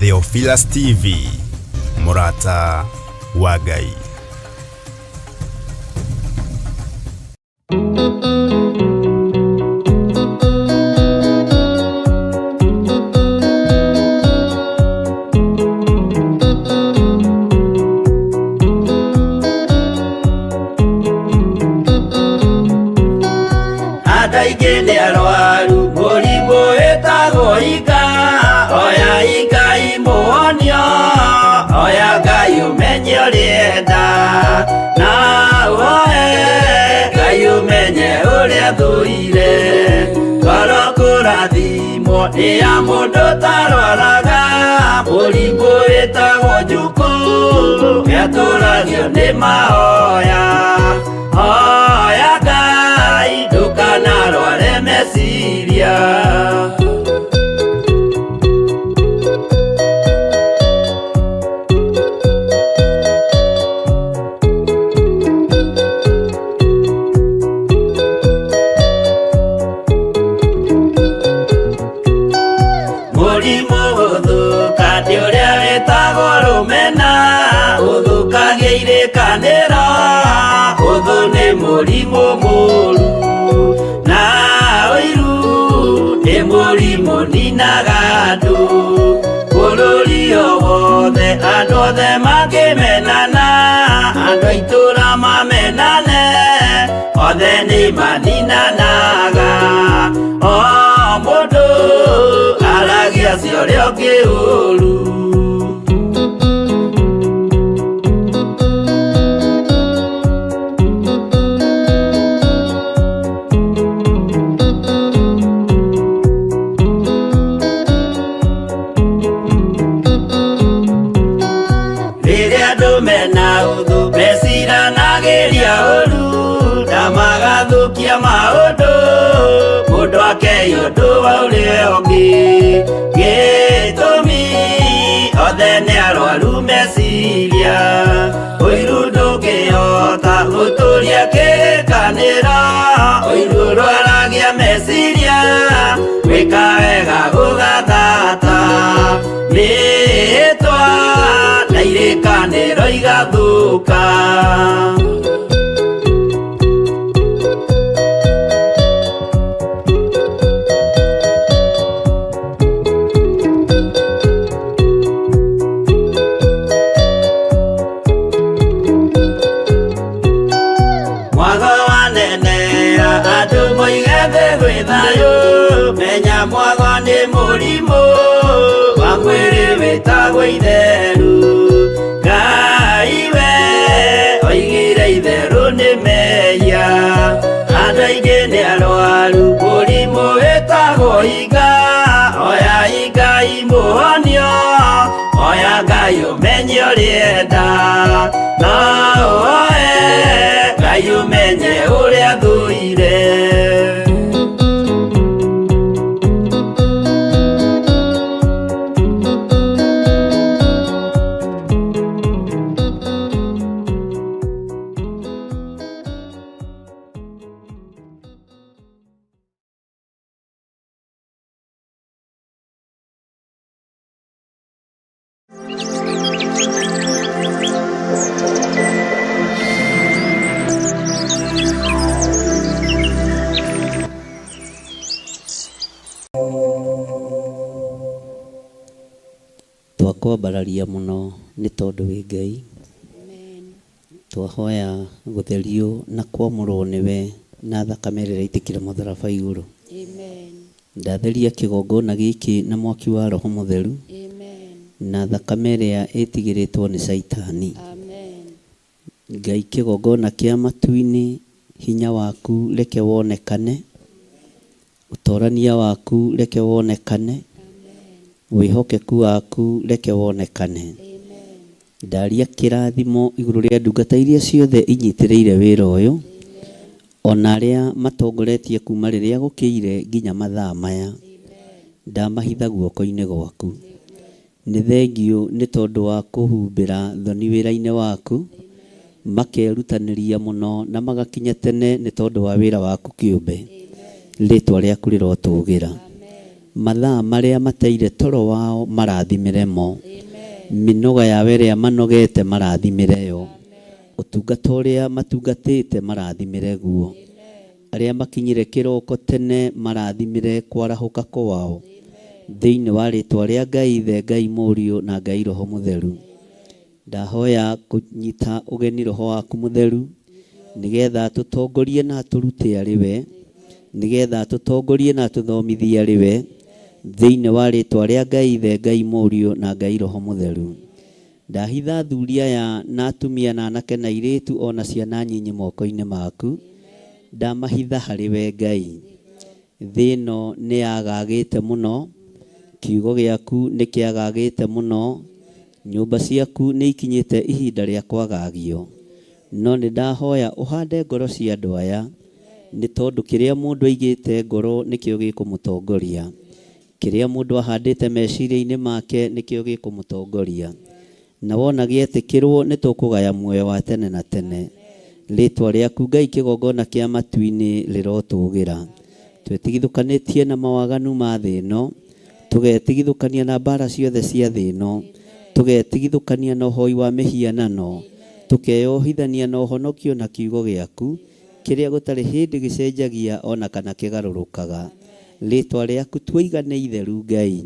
Theophilus TV, Murata wa Ngai. Adaigene arwaru murimu etagwo ika, oya ika imuonio, oya Ngai umenye urienda, na uhoe Ngai umenye uria thuire, ngoro kurathimwo ni ya mundu tarwaraga, murimu etagwo njuku, etũragio ni mahoya, hoya Ngai ndukanarware meciria. Mũrimũ gũthuka nĩ ũrĩa wĩtagwo rũmena, ũthukagia irĩkanĩro, ũthũ nĩ mũrimũ mũru, na ũiru nĩ mũrimũ ninaga andũ, bũrũri o wothe andũ othe makĩmenana, andũ a itũũra mamenane, othe nĩ maninanaga, o mũndũ aragia cio ũrĩa ũngĩ ũru. Rĩrĩa andũ mena ũthũ meciranagĩria ũru, na magathũkia maũndũ, mũndũ akei ũndũ wa ũrĩa ũngĩ, gĩtũmi othe nĩ arwaru meciria, ũiru ndũngĩhota gũtũria kĩrĩkanĩro, ũiru ũrwaragia meciria, gwĩka wega gũgathata, mĩĩtwa na irĩkanĩro igathũka. Mwago wanenera andũ moige thĩ gwĩ thayũ, menya mwago nĩ mũrimũ wa mwĩrĩ wĩtagwo itheru, Ngai we oigire itheru nĩ mehia, andũ aingĩ nĩ arwaru mũrimũ wĩtagwo inga, oya inga imuonio, oya Ngai umenye ũrĩenda, na ũhoe Ngai umenye ũrĩa thuire. Twakwambararia mũno nĩ tondũ wĩ Ngai, twahoya gũtherio na kwamũrwo nĩwe na thakame ĩrĩa yaitĩkire mũtharaba igũrũ. Ndatheria kĩgongona gĩkĩ na mwaki wa Roho Mũtheru, na thakame ĩrĩa ĩtigĩrĩtwo nĩ Saitani. Ngai, kĩgongona kĩa matu-inĩ, hinya waku reke wonekane, ũtorania waku reke wonekane, wĩhokeku waku reke wonekane. Ndaria kĩrathimo igũrũ rĩa ndungata iria ciothe inyitĩrĩire wĩra ũyũ, ona arĩa matongoretie kuma rĩrĩa gũkĩire nginya mathaa maya, ndamahitha guoko-inĩ gwaku. Nĩ thengio nĩ tondũ wa kũhumbĩra thoni wĩra-inĩ waku, makerutanĩria mũno na magakinya tene nĩ tondũ wa wĩra waku kĩũmbe. Rĩtwa rĩaku rĩrotũgĩra. mathaa marĩa mateire toro wao marathimĩre mo, mĩnoga yao ĩrĩa manogete marathimĩre yo, ũtungata ũrĩa matungatĩte marathimĩre guo, arĩa makinyire kĩroko tene marathimĩre kwarahũka kwao, thĩinĩ wa rĩtwa rĩa Ngai Ithe, Ngai Mũriũ na Ngai Roho Mũtheru. Ndahoya kũnyita ũgeni Roho waku Mũtheru, nĩgetha tũtongorie na tũrute arĩ we, nĩgetha tũtongorie na tũthomithie arĩ we, thĩinĩ wa rĩtwa rĩa Ngai Ithe, Ngai Mũriũ na Ngai Roho Mũtheru. Ndahitha athuri aya na atumia na anake na airĩtu ona ciana nyinyi moko-inĩ maku, ndamahitha harĩ we Ngai. Thĩ ĩno nĩ yagagĩte mũno, kiugo gĩaku nĩ kĩagagĩte mũno, nyũmba ciaku nĩ ikinyĩte ihinda rĩa kwagagio, no nĩ ndahoya ũhande ngoro cia andũ aya, nĩ tondũ kĩrĩa mũndũ aigĩte ngoro nĩkĩo gĩkũmũtongoria, kĩrĩa mũndũ ahandĩte meciria-inĩ make nĩkĩo gĩkũmũtongoria, na wona gĩetĩkĩrwo nĩ tũkũgaya muoyo wa tene na tene. Rĩtwa rĩaku Ngai kĩgongona kĩa matu-inĩ rĩrotũgĩra, twĩtigithũkanĩtie na mawaganu ma thĩ ĩno, tũgetigithũkania na mbara ciothe cia thĩ ĩno, tũgetigithũkania na ũhoi wa mĩhianano, tũkeyohithania na ũhonokio na kiugo gĩaku, kĩrĩa gũtarĩ hĩndĩ gĩcenjagia ona kana kĩgarũrũkaga. Rĩtwa rĩaku twaiga nĩ itheru Ngai,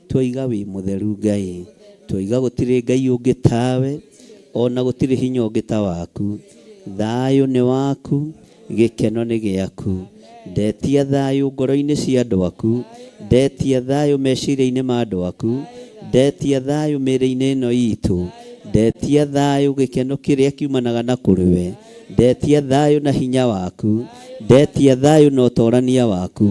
twaiga wĩ mũtheru Ngai, twaiga gũtirĩ Ngai ũngĩ tawe, ona gũtirĩ hinya ũngĩ ta waku. Thayũ nĩ waku, gĩkeno nĩ gĩaku. Ndetia thayũ ngoro-inĩ cia andũ aku, ndetia thayũ meciria-inĩ ma andũ aku, ndetia thayũ mĩĩrĩ-inĩ ĩno itũ, ndetia thayũ gĩkeno kĩrĩa kiumanaga na kũrĩ we, ndetia thayũ na hinya waku, ndetia thayũ na ũtorania waku.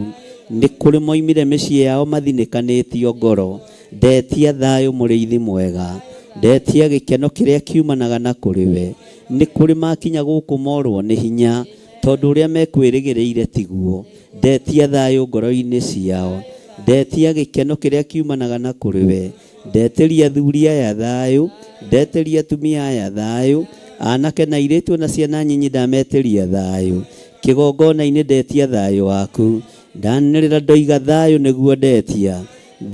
Nĩ kũrĩ moimire mĩciĩ yao mathinĩkanĩtio ngoro, ndetia thayũ mũrĩithi mwega, ndetia gĩkeno kĩrĩa kiumanaga na kũrĩ we. Nĩ kũrĩ makinya gũkũ morwo nĩ hinya, tondũ ũrĩa mekwĩrĩgĩrĩire tiguo, ndetia thayũ ngoro-inĩ ciao, ndetia gĩkeno kĩrĩa kiumanaga na kũrĩ we. Ndeteria athuri aya thayũ, ndeteria atumia aya thayũ, anake na airĩtu na ciana nyinyi ndameteria thayũ. Kĩgongona-inĩ ndetia thayũ waku, ndanĩrĩra ndoiga thayũ nĩguo ndetia,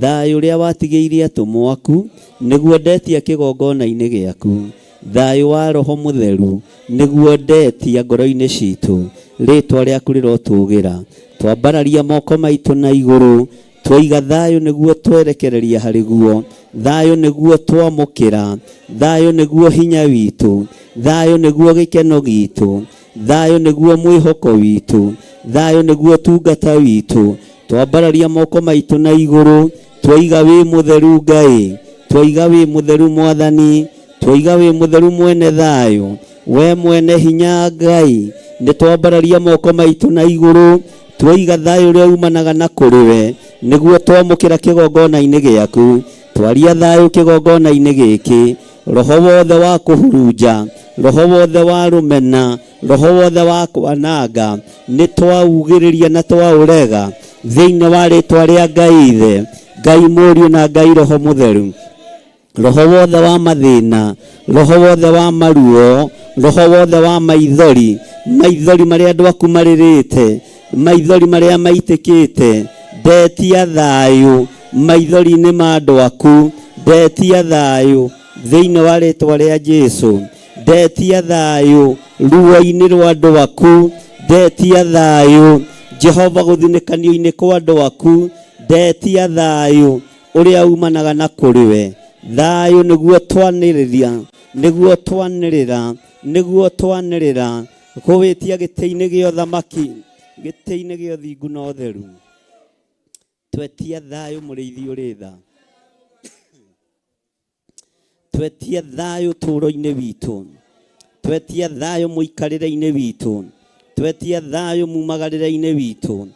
thayũ ũrĩa watigĩire atũmwo aku nĩguo ndetia kĩgongona-inĩ gĩaku, thayũ wa Roho Mũtheru nĩguo ndetia ngoro-inĩ citũ. Rĩtwa rĩaku rĩrotũgĩra, twambararia moko maitũ na igũrũ, twaiga thayũ nĩguo twerekereria harĩ guo, thayũ nĩguo twamũkĩra, thayũ nĩguo hinya witũ, thayũ nĩguo gĩkeno gitũ, thayũ nĩguo mwĩhoko witũ, thayũ nĩguo tungata witũ. Twambararia moko maitũ na igũrũ, twaiga wĩ mũtheru Ngai, twaiga wĩ mũtheru Mwathani, twaiga wĩ mũtheru mwene thayũ, we mwene hinya Ngai. Nĩ twambararia moko maitũ na igũrũ, twaiga thayũ ũrĩa umanaga na kũrĩ we, nĩguo twamũkĩra kĩgongona-inĩ gĩaku. Twaria thayũ kĩgongona-inĩ gĩkĩ, roho wothe wa kũhurunja, roho wothe wa rũmena, roho wothe wa kwananga, nĩ twaugĩrĩria na twaũrega thĩinĩ wa rĩtwa rĩa Ngai Ithe, Ngai Mũriũ na Ngai Roho Mũtheru. Roho wothe wa mathĩna, roho wothe wa maruo, roho wothe wa maithori, maithori marĩa andũ aku marĩrĩte, maithori marĩa maitĩkĩte, ndetia thayũ maithori-inĩ ma andũ aku, ndetia thayũ thĩinĩ wa rĩtwa rĩa Jesũ, ndetia thayũ ruo-inĩ rwa andũ aku, ndetia thayũ Jehova gũthinĩkanio-inĩ kwa andũ aku, ndetia thayũ ũrĩa umanaga na kũrĩ we. Thayũ nĩguo twanĩrĩria, nĩguo twanĩrĩra, nĩguo twanĩrĩra kũwĩtia gĩtĩ-inĩ gĩa ũthamaki, gĩtĩ-inĩ gĩa ũthingu na ũtheru. Twetia thayũ mũrĩithi ũrĩ tha, twetia thayũ tũũro-inĩ witũ, twetia thayũ mũikarĩre-inĩ witũ, twetia thayũ mumagarĩre-inĩ witũ,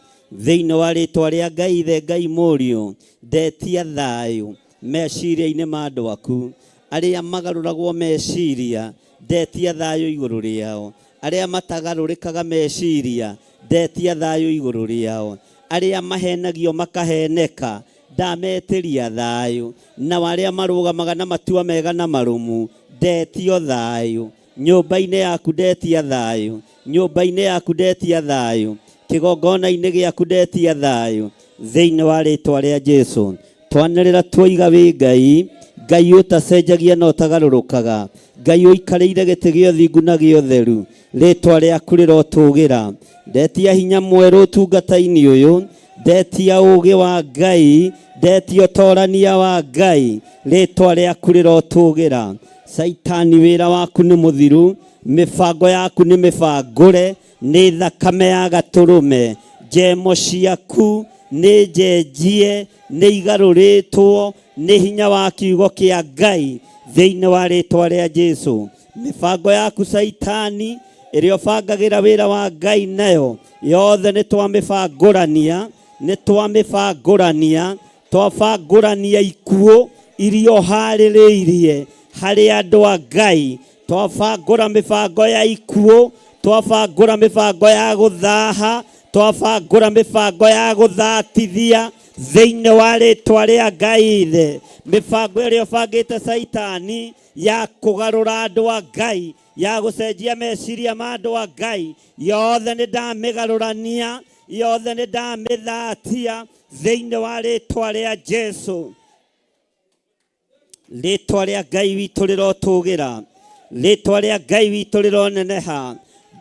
thĩinĩ wa rĩtwa rĩa Ngai Ithe, Ngai Mũriũ. Ndetia thayũ meciria-inĩ ma andũ aku, arĩa magarũragwo meciria, ndetia thayũ igũrũ rĩao. Arĩa matagarũrĩkaga meciria, ndetia thayũ igũrũ rĩao. Arĩa mahenagio makaheneka, ndametĩria thayũ. Na arĩa marũgamaga na matua mega na marũmu, ndetio thayũ. Nyũmba-inĩ yaku ndetia thayũ, nyũmba-inĩ yaku ndetia thayũ, kĩgongona-inĩ gĩaku ndetia thayũ, thĩinĩ wa rĩtwa rĩa Jesu. Twanĩrĩra tuoiga wĩ Ngai, Ngai ũtacenjagia na ũtagarũrũkaga, Ngai ũikarĩire gĩtĩ gĩa ũthingu na gĩa ũtheru, rĩtwa rĩaku rĩrotũgĩra. Ndetia hinya mwerũ ũtungata-inĩ ũyũ, ndetia ũũgĩ wa Ngai, ndetia ũtorania wa Ngai, rĩtwa rĩaku rĩrotũgĩra. Saitani wĩra waku nĩ mũthiru, mĩbango yaku nĩ mĩbangũre, nĩ thakame ya gatũrũme, njemo ciaku nĩ njenjie, nĩ igarũrĩtwo nĩ hinya wa kiugo kĩa Ngai thĩinĩ wa rĩtwa rĩa Jesu. Mĩbango yaku Saitani ĩrĩa ũbangagĩra wĩra wa Ngai nayo yothe nĩ twamĩbangũrania, twabangũrania ikuũ iria ũharĩrĩirie harĩ andũ a Ngai. Twabangũra mĩbango ya ikuũ, twabangũra mĩbango ya gũthaha, twabangũra mĩbango ya gũthatithia thĩinĩ wa rĩtwa rĩa Ngai ithe. Mĩbango ĩrĩa ũbangĩte Saitani ya kũgarũra andũ a Ngai, ya gũcenjia meciria ma andũ a Ngai, yothe nĩ ndamĩgarũrania, yothe nĩ ndamĩthatia thĩinĩ wa rĩtwa rĩa Jesu. Rĩtwa rĩa Ngai witũ rĩrotũgĩra, rĩtwa rĩa Ngai witũ rĩroneneha.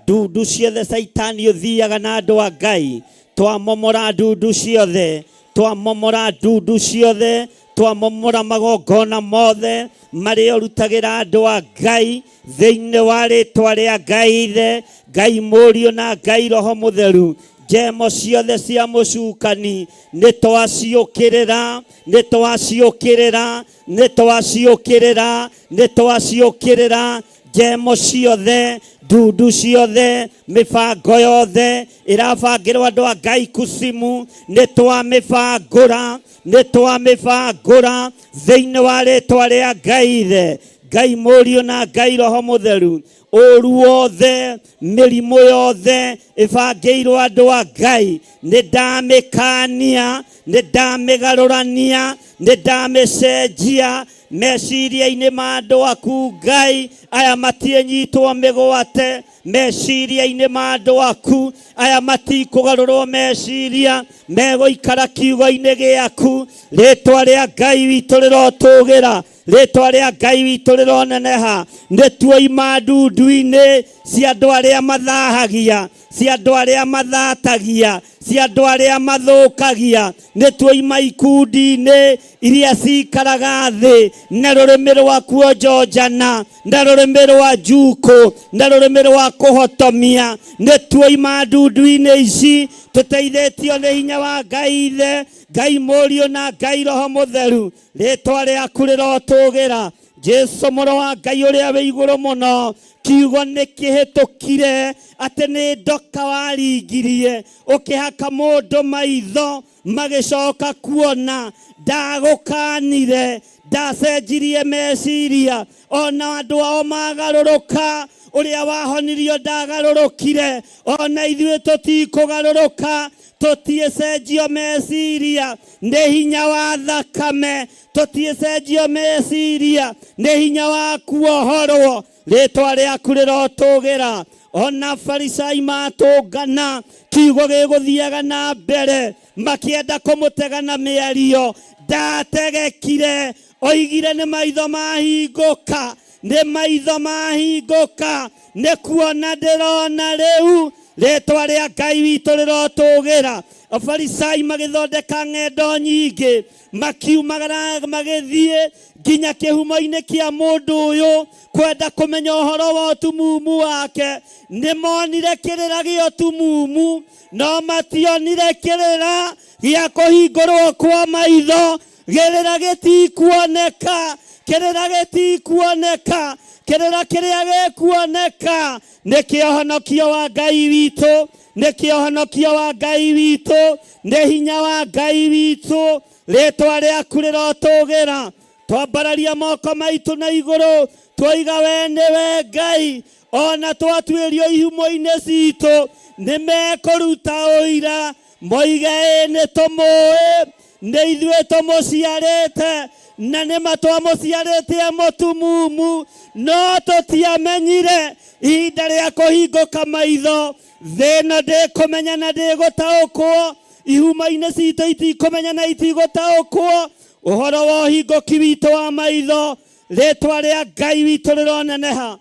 Ndundu ciothe Saitani ũthiaga na andũ a Ngai, twamomora ndundu ciothe, twamomora ndundu ciothe, twamomora magongona mothe marĩa ũrutagĩra andũ a Ngai thĩinĩ wa rĩtwa rĩa Ngai ithe, Ngai mũriũ na Ngai roho mũtheru. Njemo ciothe cia mũcukani nĩ twaciũkĩrĩra, nĩ twaciũkĩrĩra, nĩ twaciũkĩrĩra, nĩ twaciũkĩrĩra. Njemo ciothe, ndundu ciothe, mĩbango yothe ĩrabangĩrwo andũ a Ngai kusimu, nĩ twamĩbangũra, nĩ twamĩbangũra thĩinĩ wa rĩtwa rĩa Ngai ithe, Ngai mũriũ na Ngai roho mũtheru. Ũru wothe, mĩrimũ yothe ĩbangĩirwo andũ a Ngai, nĩ ndamĩkania, nĩ ndamĩgarũrania, nĩ ndamĩcenjia meciria-inĩ ma andũ aku Ngai. Aya matiĩnyitwo mĩgwate meciria-inĩ ma andũ aku, aya matikũgarũrwo meciria, megũikara kiugo-inĩ gĩaku. Rĩtwa rĩa Ngai witũ rĩrotũgĩra, rĩtwa rĩa Ngai witũ rĩroneneha. Nĩ tuoima ndundu-inĩ cia andũ arĩa mathahagia, cia andũ arĩa mathatagia, cia andũ arĩa mathũkagia. Nĩ tuoima ikundi-inĩ iria cikaraga thĩ na rũrĩmĩ rwa kuonjorana, na rũrĩmĩ rwa njuko, na rũrĩmĩ rwa kũhotomia. Nĩ tuoima ndundu-inĩ ici tũteithĩtio nĩ hinya wa Ngai ithe, Ngai mũriũ na Ngai roho mũtheru. Rĩtwa rĩaku rĩrotũgĩra. Jesu mũrũ wa Ngai ũrĩa wĩ igũrũ mũno, kiugo nĩ kĩhĩtũkire atĩ nĩ ndoka waringirie, ũkĩhaka mũndũ maitho magĩcoka kuona. Ndagũkanire, ndacenjirie meciria, ona andũ ao magarũrũka, ũrĩa wahonirio ndagarũrũkire. Ona ithuĩ tũtikũgarũrũka, tũtiĩcenjio meciria nĩ hinya wa thakame, tũtiĩcenjio meciria nĩ hinya wa kuohorwo. Rĩtwa rĩaku rĩrotũgĩra. Ona Farisai matũngana, kiugo gĩgũthiaga na mbere, makĩenda kũmũtega na mĩario, ndategekire. Oigire nĩ maitho mahingũka, nĩ maitho mahingũka, nĩ kuona ndĩrona rĩu. Rĩtwa rĩa Ngai witũ rĩrotũgĩra. Afarisai magĩthondeka ng'endo nyingĩ, makiumagara magĩthiĩ nginya kĩhumo-inĩ kĩa mũndũ ũyũ kwenda kũmenya ũhoro wa ũtumumu wake. Nĩ monire kĩrĩra gĩa ũtumumu, no mationire kĩrĩra gĩa kũhingũrwo kwa maitho. Kĩrĩra gĩtikuoneka, kĩrĩra gĩtikuoneka, kĩrĩra kĩrĩa gĩkuoneka nĩ kĩohonokio wa Ngai witũ, nĩ kĩohonokio wa Ngai witũ, nĩ hinya wa Ngai witũ. Rĩtwa rĩaku rĩrotũgĩra. Twambararia moko maitũ na igũrũ, twoiga we nĩwe Ngai. Ona twatuĩrio ihumo-inĩ citũ nĩ mekũruta ũira, moige ĩ nĩ tũmũĩ, nĩ ithuĩ tũmũciarĩte, na nĩ matwamũciarĩte mũtumumu, no tũtiamenyire. Ihinda rĩa kũhingũka maitho, thĩ ĩno ndĩkũmenya na ndĩgũtaũkwo. ihuma-inĩ citũ itikũmenya na itigũtaũkwo ũhoro wa ũhingũki witũ wa maitho. Rĩtwa rĩa Ngai witũ rĩroneneha.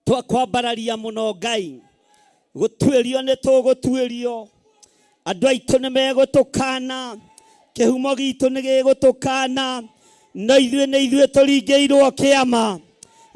Twakwambararia mũno Ngai, gũtuĩrio nĩ tũgũtuĩrio, andũ aitũ nĩ megũtũkana, kĩhumo gitũ nĩ gĩgũtũkana, no ithuĩ nĩ ithuĩ tũringĩirwo kĩama,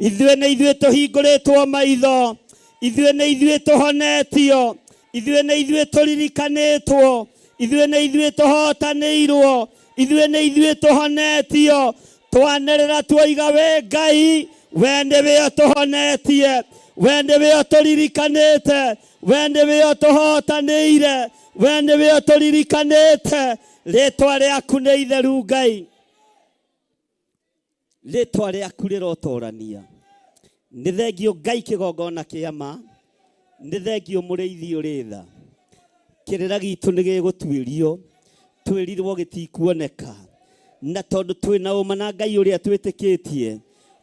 ithuĩ nĩ ithuĩ tũhingũrĩtwo maitho, ithuĩ nĩ ithuĩ tũhonetio, ithuĩ nĩ ithuĩ tũririkanĩtwo, ithuĩ nĩ ithuĩ tũhotanĩirwo, ithuĩ nĩ ithuĩ tũhonetio. Twanĩrĩra tuoiga we Ngai, we nĩwe ũtũhonetie, we nĩwe ũtũririkanĩte, we nĩwe ũtũhotanĩire, we nĩwe ũtũririkanĩte. Rĩtwa rĩaku nĩ itheru Ngai, rĩtwa rĩaku rĩrotorania. Nĩ thengio Ngai kĩgongona kĩama, nĩ thengio mũrĩithi ũrĩ tha. Kĩrĩra gitũ nĩ gĩgũtuĩrio, twĩrirwo gĩtikuoneka, na tondũ twĩna ũma na Ngai ũrĩa twĩtĩkĩtie,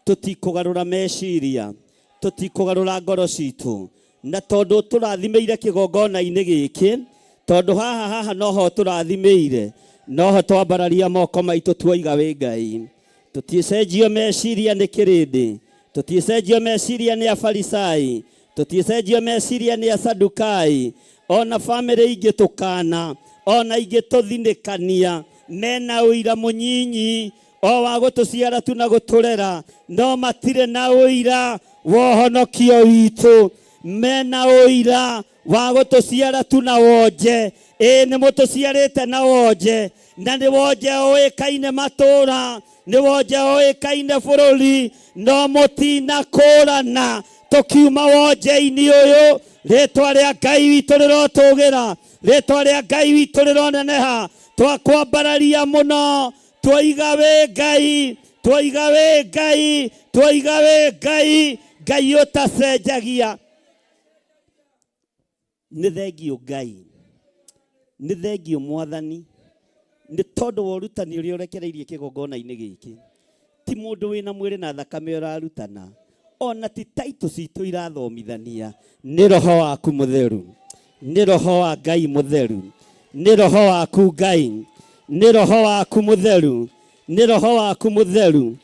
tũtikũgarũra meciria, tũtikũgarũra ngoro citũ, na tondũ tũrathimĩire kĩgongona-inĩ gĩkĩ, tondũ haha noho tũrathimĩire, noho twambararia moko maitũ tuoiga we Ngai. Tũticenjio meciria nĩ kĩrĩndĩ, tũticenjio meciria nĩ afarisai, tũticenjio meciria nĩ asadukai, ona bamĩrĩ ingĩ tũkana, ona ingĩ tũthinĩkania, mena ũira mũnyinyi o wa gũtũciara tu na gũtũrera, no matirĩ na ũira wa ũhonokio witũ. Mena ũira wa gũtũciara tu na wonje, nĩ mũtũciarĩte na wonje, na nĩ wonje ũĩkaine matũra, nĩ wonje ũĩkaine bũrũri, no mũtinakũrana tũkiuma wonje-inĩ ũyũ. Rĩtwa rĩa Ngai witũ rĩrotũgĩra, rĩtwa rĩa Ngai witũ rĩroneneha. Twakwambararia mũno, tuoiga we Ngai, tuoiga we Ngai, tuoiga we Ngai, Ngai ũtacenjagia. Nĩ thengio Ngai, nĩ thengio Mwathani, nĩ tondũ wa ũrutani ũrĩa ũrekereirie kĩgongona-inĩ gĩkĩ. Ti mũndũ wĩna mwĩrĩ na thakame ũrarutana, ona ti taitũ citũ irathomithania, nĩ roho waku mũtheru, nĩ roho wa Ngai mũtheru, nĩ roho waku Ngai, nĩ roho waku mũtheru, nĩ roho waku mũtheru.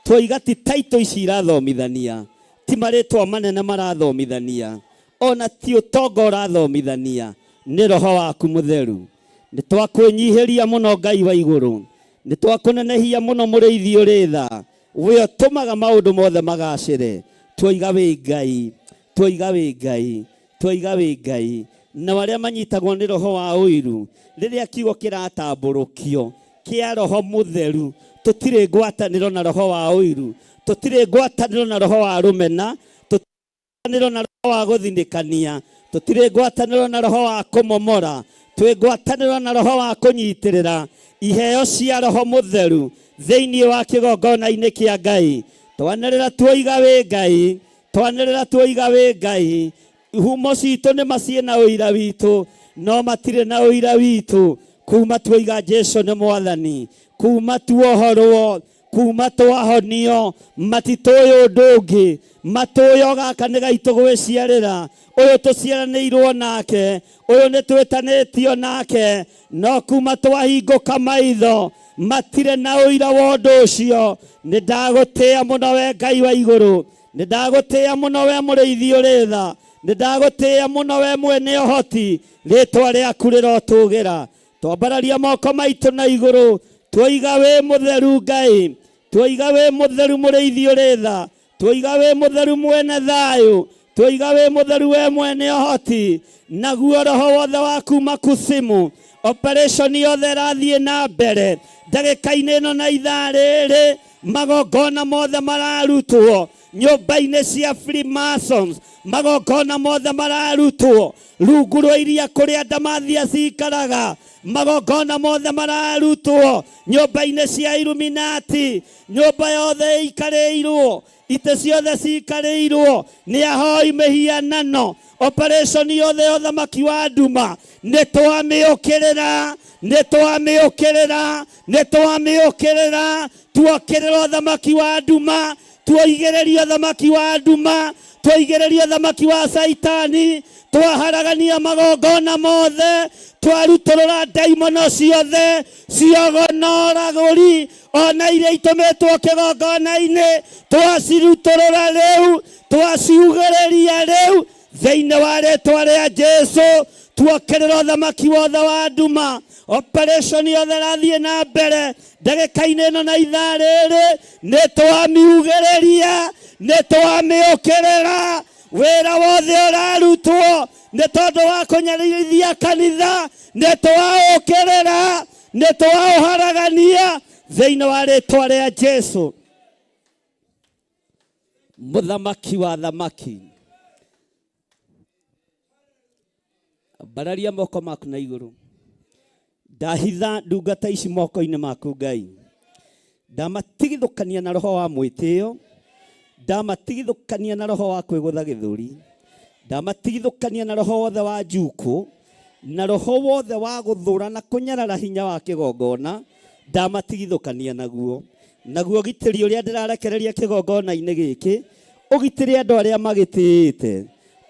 Twoiga ti taitũ ici irathomithania, ti marĩtwa manene marathomithania, ona ti ũtonga ũrathomithania, nĩ roho waku mũtheru. Nĩ twakwĩnyihĩria mũno Ngai wa igũrũ, nĩ twakũnenehia mũno mũrĩithi ũrĩ tha, we ũtũmaga maũndũ mothe magacĩre. Twoiga we Ngai, twoiga we Ngai, twoiga we Ngai. Na warĩa manyitagwo nĩ roho wa ũiru, rĩrĩa kiugo kĩratambũrũkio kĩa roho mũtheru, tũtirĩ ngwatanĩro na roho wa ũiru, tũtirĩ ngwatanĩro na roho wa rũmena, tũtirĩ ngwatanĩro na roho wa gũthinĩkania, tũtirĩ ngwatanĩro na roho wa kũmomora, twĩ ngwatanĩro na roho wa kũnyitĩrĩra iheo cia roho mũtheru thĩinĩ wa kĩgongona-inĩ kĩa Ngai. Twanĩrĩra tuoiga we Ngai, twanĩrĩra tuoiga we Ngai. Ihumo citũ nĩ maciĩ na ũira witũ, no matirĩ na ũira witũ. Kuma tuoiga Jesũ nĩ Mwathani, kuma tuohorwo, kuma twahonio, matitũĩ ũndũ ũngĩ, matũĩ o gaka nĩ gaitũ gwĩciarĩra, ũyũ tũciaranĩirwo nake, ũyũ nĩ twĩtanĩtio nake, no kuma twahingũka maitho, matirĩ na ũira wa ũndũ ũcio. Nĩ ndagũtĩĩa mũno we Ngai wa igũrũ, nĩ ndagũtĩĩa mũno we mũrĩithi ũrĩ tha, nĩ ndagũtĩĩa mũno we mwene ũhoti. Rĩtwa rĩaku rĩrotũgĩra. Twambararia moko maitũ na igũrũ, twoiga we mũtheru Ngai, twoiga we mũtheru mũrĩithi ũrĩ tha, twoiga we mũtheru mwene thayũ, twoiga we mũtheru we mwene ũhoti. Naguo roho wothe wa kuma kusimu, operation yothe ĩrathiĩ na mbere ndagĩka-inĩ ĩno na ithaa rĩrĩ, magongona mothe mararutwo nyũmba-inĩ cia Freemasons, magongona mothe mararutwo rungu rwa iria kũrĩa ndamathia cikaraga, magongona mothe mararutwo nyũmba-inĩ cia Illuminati, nyũmba yothe ikarĩirwo, itĩ ciothe cikarĩirwo nĩ ahoi mĩhianano, operation yothe ya ũthamaki wa nduma nĩ twamĩũkĩrĩra, nĩ twamĩũkĩrĩra, nĩ twamĩũkĩrĩra. Tuokĩrĩra ũthamaki wa nduma, tuoigĩrĩria ũthamaki wa nduma, tuoigĩrĩria ũthamaki wa Saitani, twaharagania magongona mothe, twarutorora ndaimono ciothe ciogonoragũri ona iria itumetwo kĩgongona-inĩ, twacirutorora rĩu, twaciugĩrĩria rĩu thĩinĩ wa rĩtwa rĩa Jesũ. Tuokerera ũthamaki wothe wa nduma, operation yothe rathiĩ na mbere ndagĩka-inĩ ĩno na ithaa rĩrĩ, nĩ twamiugĩrĩria, nĩ twamĩũkĩrĩra. Wĩra wothe ũrarutwo nĩ tondũ wa kũnyarithia kanitha, nĩ twaũkĩrĩra, nĩ twaũharagania thĩinĩ wa rĩtwa rĩa Jesũ. Mũthamaki wa thamaki, mbararia moko maku na igũrũ. Ndahitha ndungata ici moko-inĩ maku Ngai, ndamatigithũkania na roho wa mwĩtĩo, ndamatigithũkania na roho wa kwĩgũtha gĩthũri, ndamatigithũkania na roho wothe wa njuku, na roho wothe wa gũthũra na kũnyarara hinya wa kĩgongona, ndamatigithũkania naguo. Naguo gitĩri ũrĩa ndĩrarekereria kĩgongona-inĩ gĩkĩ, ũgitĩre andũ arĩa magĩtĩĩte,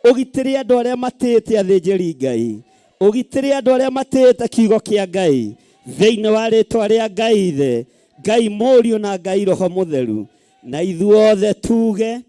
ũgitĩre andũ arĩa matĩĩte athĩnjĩri Ngai, ũgitĩre andũ arĩa matĩĩte kiugo kĩa Ngai, thĩinĩ wa rĩtwa rĩa Ngai Ithe, Ngai Mũriũ na Ngai Roho Mũtheru, na ithuothe tuge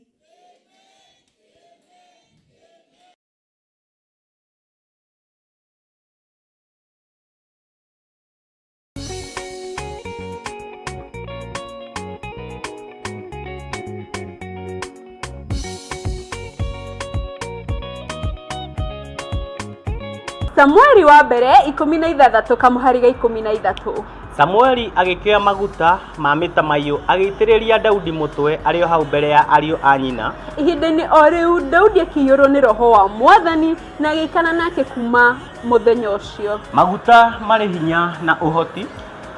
Samueli wa mbere 16 kamuhari ga 13. Samueli agĩkĩoya maguta ma mĩtamaiyũ agĩitĩrĩria Daudi mũtwe arĩ o hau mbere ya ariũ a nyina. Ihinda-inĩ o rĩu Daudi akĩiyũrwo nĩ roho wa Mwathani na agĩikana nake kuma mũthenya ũcio. Maguta marĩ hinya na ũhoti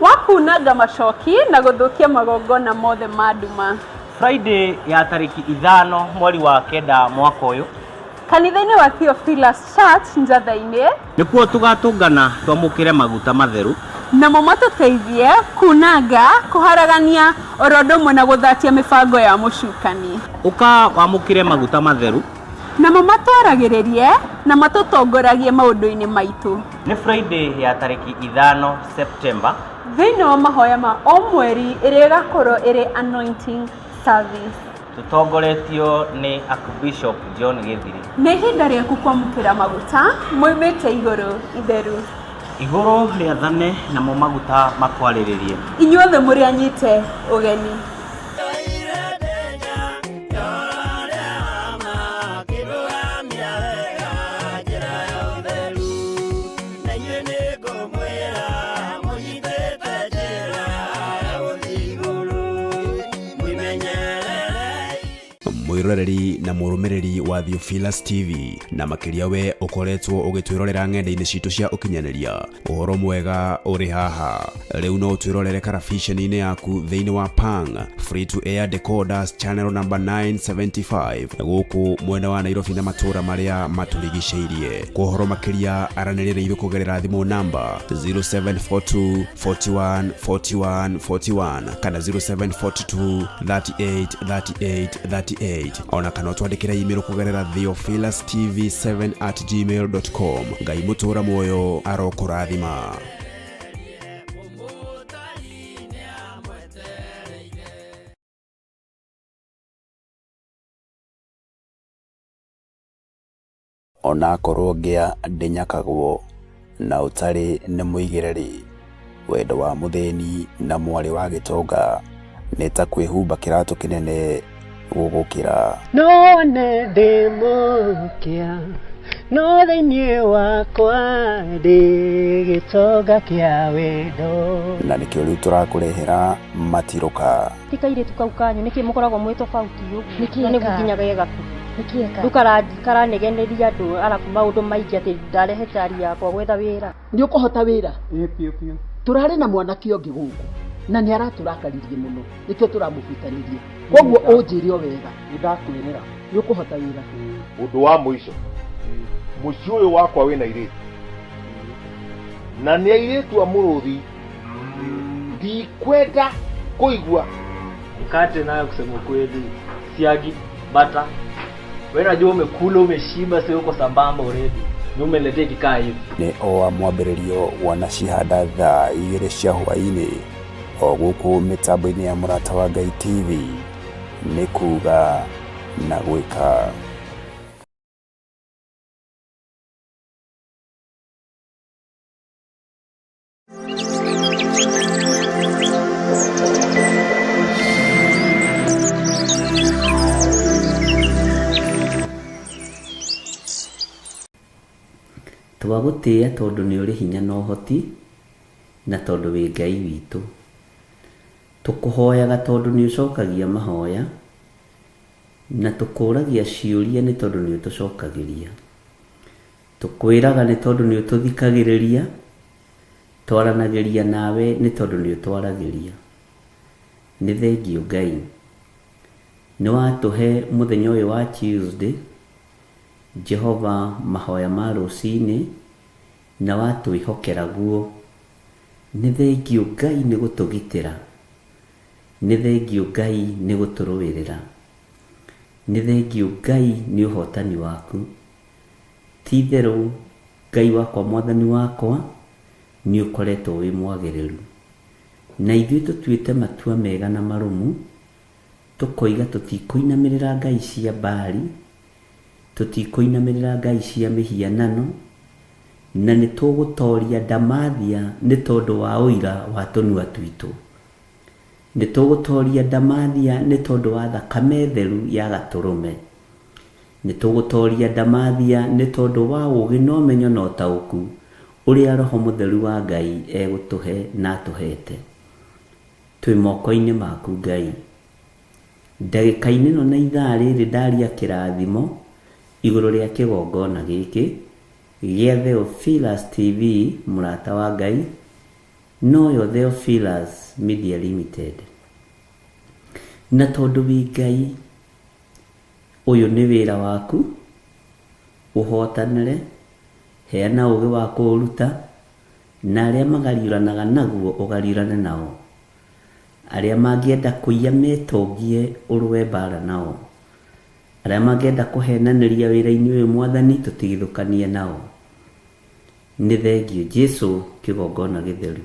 wa kunanga macoki na gũthũkia magongona mothe ma nduma. Friday ya tarĩki 5 mweri wa 9 mwaka ũyũ, kanitha-inĩ wa Theophilus Church Njatha-inĩ nĩkuo tũgatũngana twamũkĩre maguta matheru, namo matũteithie kunanga, kũharagania oro ũndũ ũmwe na gũthatia mĩbango ya mũcukani. ũka wamũkĩre maguta matheru, namo matwaragĩrĩrie na matũtongoragie maũndũ-inĩ maitũ. nĩ Friday ya tarĩki 5 September, thĩinĩ wa mahoya ma o mweri ĩrĩa ĩgakorwo ĩrĩ anointing service. Tutongoretio nĩ Archbishop John Githiri. Nĩ ihinda rĩaku kwamũkĩra maguta moimĩte igũrũ itheru. Igũrũ rĩathane namo maguta makwarĩrĩrie. Inyuothe mũrĩ anyite ũgeni. mwiroreri na mũrũmĩrĩri wa Theophilus TV na makĩria we ũkoretwo ũgĩtwĩrorera ng'enda-inĩ citũ cia ũkinyanĩria. Ũhoro mwega ũrĩ haha. Rĩu no twĩrorere karabiceni-inĩ yaku thĩinĩ wa Pang free to air decoders channel number 975 gũkũ mwena wa Nairobi na matũra marĩa matũrigicĩirie. Kwa ũhoro makĩria aranĩrĩra ithuĩ kũgerera thimũ namba 0742 41 41 41 kana 0742 38 38 38 ona kana twandĩkĩra email kũgerera theophilustv7@gmail.com. Ngai mũtũra muoyo arokũrathima. Ona korwo ngĩa ndĩnyakagwo na ũtarĩ nĩ mũigĩrĩri, wendo wa mũthĩni na mwarĩ wa gĩtonga nĩ ta kwĩhumba kĩratũ kĩnene gũgũkĩra. None ndĩmũkia no thĩinĩ wakwa ndĩ gĩtonga kĩa wendo. Na nĩkĩo rĩu tũrakũrehera matirũka. Ti kairĩtu kau kanyu nĩkĩ mũkoragwo mwĩ tofauti ũguo? Na nĩguo nginyaga gĩgaku rĩu karanegeneria andũ arabu maũndũ maingĩ atĩ ndarehete ari yakwa gwetha wĩra. Nĩ ũkũhota wĩra? Piũ. Tũrarĩ na mwanake ũngĩ gũkũ na nĩ aratũrakaririe mũno, nĩkĩo tũramũbutanirie. Koguo ũnjĩre o wega, nĩndakwĩrĩra nĩ ũkũhota wĩra. Ũndũ wa mũico, mũciĩ ũyũ wakwa wĩna airĩtu na nĩ airĩtu a mũrũthi, ndikwenda kũigua mkate nayo kusema kweli siagi bata Wewe unajua umekula, umeshiba, sio uko sambamba already. Ni umeletea kikaa hivi. Nĩ o mwambĩrĩrio wanacihanda thaa 2 cia hwaĩ-inĩ o gũkũ mĩtambo-inĩ ya Mũrata wa Ngai TV, nĩ kuga na gwĩka. Twagũtĩĩa tondũ nĩ ũrĩ hinya na ũhoti, na tondũ wĩ Ngai witũ. Tũkũhoyaga tondũ nĩ ũcokagia mahoya, na tũkũragia ciũria nĩ tondũ nĩ ũtũcokagĩria. Tũkwĩraga nĩ tondũ nĩ ũtũthikagĩrĩria, twaranagĩria nawe nĩ tondũ nĩ ũtwaragĩria. Nĩ thengiũ Ngai, nĩ watũhe mũthenya ũyũ wa Tuesday, Jehova, mahoya ma rũcinĩ, na watwĩhokera guo. Nĩ thengiũ Ngai nĩ gũtũgitĩra, nĩ thengiũ Ngai nĩ gũtũrũĩrĩra, nĩ thengiũ Ngai nĩ ũhotani waku. Ti itherũ Ngai wakwa, Mwathani wakwa, nĩ ũkoretwo wĩ mwagĩrĩru, na ithuĩ tũtuĩte matua mega na marũmu, tũkoiga tũtikũinamĩrĩra ngai cia Baali, tũtikũinamĩrĩra ngai cia mĩhianano, na nĩ tũgũtoria Ndamathia nĩ tondũ wa ũira wa tũnua twitũ. Nĩ tũgũtoria Ndamathia nĩ tondũ wa thakame theru ya Gatũrũme. Nĩ tũgũtoria Ndamathia nĩ tondũ wa ũũgĩ na ũmenyo na ũtaũku ũrĩa Roho Mũtheru wa Ngai egũtũhe na atũhete. Twĩ moko-inĩ maku Ngai. Ndagĩka-inĩ ĩno na ithaa rĩrĩ ndaria kĩrathimo igũrũ rĩa kĩgongona gĩkĩ gĩa Theophilus TV Mũrata wa Ngai, noyo Theophilus Media Limited. Na tondũ wĩ Ngai, ũyũ nĩ wĩra waku, ũhotanĩre, heana ũũgĩ wa kũũruta, na arĩa magariũranaga naguo ũgariũrane nao. Arĩa mangĩenda kũiya metongie ũrũe mbara nao. Arĩa mangĩenda kũhenanĩria wĩra-inĩ ũyũ Mwathani, tũtigithũkanie nao. Nĩ thengiũ Jesũ, kĩgongona gĩtheru.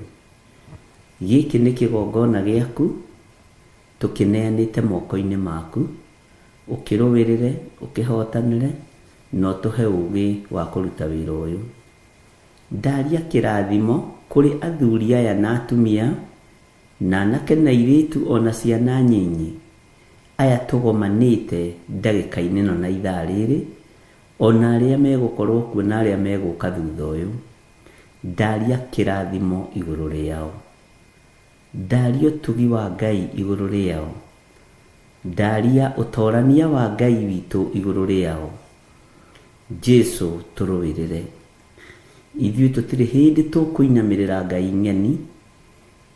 Gĩkĩ nĩ kĩgongona gĩaku, tũkĩneanĩte moko-inĩ maku, ũkĩrũĩrĩre, ũkĩhotanĩre, na ũtũhe ũũgĩ wa kũruta wĩra ũyũ. Ndaria kĩrathimo kũrĩ athuri aya na atumia, na anake na airĩtu ona ciana nyinyi, aya tũgomanĩte ndagĩka-inĩ ĩno na ithaa rĩrĩ, ona arĩa megũkorwo kuo na arĩa megũka thutha ũyũ. Ndaria kĩrathimo igũrũ rĩao, ndaria ũtugi wa Ngai igũrũ rĩao, ndaria ũtorania wa Ngai witũ igũrũ rĩao. Jesũ, tũrũĩrĩre. Ithuĩ tũtirĩ hĩndĩ tũkũinamĩrĩra ngai ng'eni,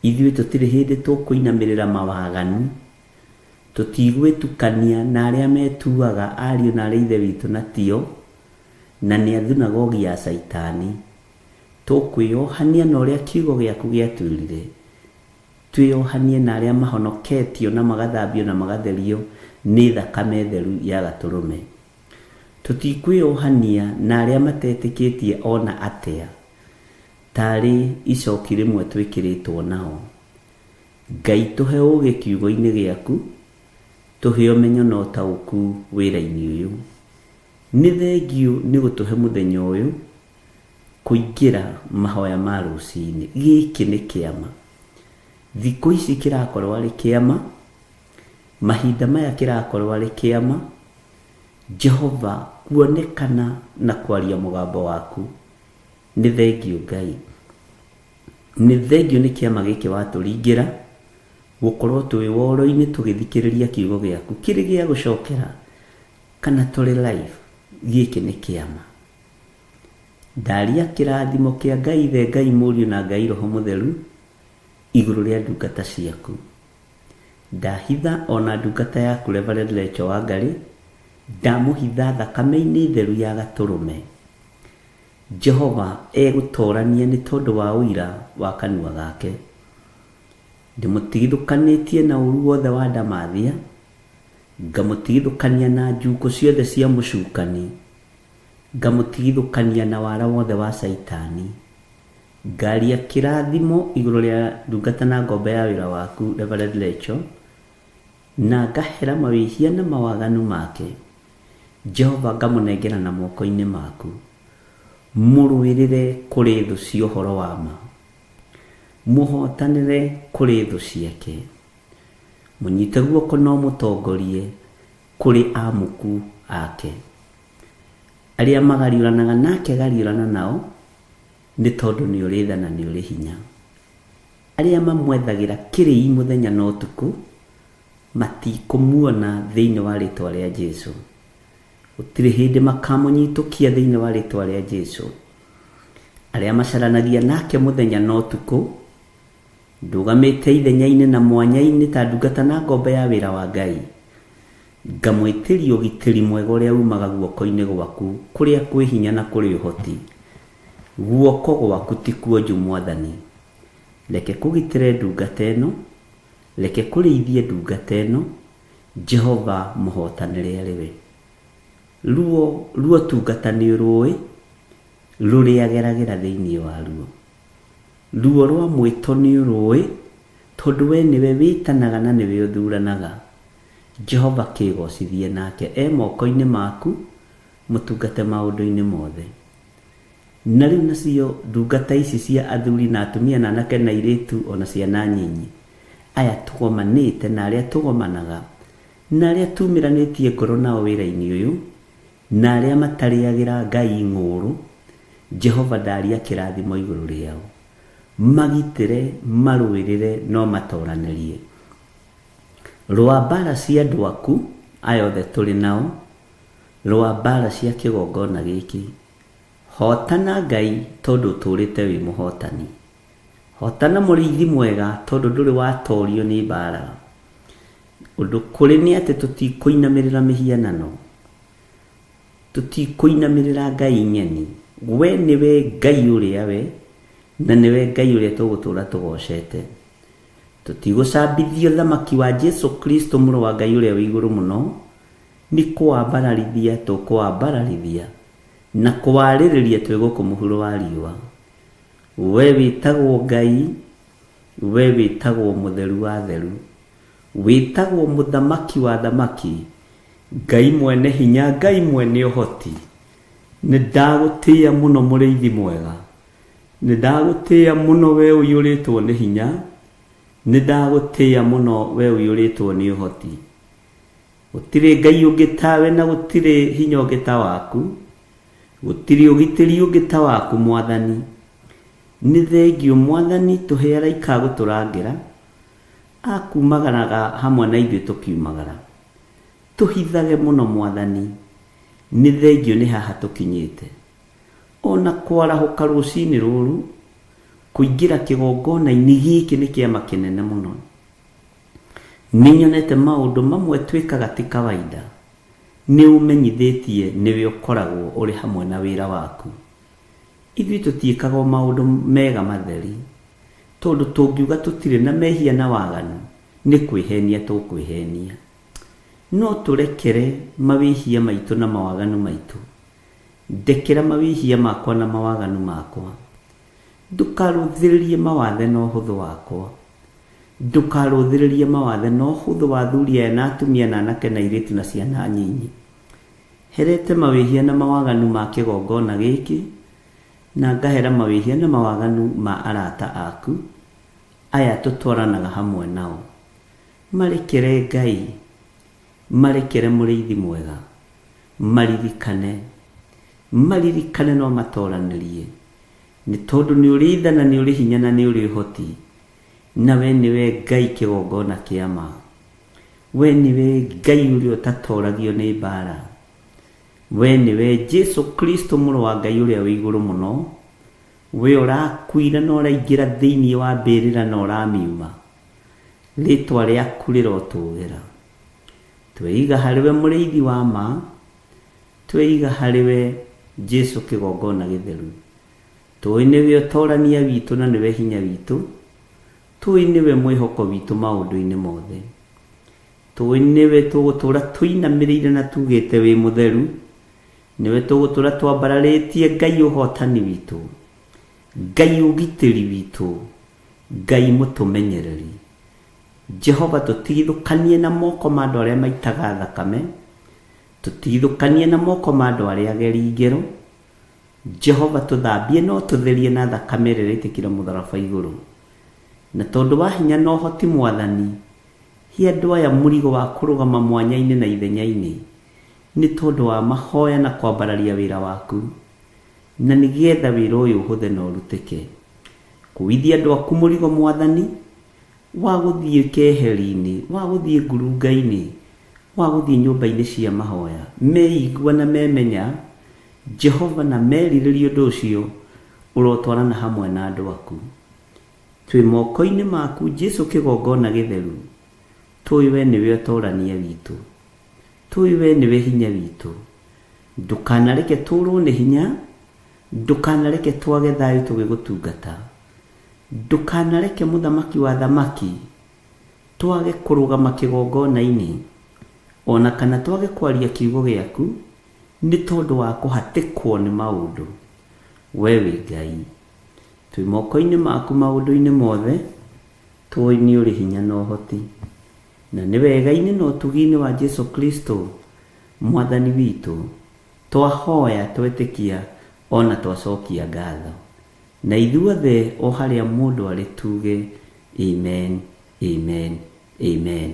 ithuĩ tũtirĩ hĩndĩ tũkũinamĩrĩra mawaganu, tũtigwĩtukania na arĩa metuaga ariũ na arĩa ithe witũ na tio, na nĩ athunagogi ya Saitani. Tũkwĩyohania na ũrĩa kiugo gĩaku gĩatwĩrire, twĩyohanie na arĩa mahonoketio na magathambio na magatherio nĩ thakame theru ya Gatũrũme. Tũtikwĩyohania na arĩa matetĩkĩtie ona atĩa, tarĩ icoki rĩmwe twĩkĩrĩtwo nao. Ngai, tũhe ũũgĩ kiugo-inĩ gĩaku, tũhe ũmenyo na ũtaũku wĩra-inĩ ũyũ. Nĩ thengiũ nĩ gũtũhe mũthenya ũyũ kũingĩra mahoya ma rũcinĩ. Gĩkĩ nĩ kĩama, thikũ ici kĩrakorwo arĩ kĩama, mahinda maya kĩrakorwo arĩ kĩama. Jehova, kuonekana na kwaria mũgambo waku. Nĩ thengiũ Ngai, nĩ thengiũ nĩ kĩama gĩkĩ watũringĩra gũkorwo twĩ woro-inĩ tũgĩthikĩrĩria kiugo gĩaku kĩrĩ gĩa gũcokera kana tũrĩ live. Gĩkĩ nĩ kĩama. Ndaria kĩrathimo kĩa Ngai Ithe, Ngai Mũriũ na Ngai Roho Mũtheru igũrũ rĩa ndungata ciaku. Ndahitha ona ndungata yaku Reverend Rachel Wangarĩ, ndamũhitha thakame-inĩ theru ya Gatũrũme. Jehova egũtorania nĩ tondũ wa ũira wa kanua gake. Ndĩmũtigithũkanĩtie na ũru wothe wa Ndamathia, ngamutigithukania na njungu ciothe cia mucukani, ngamutigithukania na wara wothe wa Saitani, ngaria kirathimo iguru ria ndungata na ngombe ya wira waku Reverend Lecho, na ngahera mawihia na mawaganu make. Jehova ngamunengera na moko-ini maku, muruirire kuri thu cia uhoro wa ma, muhotanire kuri thu ciake, munyite guoko no mutongorie kuri amuku ake. Aria magariuranaga nake gariurana nao, ni tondu ni uri tha na ni uri hinya. Aria mamwethagira kiri muthenya na utuku, matikumuona thiini wa ritwa ria Jesu. Gutiri hindi makamunyitukia thiini wa ritwa ria Jesu. Aria macaranagia nake muthenya na utuku, ndugamite ithenya-ini na mwanya-ini ta ndungata na ngombe ya wira wa Ngai, ngamwitiria ugitiri mwega uria umaga guoko-ini gwaku kuria kwi hinya na kuri uhoti. Guoko gwaku ti kuonju Mwathani. Reke kugitire ndungata ino, reke kuriithie ndungata ino. Jehova muhotanire ariwe. Ruo tungata ni urui ruriageragira thiini wa ruo. Ruo rwa mwito ni urui tondu we niwe witanaga na niwe uthuranaga. Jehova kigocithie nake moko-ini maku mutungate maundu-ini mothe. Na riu nacio ndungata ici cia athuri na atumia na anake na iritu ona ciana nyinyi, aya tugomanite na aria tugomanaga na aria tumiranitie ngoro nao wira-ini uyu na aria matariagira Ngai ng'uru, Jehova ndaria kirathimo iguru riao, magitire maruirire no matoranirie. Rwa mbara cia andu aku aya othe turi nao, rwa mbara cia kigongona giki, hotana Ngai tondu uturite wi muhotani. Hotana muriithi mwega tondu nduri watorio ni mbara. Undu kuri ni ati tutikuinamirira mihianano, tutikuinamirira Ngai nyeni. We niwe Ngai uria we, na niwe Ngai uria tugutura tugocete. Tutigucambithia thamaki wa Jesu Kristo muru wa Ngai uria wi iguru muno, ni kuwambararithia tukuwambararithia na kuwaririria twiguku muhuro wa riua. We witagwo Ngai, we witagwo mutheru wa theru, witagwo muthamaki wa thamaki, Ngai mwene hinya, Ngai mwene uhoti. Ni ndagutia muno muriithi mwega, ni ndagutia muno we uyuritwo ni hinya, ni ndagutia muno we uyuritwo ni uhoti. Gutiri Ngai ungi tawe na gutiri hinya ungi ta waku, gutiri ugitiri ungi ta waku Mwathani. Ni thengio Mwathani tuheara ikaguturangira, akumagaraga hamwe na ithuĩ tukiumagara. Tuhithage muno Mwathani, ni thengio ni haha tukinyite. Ona kwarahuka rucini ruru kuingira kigongona-ini giki ni kiama kinene muno. Ninyonete maundu mamwe twikaga ti kawaida, ni umenyithitie niwe ukoragwo uri hamwe na wira waku. Ithuĩ tutiĩkaga maundu mega matheri tondu tungiuga tutire na mehia na waganu, ni kwihenia tukwihenia. No turekere mawihia maitu na mawaganu maitu. Ndekera mawihia makwa na mawaganu makwa. Ndukaruthiririe mawathe na uhuthu wakwa. Ndukaruthiririe mawathe na uhuthu wa athuri aya na atumia na anake na airitu na ciana nyinyi. Herete mawihia na mawaganu ma kigongona giki, na ngahera mawihia na mawaganu ma arata aku aya tutwaranaga hamwe nao. Marekere Ngai, marekere muriithi mwega, maririkane no matoranirie. Ni tondu ni uri tha na ni uri hinya na ni uri hoti, na we niwe Ngai kigongona kia ma. We niwe Ngai uria utatoragio ni mbara. We niwe Jesu Kristo muru wa Ngai uria wi iguru muno. We urakuira na uraingira thiini wa mbirira na uramiuma. Ritwa riaku rirotugira. Tweiga hariwe muriithi wa ma, tweiga hariwe Jesu kigongona githeru. Tui niwe utorania witu na niwe hinya witu. Tui niwe mwihoko witu maundu-ini mothe. tũĩ nĩwe tũgũtũra tũinamĩrĩire na tugĩte wĩ mũtheru, nĩwe tũgũtũra twambararĩtie Ngai ũhotani witũ, Ngai ũgitĩri witũ, Ngai mũtũmenyereri. Jehova, tũtigithũkanie na moko ma andũ arĩa maitaga thakame, tũtigithũkanie na moko ma andũ arĩa ageri ngero. Jehova, tũthambie no tũtherie na thakame ĩrĩa ĩraitĩkĩra mũtharaba igũrũ. Na tondũ wa hinya na ũhoti Mwathani, he andũ aya mũrigo wa kũrũgama mwanya-inĩ na ithenya-inĩ, nĩ tondũ wa mahoya na kwambararia wĩra waku, na nĩgetha wĩra ũyũ ũhũthe na ũrutĩke. Kũithia andũ aku mũrigo Mwathani, wa gũthiĩ keheri-inĩ, wa gũthiĩ ngurunga-inĩ, wa gũthiĩ nyũmba-inĩ cia mahoya, meigua na memenya Jehova, na merirĩria ũndũ ũcio ũrotwarana hamwe na andũ aku. Twĩ moko-inĩ maku Jesu kĩgongona gĩtheru, tũĩ we nĩwe ũtũrania witũ, tũĩ we nĩwe hinya witũ. Ndũkanareke tũrwo nĩ hinya, ndũkanareke twage thayũ tũgĩgũtungata, ndũkanareke mũthamaki wa thamaki twage kũrũgama kĩgongona-inĩ, ona kana twage kwaria kiugo gĩaku nĩ tondũ wa kũhatĩkwo nĩ maũndũ. We wĩ Ngai, twĩ moko-inĩ maku maũndũ-inĩ mothe, tũĩ nĩ ũrĩ hinya na ũhoti, na nĩ wega-inĩ na ũtugi-inĩ wa Jesu Kristo Mwathani witũ twahoya, twetĩkia, ona twacokia ngatho. Na ithuothe o harĩa mũndũ arĩ tuge amen, amen, amen.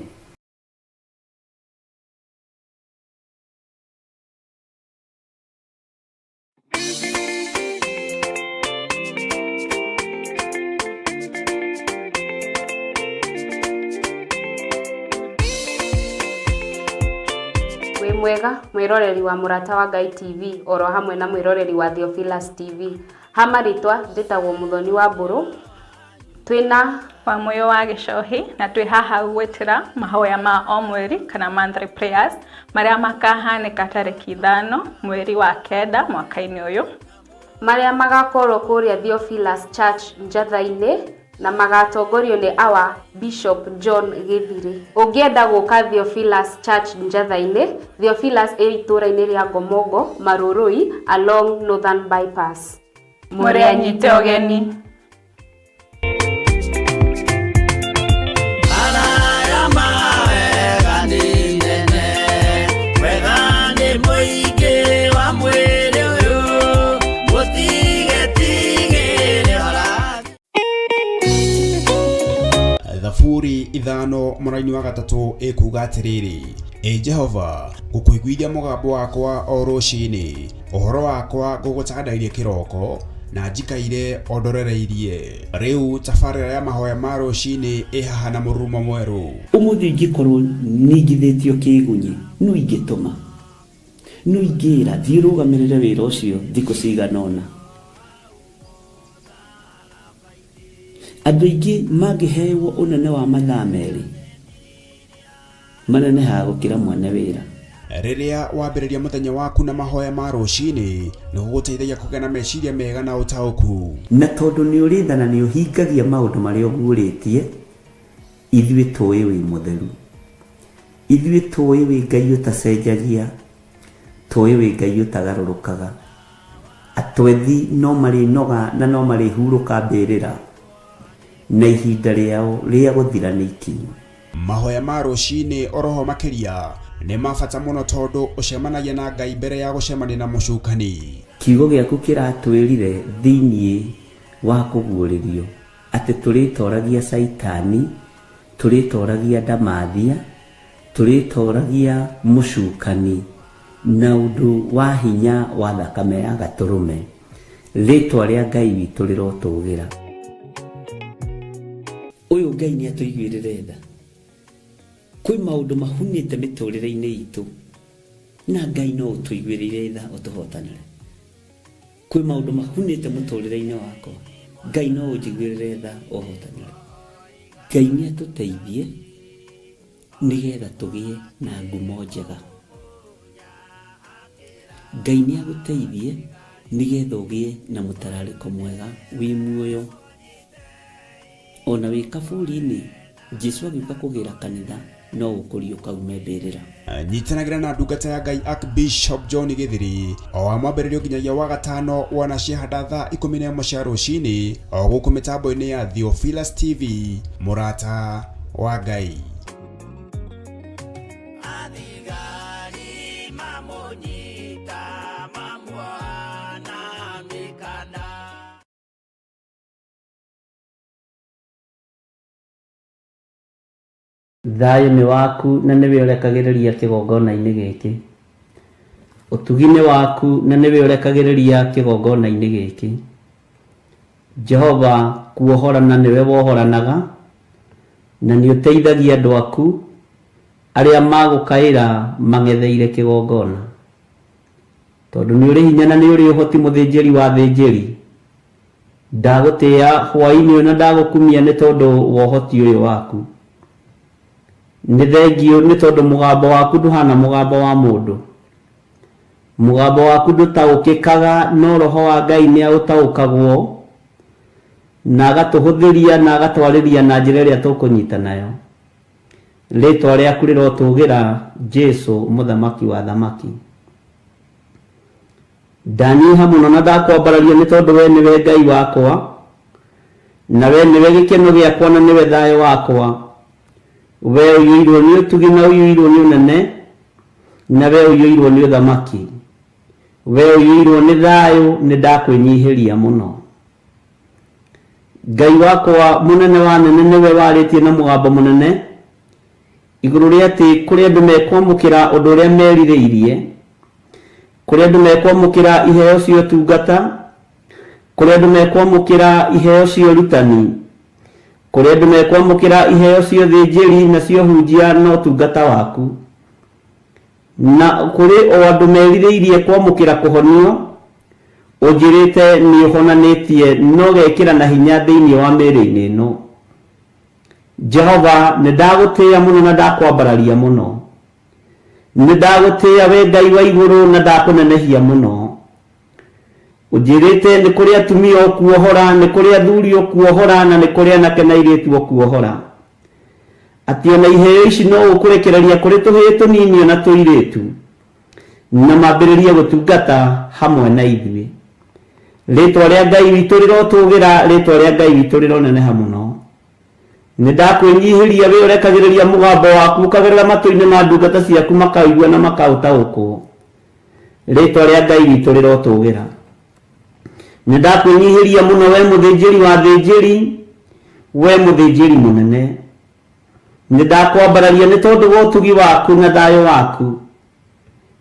Wĩ mwega mwĩroreri wa Mũrata wa Ngai TV, oro hamwe na mwĩroreri wa Theophilus TV. Hamaritwa ndĩtagwo Muthoni wa Mburu, twĩna Wamuyo wa Gĩcohi, na twĩ haha gwĩtĩra mahoya ma o mweri kana monthly prayers marĩa makahanĩka tarĩki 5 mweri wa 9 mwaka-inĩ ũyũ, marĩa magakorwo kũrĩa Theophilus Church Njatha-inĩ na magatongorio nĩ our Bishop John Gĩthiri. Ũngĩenda gũka Theophilus Church Njatha-inĩ, Theophilus ĩ itũra-inĩ rĩa Ngomongo, Marũrũi, along Northern Bypass. Mũrĩanyite ũgeni. Thaburi 5 mũraini wa 3 ĩkuga atĩrĩrĩ: Jehova, ngũkũiguithia mũgambo wakwa o rũciinĩ, ũhoro wakwa ngũgũcakandagĩria kĩroko, na njikaire ondorereirie. Rĩu tabarĩra ya mahoya ma rũciinĩ ĩhaha na mũrurumo mwerũ. Ũmũthĩ ingĩkorwo nĩingithĩtio kĩgunyi, no ingĩtũma, no ingĩra thiĩ rũgamĩrĩre wĩra ũcio thikũ cigana ũna. Andũ aingĩ mangĩheyo ũnene wa mathaa merĩ, manenehaga gũkĩra mwene wĩra. Rĩrĩa wambĩrĩria mũthenya waku na mahoya ma rũciinĩ, nĩ gũgũteithagia kũgĩa na meciria mega na ũtaũku. Na tondũ nĩ ũrĩtha na nĩ ũhingagia maũndũ marĩa ũguũrĩtie, ithuĩ tũĩ wĩ mũtheru, ithuĩ tũĩ wĩ Ngai ũtacenjagia, tũĩ wĩ Ngai ũtagarũrũkaga. Atwethi no marĩnoga na no marĩhurũka mbĩrĩra, na ihinda rĩao rĩa gũthira nĩ ikinyu. Mahoya ma rũciinĩ oroho makĩria nĩ mabata mũno tondũ ũcemanagia na Ngai mbere ya gũcemania na mũcukani. Kiugo gĩaku kĩratwĩrire thĩiniĩ wa kũguũrĩrio atĩ tũrĩtoragia Saitani, tũrĩtoragia Ndamathia, tũrĩtoragia mũcukani na ũndũ wa hinya wa thakame ya Gatũrũme. Rĩtwa rĩa Ngai witũ rĩrotũgĩra. Ũyũ Ngai nĩ atũiguĩrĩre tha. Kwĩ maũndũ mahunĩte mĩtũrĩre-inĩ itũ, na Ngai no ũtũiguĩrĩre tha ũtũhotanĩre. Kwĩ maũndũ mahunĩte mũtũrĩre-inĩ wakwa, Ngai no ũnjiguĩrĩre tha ũhotanĩre. Ngai nĩ atũteithie nĩgetha tũgĩe na ngumo njega. Ngai nĩ agũteithie nĩgetha ũgĩe na mũtararĩko mwega wĩ muoyo. Ona wĩ kaburi-inĩ, Jesu agĩũka kũgĩra kanitha, no gũkũrio kaumembĩrĩra. Nyitanagira na ndungata ya Ngai Archbishop John Githiri o wa mwambĩrĩrio nginyagia wa gatano wana ciahanda thaa 11 cia rũcinĩ o gũkũ mĩtambo-inĩ ya Theophilus TV, mũrata wa Ngai. Thayũ nĩ waku na nĩwe ũrekagĩrĩria kĩgongona-inĩ gĩkĩ. Ũtugi nĩ waku na nĩwe ũrekagĩrĩria kĩgongona-inĩ gĩkĩ. Jehova, kuohorana nĩwe wohoranaga, na nĩ ũteithagia andũ aku arĩa magũkaĩra mang'etheire kĩgongona. Tondũ nĩ ũrĩ hinya na nĩ ũrĩ ũhoti mũthĩnjĩri wa thĩnjĩri. Ndagũtĩĩa hwaĩ-inĩ ũyũ na ndagũkumia nĩ tondũ wa ũhoti ũyũ waku. Nĩ thengio nĩ tondũ mũgambo waku ndũhana mũgambo wa mũndũ. Mũgambo waku ndũtaũkĩkaga, no Roho wa Ngai nĩ aũtaũkagwo na agatũhũthĩria na agatwarĩria na njĩra ĩrĩa tũkũnyita nayo. Rĩĩtwa rĩaku rĩrotũgĩra Jesũ, mũthamaki wa thamaki. Ndanyiha mũno na ndakwambararia nĩ tondũ we nĩwe Ngai wakwa, na we nĩwe gĩkeno gĩakwa na nĩwe thayũ wakwa. We ũiyũirwo nĩ ũtugi na ũiyũirwo nĩ ũnene, na we ũiyũirwo nĩ ũthamaki. We ũiyũirwo nĩ thayũ, nĩ ndakwĩnyihĩria mũno. Ngai wakwa mũnene wa nene nĩwe warĩtie na mũgambo mũnene igũrũ rĩa atĩ kũrĩ andũ mekwamũkĩra ũndũ ũrĩa merirĩirie, kũrĩ andũ mekwamũkĩra iheo cia ũtungata, kũrĩ andũ mekwamũkĩra iheo cia ũrutani, kũrĩ andũ mekwamũkĩra iheo cia ũthĩnjĩri na cia ũhunjia na ũtungata waku, na kũrĩ o andũ merirĩirie kwamũkĩra kũhonio, ũnjĩrĩte nĩ ũhonanĩtie no gekĩra na hinya thĩinĩ wa mĩĩrĩ-inĩ ĩno. Jehova, nĩ ndagũtĩĩa mũno na ndakwambararia mũno. Nĩ ndagũtĩĩa we Ngai wa igũrũ na ndakũnenehia mũno. Ũnjĩrĩte nĩ kũrĩ atumia ũkuohora, nĩ kũrĩ athuri ũkuohora, na nĩ kũrĩ anake na airĩtu ũkuohora. Atĩ ona iheo ici no ũkũrekereria kũrĩ tũhĩĩ tũnini na tũirĩtu, na mambĩrĩrie gũtungata hamwe na ithuĩ. Rĩĩtwa rĩa Ngai witũ rĩrotũgĩra, rĩĩtwa rĩa Ngai witũ rĩroneneha mũno. Nĩ ndakwĩnyihĩria we ũrekagĩrĩria mũgambo waku ũkagerera matũ-inĩ ma ndungata ciaku makaigua na makaũtaũkwo. Rĩĩtwa rĩa Ngai witũ rĩrotũgĩra. Nĩ ndakwĩnyihĩria mũno we mũthĩnjĩri wa thĩnjĩri, we mũthĩnjĩri mũnene. Nĩ ndakwambararia nĩ tondũ wa ũtugi waku na thayũ waku,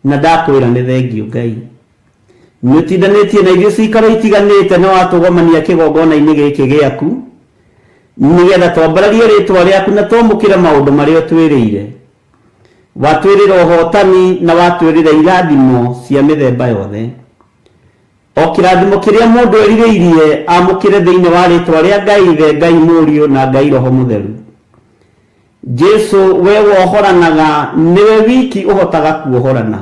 na ndakwĩra nĩ thengio Ngai. Nĩ ũtindanĩtie na ithuĩ cikaro itiganĩte na watũgomania kĩgongona-inĩ gĩkĩ gĩaku, nĩgetha twambararie rĩĩtwa rĩaku na twamũkĩre maũndũ marĩa ũtwĩrĩire. Watwĩrĩra ũhotani na watwĩrĩra irathimo cia mĩthemba yothe. O kĩrathimo kĩrĩa mũndũ erirĩirie amũkĩre thĩinĩ wa rĩĩtwa rĩa Ngai Ithe, Ngai Mũriũ na Ngai Roho Mũtheru. Jesũ, we wohoranaga, nĩwe wiki ũhotaga kuohorana.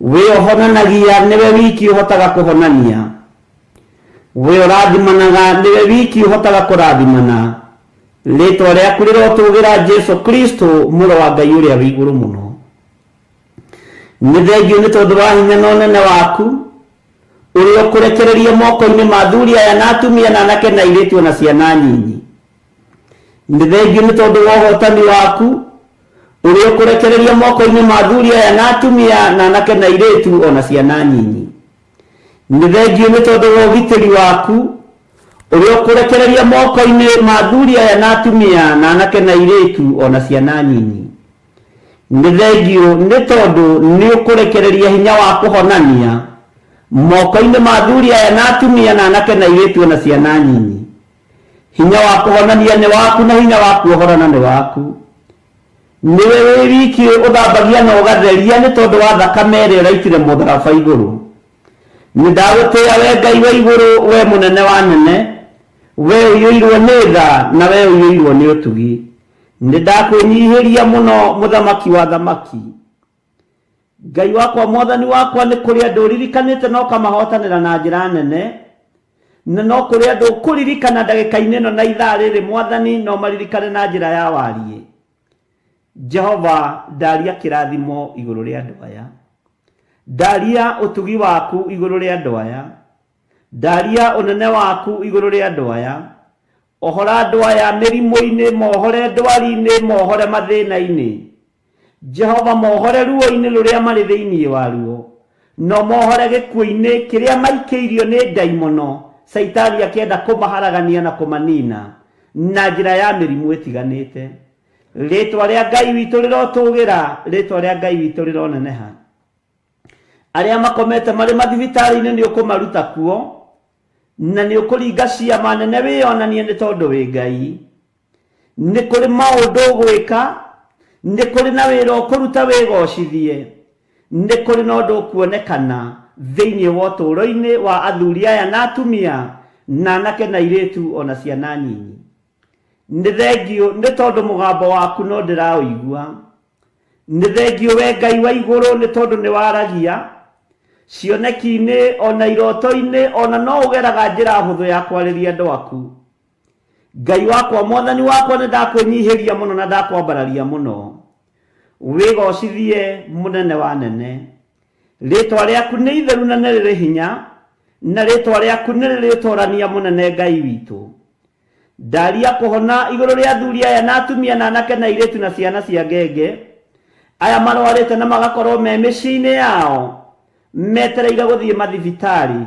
We ũhonanagia, nĩwe wiki ũhotaga kũhonania. We ũrathimanaga, nĩwe wiki ũhotaga kũrathimana. Rĩĩtwa rĩaku rĩrotũgĩra Jesũ Kristo, mũrũ wa Ngai ũrĩa wĩ igũrũ mũno. Nĩ thengio nĩ tondũ wa hinya na ũnene waku, ũrĩa ũkũrekereria moko-inĩ ma athuri aya na atumia na anake na airĩtu na ciana nyinyi. Nĩ thengio nĩ tondũ wa ũhotani waku, ũrĩa ũkũrekereria moko-inĩ ma athuri aya na atumia na anake na airĩtu ona ciana nyinyi. Nĩ thengio nĩ tondũ wa ũgitĩri waku, ũrĩa ũkũrekereria moko-inĩ ma athuri aya na atumia na anake na airĩtu ona ciana nyinyi. Nĩ thengio nĩ tondũ nĩ ũkũrekereria hinya wa kũhonania moko-inĩ ma athuri aya na atumia na anake na airĩtu ona ciana nyinyi. Hinya wa kũhonania nĩ waku na hinya wa kuohorana nĩ waku. Nĩwe wĩ wiki ũthambagia na ũgatheria nĩ tondũ wa thakame ĩrĩa ũraitire mũtharaba igũrũ. Nĩ ndagũtĩĩa we Ngai wa igũrũ, we mũnene wa nene, we ũiyũirwo nĩ tha na we ũiyũirwo nĩ ũtugi. Nĩ ndakwĩnyihĩria mũno mũthamaki wa thamaki. Ngai wakwa, mwathani wakwa, nĩ kũrĩ andũ ũririkanĩte na ũkamahotanĩra na njĩra nene, na no kũrĩ andũ ũkũririkana ndagĩka-inĩ ĩno na ithaa rĩrĩ mwathani no maririkane na njĩra ya wariĩ. Jehova ndaria kirathimo iguru ria andu aya, ndaria utugi waku iguru ria andu aya, ndaria unene waku iguru ria andu aya, ohora andu aya mirimo-ini, mohore ndwari-ini, mohore mathina-ini. Jehova mohore ruo-ini ruria mari thiini waruo, no mohore gikuo-ini kiria maikeirio ni daimono Saitani akienda kumaharagania na kumanina na njira ya mirimu itiganite. Ritwa ria Ngai witu rirotugira, ritwa ria Ngai witu rironeneha. Aria makomete mari mathibitari-ini ni ukumaruta kuo, na ni ukuringa ciama nene wionanie ni tondu wi Ngai. Ni kuri maundu gwika, ni kuri na wira ukuruta wigocithie, ni kuri na undu kuonekana thiini wa uturo-ini wa athuri aya na atumia na anake na iritu ona ciana nyinyi. Ni thengio ni tondu mugambo waku no ndiraũigua. Ni thengio we Ngai wa iguru ni tondu ni waragia cioneki-ini ona iroto-ini, ona no ugeraga njira huthu ya kwariria andu aku. Ngai wakwa, Mwathani wakwa, ni ndakwinyihiria muno na ndakwambararia muno. Wigocithie munene wa nene. Ritwa riaku ni itheru na ni riri hinya, na ritwa riaku ni riri torania munene Ngai witu. Ndaria kuhona iguru ria athuri aya na atumia na anake na iritu na ciana cia ngenge aya marwarite na magakorwo me micii-ini yao, metereire guthie mathibitari,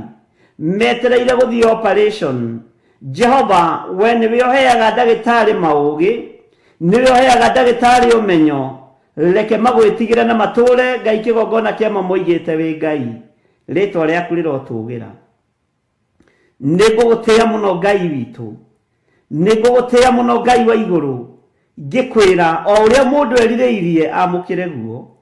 metereire guthie operation. Jehova, we niwe uheaga ndagitari maugi, niwe uheaga ndagitari umenyo. Reke magwitigire na mature Ngai kigongona kia mamoigite wi Ngai. Ritwa riaku rirotugira. Nigugutia muno Ngai witu, nigugutia muno Ngai wa iguru. Ngikwira o uria mundu erirĩirie amukire guo,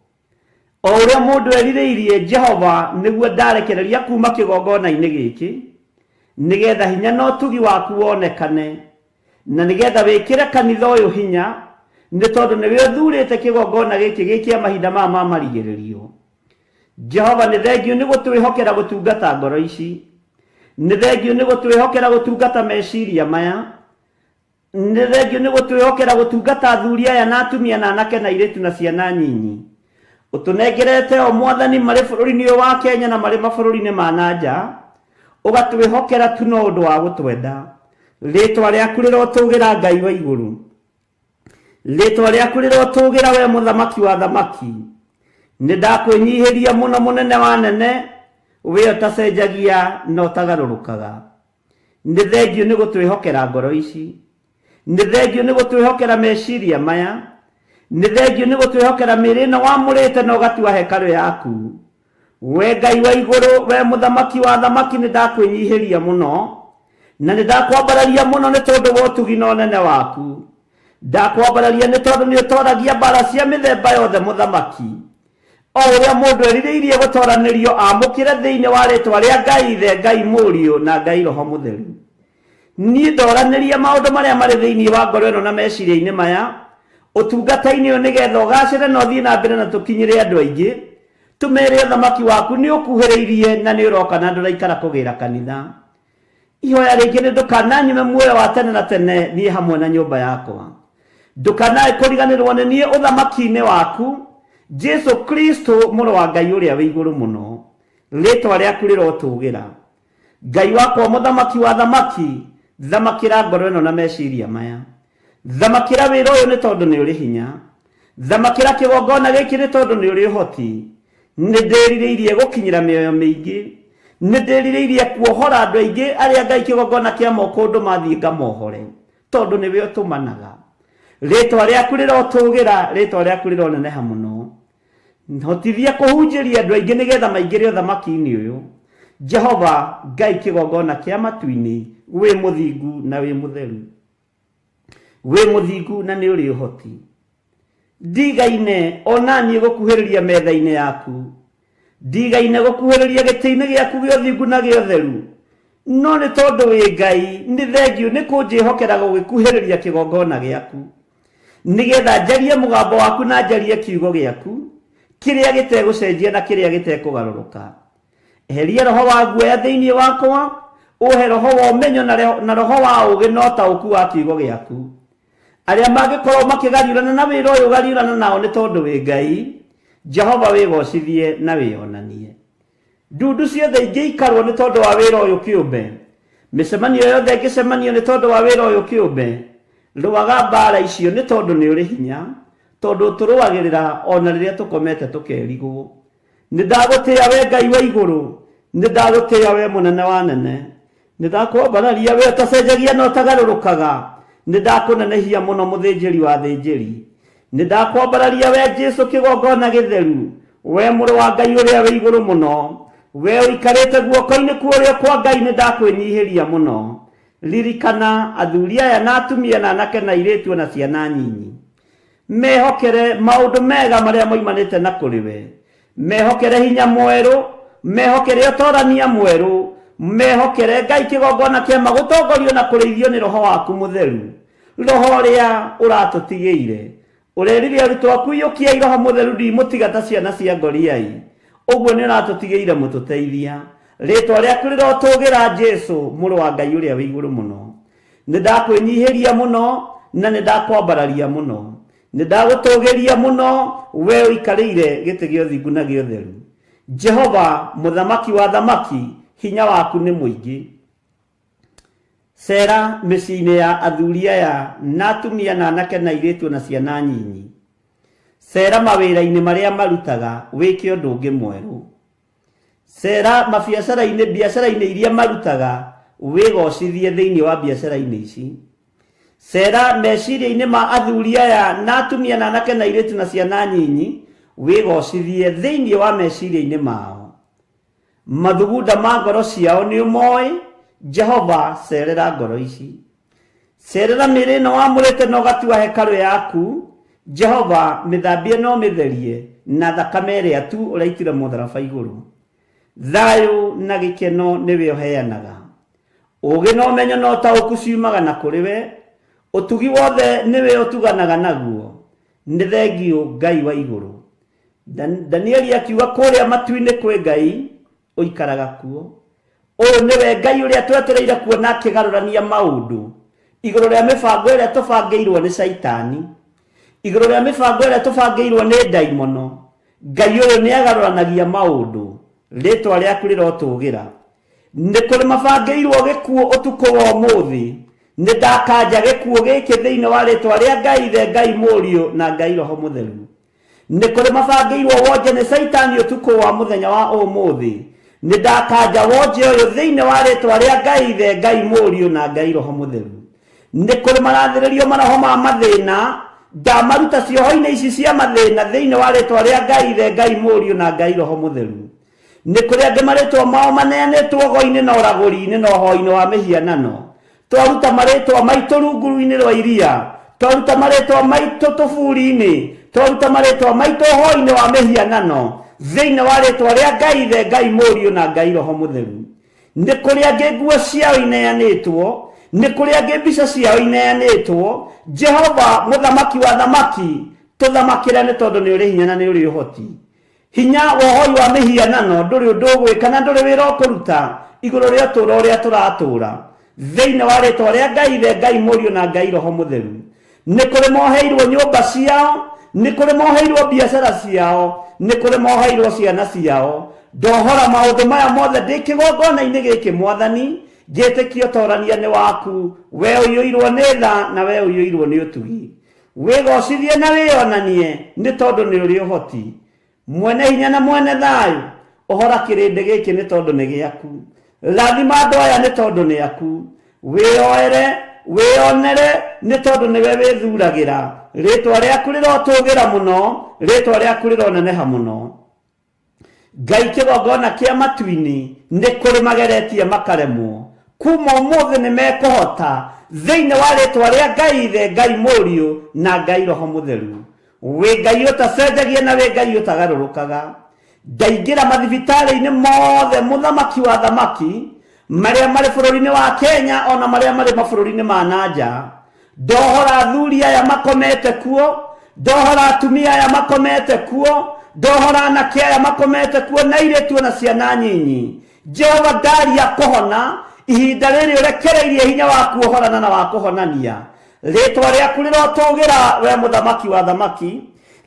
o uria mundu erirĩirie Jehova, niguo ndarekereria kuma kigongona-ini giki, nigetha hinya no tugi waku wonekane, na nigetha wikire kanitha uyu hinya, ni tondu niwe uthurite kigongona giki gikia mahinda ma marigiririo. Jehova, ni thengio ni gutwihokera gutungata ngoro ici, ni thengio ni gutwihokera gutungata meciria maya, ni thengio ni gutwihokera gutungata athuri aya na atumia na anake na iritu na ciana nyinyi. Utunengerete o Mwathani mari bururi-ini uyu wa Kenya na mari mabũrũri-ini ma nanja, ugatwihokera tu no undu wa gutwenda. Ritwa riaku rirotugira Ngai wa iguru, ritwa riaku rirotugira we muthamaki wa thamaki. Ni ndakwinyihiria muno munene wa nene, we utacenjagia na utagarurukaga. Ni thengio ni gutwihokera ngoro ici, ni thengio ni gutwihokera meciria maya, ni thengio ni gutwihokera mĩĩrĩ ĩno wamũrĩte na ũgatua hekalu yaku. We Ngai wa iguru, we muthamaki wa thamaki, ni ndakwinyihiria muno na ni ndakwambararia muno ni tondu wa ũtugi na ũnene waku. Ndakwambararia ni tondu ni ũtoragia mbara cia mĩthemba yothe muthamaki. O uria mundu erirĩirie gutoranirio amukire thiini wa ritwa ria Ngai Ithe, Ngai Mũriũ na Ngai Roho Mũtheru. Ni ndoranirie maundu maria mari thiini wa ngoro ĩno na meciria-ini maya, utungata-ini uyu nigetha ũgacĩre na ũthie na mbere na tukinyire andu aingi. Tumere thamaki waku ni ukuhĩrĩirie na ni ũroka na ndũraikara kũgĩra kanitha. Ihoya rĩngĩ nĩ ndũkananyime muoyo wa tene na tene niĩ hamwe na nyũmba yakwa. Ndũkanae kũriganĩrwo nĩ niĩ ũthamaki-inĩ waku, Jesu Kristo mũrũ wa Ngai ũrĩa wĩ igũrũ mũno. Rĩtwa rĩaku rĩrotũgĩra. Ngai wakwa mũthamaki wa thamaki, thamakĩra ngoro ĩno na meciria maya. Thamakĩra wĩra ũyũ nĩ tondũ nĩ ũrĩ hinya. Thamakĩra kĩgongona gĩkĩ nĩ tondũ nĩ ũrĩ ũhoti. Nĩ ndĩrirĩirie gũkinyĩra mĩoyo mĩingĩ, nĩ ndĩrirĩirie kuohora andũ aingĩ arĩa Ngai kĩgongona kĩa moko ũndũ mathiĩ ngamohore, tondũ nĩwe ũtũmanaga. Rĩtwa rĩaku rĩrotũgĩra, rĩtwa rĩaku rĩroneneha mũno. Hotithia kũhunjĩria andũ aingĩ nĩgetha maingĩre ũthamaki-inĩ ũyũ. Jehova, Ngai kĩgongona kĩa matu-inĩ, wĩ mũthingu na wĩ mũtheru, wĩ mũthingu na nĩ ũrĩ ũhoti. Ndigaine ona niĩ gũkuhĩrĩria metha-inĩ yaku, ndigaine gũkuhĩrĩria gĩtĩ-inĩ gĩaku gĩa ũthingu na gĩa ũtheru, no nĩ tondũ wĩ Ngai, nĩ thengio nĩ kũnjĩhokera gũgĩkuhĩrĩria kĩgongona gĩaku, nĩgetha njarie mũgambo waku na njarie kiugo gĩaku, kĩrĩa gĩtegũcenjia na kĩrĩa gĩtekũgarũrũka. Eheria roho wa guoya thĩinĩ wakwa, ũhe roho wa ũmenyo na roho wa ũũgĩ na ũtaũku wa kiugo gĩaku. aria magikorwo makigariurana na wira uyu gariurana nao ni tondu wi Ngai. Jehova wigocithie na wionanie. Ndundu ciothe ingĩikarwo nĩ tondũ wa wĩra ũyũ kĩũmbe, mĩcemanio yothe ĩngĩcemanio nĩ tondũ wa wĩra ũyũ kĩũmbe, rũaga mbara icio nĩ tondũ nĩ ũrĩ hinya, tondũ tũrũagĩrĩra ona rĩrĩa tũkomete tũkerigwo. Nĩ ndagũtĩĩa we Ngai wa igũrũ, nĩ ndagũtĩĩa we mũnene wa nene, nĩ ndakwambararia we ũtacenjagia na ũtagarũrũkaga, nĩ ndakũnenehia mũno mũthĩnjĩri wa thĩnjĩri, nĩ ndakwambararia we Jesũ kĩgongona gĩtheru, we mũrũ wa Ngai ũrĩa wĩ igũrũ mũno, we ũikarĩte guoko-inĩ kuo kwa Ngai nĩ ndakwĩnyihĩria mũno. Ririkana athuri aya na atumia na anake na airĩtu na ciana nyinyi, mehokere maũndũ mega marĩa moimanĩte na kũrĩ we, mehokere hinya mwerũ, mehokere ũtorania mwerũ, mehokere Ngai kĩgongona kĩa magũtongorio na kũrĩithio nĩ roho waku mũtheru, roho ũrĩa ũratũtigĩire. Ũrerire arutwo aku iyũkiai roho mũtheru ndimũtiga ta ciana cia ngoriai, ũguo nĩ ũratũtigĩire mũtũteithia. Rĩtwa rĩaku rĩrotũgĩra Jesũ mũrũ wa Ngai ũrĩa wĩ igũrũ mũno. Nĩ ndakwĩnyihĩria mũno na nĩ ndakwambararia mũno, nĩ ndagũtũgĩria mũno we ũikarĩire gĩtĩ gĩa ũthingu na gĩa ũtheru. Jehova mũthamaki wa thamaki, hinya waku nĩ mũingĩ. Cera mĩciĩ-inĩ ya athuri aya na atumia na anake na airĩtu na ciana nyinyi. Cera mawĩra-inĩ marĩa marutaga wĩke ũndũ ũngĩ mwerũ. Cera biacara-inĩ iria marutaga wĩgocithie thĩinĩ wa biacara-inĩ ici. Cera meciria-inĩ ma athuri aya na atumia na anake na airĩtu na ciana nyinyi wĩgocithie thĩinĩ wa meciria-inĩ mao. Mathugunda ma ngoro ciao nĩ ũmoĩ. Jehova cerera ngoro ici. Cerera mĩĩrĩ ĩno wamũrĩte na ũgatua hekarũ yaku. Jehova mĩthambie no mĩtherie na thakame ĩrĩa tu ũraitire mũtharaba igũrũ. Thayũ na gĩkeno nĩwe ũheanaga. Ũũgĩ na ũmenyo na ũtaũku ciumaga na kũrĩ we. Ũtugi wothe nĩwe ũtuganaga naguo. Nĩ thengio Ngai wa igũrũ. Danieli akiuga kũrĩa matu-inĩ kwĩ Ngai ũikaraga kuo. Ũyũ nĩwe Ngai ũrĩa twetereire kuona akĩgarũrania maũndũ igũrũ rĩa mĩbango ĩrĩa tũbangĩirwo nĩ Saitani, igũrũ rĩa mĩbango ĩrĩa tũbangĩirwo nĩ ndaimono. Ngai ũyũ nĩ agarũranagia maũndũ. Rĩtwa rĩaku rĩrotũgĩra. Nĩ kũrĩ mabangĩirwo gĩkuũ ũtukũ wa ũmũthĩ, nĩ ndakanja gĩkuũ gĩkĩ thĩinĩ wa rĩtwa rĩa Ngai Ithe, Ngai Mũriũ na Ngai Roho Mũtheru. Nĩ kũrĩ mabangĩirwo wonje nĩ Saitani ũtukũ wa mũthenya wa ũmũthĩ, nĩ ndakanja wonje ũyũ thĩinĩ wa rĩtwa rĩa Ngai Ithe, Ngai Mũriũ na Ngai Roho Mũtheru. Nĩ kũrĩ marathĩrĩrio maroho ma mathĩna, ndamaruta cioho-inĩ ici cia mathĩna thĩinĩ wa rĩtwa rĩa Ngai Ithe, Ngai Mũriũ na Ngai Roho Mũtheru. Nĩ kũrĩ angĩ marĩtwa mao maneanĩtwo ũgo-inĩ na ũragũri-inĩ na ũhoi-inĩ wa mĩhianano. Twaruta marĩtwa maitũ runguru-inĩ rwa iria, twaruta marĩtwa maitũ tũburi-inĩ, twaruta marĩtwa maitũ ũhoi-inĩ wa mĩhianano thĩinĩ wa rĩtwa rĩa Ngai Ithe, Ngai Mũriũ na Ngai Roho Mũtheru. Nĩ kũrĩ angĩ nguo ciao ineanĩtwo, nĩ kũrĩ angĩ mbica ciao ineanĩtwo. Jehova mũthamaki wa thamaki, tũthamakĩre nĩ tondũ nĩ ũrĩ hinya na nĩ ũrĩ ũhoti. Hinya wa ũhoi wa mĩhianano ndũrĩ ũndũ ũgwĩka na ndũrĩ wĩra ũkũruta igũrũ rĩa ũtũũro ũrĩa tũratũũra thĩinĩ wa rĩtwa rĩa Ngai Ithe, Ngai Mũriũ na Ngai Roho Mũtheru. Nĩ kũrĩ moheirwo nyũmba ciao, nĩ kũrĩ moheirwo biacara ciao, nĩ kũrĩ moheirwo ciana ciao. Ndohora maũndũ maya mothe ndĩ kĩgongona-inĩ gĩkĩ Mwathani, ngĩtĩkia ũtorania nĩ waku, we ũiyũirwo nĩ tha na we ũiyũirwo nĩ ũtugi. Wĩgocithie na wĩonanie nĩ tondũ nĩ ũrĩ ũhoti. Mwene hinya na mwene thayũ, ũhora kĩrĩndĩ gĩkĩ nĩ tondũ nĩ gĩaku. Rathima andũ aya nĩ tondũ nĩ aku. Wĩoere, wĩonere nĩ tondũ nĩwe wĩthuragĩra. Rĩtwa rĩaku rĩrotũgĩra mũno, rĩtwa rĩaku rĩroneneha mũno. Ngai kĩgongona kĩa matu-inĩ nĩ kũrĩ mageretie makaremwo. Kuma ũmũthĩ nĩ mekũhota thĩinĩ wa rĩtwa rĩa Ngai Ithe, Ngai Mũriũ na Ngai Roho Mũtheru. Wĩ Ngai ũtacenjagia na wĩ Ngai ũtagarũrũkaga. Ndaingĩra mathibitarĩ-inĩ mothe mũthamaki wa thamaki marĩa marĩ bũrũri-inĩ wa Kenya ona marĩa marĩ mabũrũri-inĩ ma nanja. Ndohora athuri aya makomete kuo, ndohora atumia aya makomete kuo, ndohora anake aya makomete kuo na airĩtu na ciana nyinyi. Jehova ndaria kũhona ihinda rĩrĩ ũrekereirie hinya waku ũhorana na wa kũhonania. ritwa rĩaku rĩrotũgĩra we mũthamaki wa thamaki,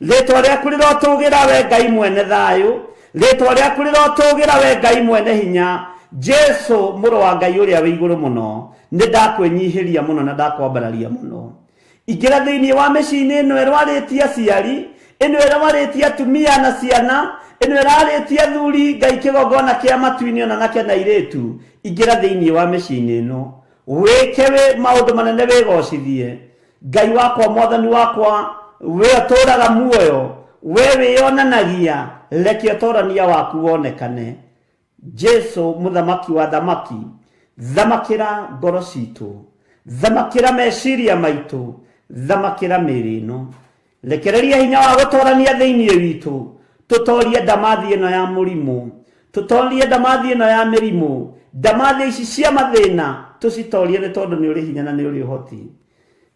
ritwa rĩaku rĩrotũgĩra we Ngai mwene thayũ, ritwa rĩaku rĩrotũgĩra we Ngai mwene hinya. Jesu mũrũ wa Ngai ũrĩa wĩ igũrũ mũno, nĩ ndakwĩnyihĩria mũno na ndakwambararia mũno. Ingĩra thĩinĩ wa mĩciĩ-inĩ ĩno ĩrwarĩtie aciari, ĩno ĩrwarĩtie atumia na ciana, ĩno ĩrarĩtie athuri Ngai kĩgongona kĩa matu-inĩ ona na kĩa airĩtu. Ingĩra thĩinĩ wa mĩciĩ-inĩ ĩno, wĩke maũndũ manene wĩgocithie. Ngai wakwa, mwathani wakwa, we ũtũũraga muoyo, we wĩyonanagia, reke ũtũũrania waku wonekane. Jesu mũthamaki wa thamaki, thamakĩra ngoro citũ, thamakĩra meciria maitũ, thamakĩra mĩĩrĩ ĩno. Rekereria hinya wa gũtũũrania thĩinĩ witũ, tũtoorie ndamathi ĩno ya mũrimũ, tũtoorie ndamathi ĩno ya mĩrimũ, ndamathi ici cia mathĩna tũcitoorie nĩ tondũ nĩ ũrĩ hinya na nĩ ũrĩ ũhoti.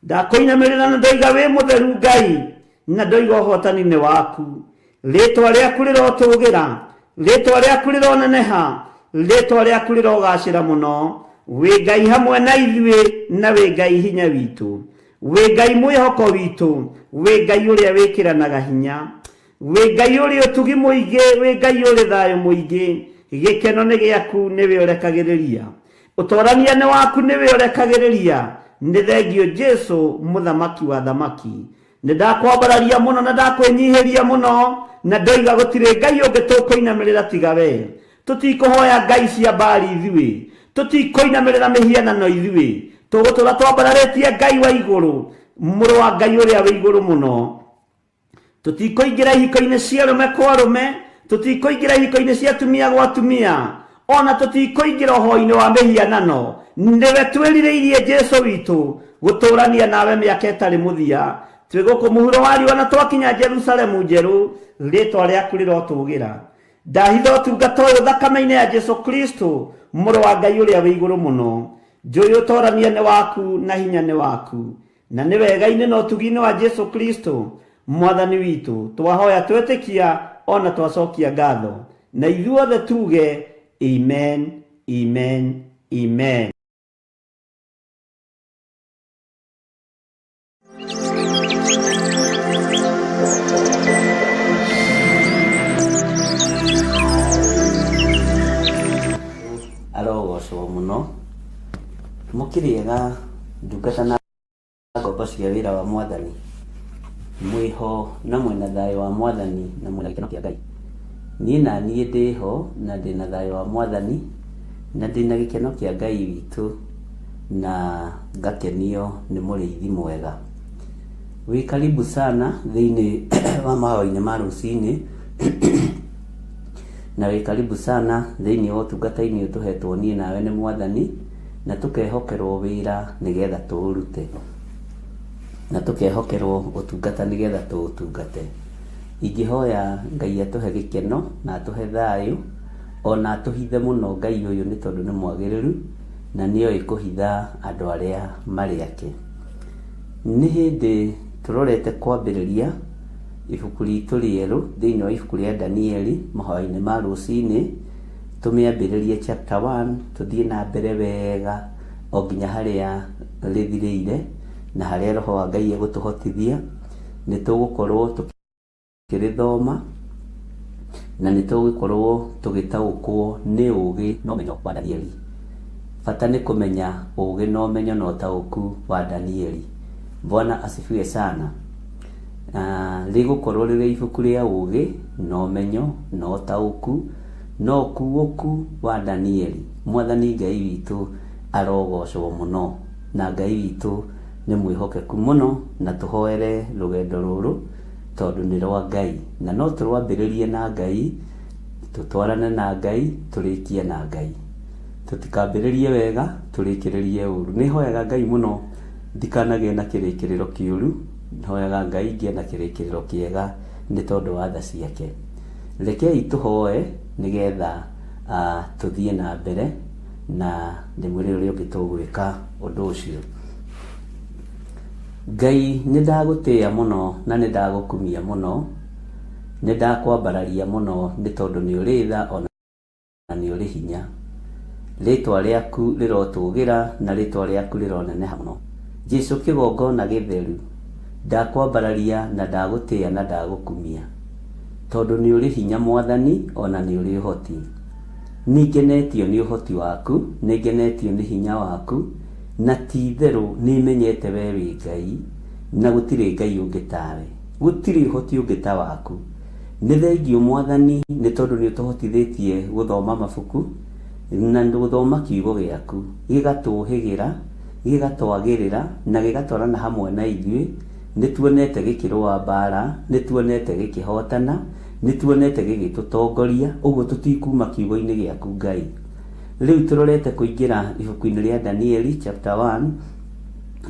Ndakũinamĩrĩra na ndoiga wĩ mũtheru Ngai, na ndoiga ũhotani nĩ waku. Rĩĩtwa rĩaku rĩrotũgĩra, rĩĩtwa rĩaku rĩroneneha, rĩĩtwa rĩaku rĩrogacĩra mũno. Wĩ Ngai hamwe na ithuĩ, na wĩ Ngai hinya witũ, wĩ Ngai mwĩhoko witũ, wĩ Ngai ũrĩa wĩkĩranaga hinya, wĩ Ngai ũrĩ ũtugi mũingĩ, wĩ Ngai ũrĩ thayũ mũingĩ. Gĩkeno nĩ gĩaku, nĩwe ũrekagĩrĩria, ũtoorania nĩ waku, nĩwe ũrekagĩrĩria. Nĩ thengio Jesu mũthamaki wa thamaki, nĩ ndakwambararia mũno na ndakwĩnyihĩria mũno, na ndoiga gũtirĩ Ngai ũngĩ tũkũinamĩrĩra tiga we. Tũtikũhoya ngai cia mbari ithuĩ, tũtikũinamĩrĩra mĩhianano ithuĩ, tũgũtũra twambararĩtie Ngai wa igũrũ, mũrũ wa Ngai ũrĩa wĩ igũrũ mũno. Tũtikũingĩra ihiko-inĩ cia arũme kwa arũme, tũtikũingĩra ihiko-inĩ cia atumia gwa atumia, ona tũtikũingĩra ũhoro-inĩ wa mĩhianano. Nĩwe twĩrirĩirie Jesu witũ gũtũũrania nawe mĩaka ĩtarĩ mũthia. Twĩ gũkũ mũhuro wa riũa na twakinya Jerusalemu njerũ, rĩĩtwa rĩaku rĩrotũgĩra. Ndahitha ũtungata ũyũ thakame-inĩ ya Jesu Kristo, mũrũ wa Ngai ũrĩa wĩ igũrũ mũno. Njũĩ ũtoorania nĩ waku na hinya nĩ waku, na nĩ wega-inĩ na ũtugi-inĩ wa Jesu Kristo mwathani witũ. Twahoya twetĩkia ona twacokia ngatho, na ithuothe tuge amen, amen, amen. Arogocwo mũno mũkĩrĩega ndungata na ngombo cia wĩra wa mwathani, mwĩho na mwĩna thayũ wa mwathani na mwĩna gĩkeno kĩa Ngai. Niĩ na niĩ ndĩho na ndĩna thayũ wa mwathani na ndĩna gĩkeno kĩa Ngai witũ, na ngakenio nĩ mũrĩithi mwega. Wĩ karibu sana thĩinĩ wa mahoya-inĩ ma rũcinĩ na wĩ karibu sana thĩinĩ wa ũtungata-inĩ ũtũhetwo niĩ nawe nĩ mwathani, na tũkehokerwo wĩra nĩgetha tũũrute, na tũkehokerwo ũtungata nĩgetha tũũtungate. Ingĩhoya Ngai atũhe gĩkeno na atũhe thayũ, ona atũhithe mũno Ngai ũyũ nĩ tondũ nĩ mwagĩrĩru na nĩoĩ kũhitha andũ arĩa marĩ ake. Nĩ hĩndĩ tũrorete kwambĩrĩria ibuku ritũ rĩerũ thĩinĩ wa ibuku rĩa Danieli mahoya-inĩ ma rũcinĩ. Tũmĩambĩrĩrie chapter 1, tũthiĩ na mbere wega o nginya harĩa rĩthirĩire, na harĩa roho wa Ngai egũtũhotithia nĩ tũgũkorwo tũkĩrĩthoma, na nĩ tũgũkorwo tũgĩtaũkwo nĩ ũũgĩ na ũmenyo wa Danieli. Bata nĩ kũmenya ũũgĩ na ũmenyo na ũtaũku wa Danieli. Bwana asifiwe sana. Rĩgũkorwo rĩrĩ ibuku rĩa ũũgĩ na ũmenyo na ũtaũku na ũkuũku wa Danieli. Mwathani Ngai witũ arogocwo mũno, na Ngai witũ nĩ mwĩhokeku mũno, na tũhoere rũgendo rũrũ tondũ nĩ rwa Ngai, na no tũrwambĩrĩrie na Ngai, tũtwarane na Ngai, tũrĩkie na Ngai. Tũtikambĩrĩrie wega tũrĩkĩrĩrie ũru. Nĩ hoyaga Ngai mũno ndikanagĩe na kĩrĩkĩrĩro kĩũru, hoyaga Ngai ngĩe na kĩrĩkĩrĩro kĩega nĩ tondũ wa tha ciake. Rekei tũhoe nĩgetha tũthiĩ na mbere, na ndĩmwĩre ũrĩa ũngĩ tũgwĩka ũndũ ũcio. Ngai nĩ ndagũtĩĩa mũno na nĩ ndagũkumia mũno, nĩ ndakwambararia mũno nĩ tondũ nĩ ũrĩ tha ona nĩ ũrĩ hinya. Rĩĩtwa rĩaku rĩrotũgĩra na rĩĩtwa rĩaku rĩroneneha mũno. Jesu kĩgongona gĩtheru, ndakwambararia na ndagũtĩĩa na ndagũkumia, tondũ nĩ ũrĩ hinya Mwathani, ona nĩ ũrĩ ũhoti. Nĩngenetio nĩ ũhoti waku, nĩngenetio nĩ hinya waku, na ti-itherũ nĩmenyete we wĩ Ngai, na gũtirĩ Ngai ũngĩ tawe, gũtirĩ ũhoti ũngĩ ta waku. Nĩ thengiũ Mwathani nĩ tondũ nĩ ũtũhotithĩtie gũthoma mabuku na gũthoma kiugo gĩaku, gĩgatũhĩgĩra, gĩgatwagĩrĩra na gĩgatwarana hamwe na ithuĩ. Nĩtuonete gĩkĩrũa mbara, nĩtuonete gĩkĩhotana, nĩtuonete gĩgĩtũtongoria, ũguo tũtikuma kiugo-inĩ gĩaku Ngai. Rĩu tũrorete kũingĩra ibuku-inĩ rĩa Danieli chapter 1,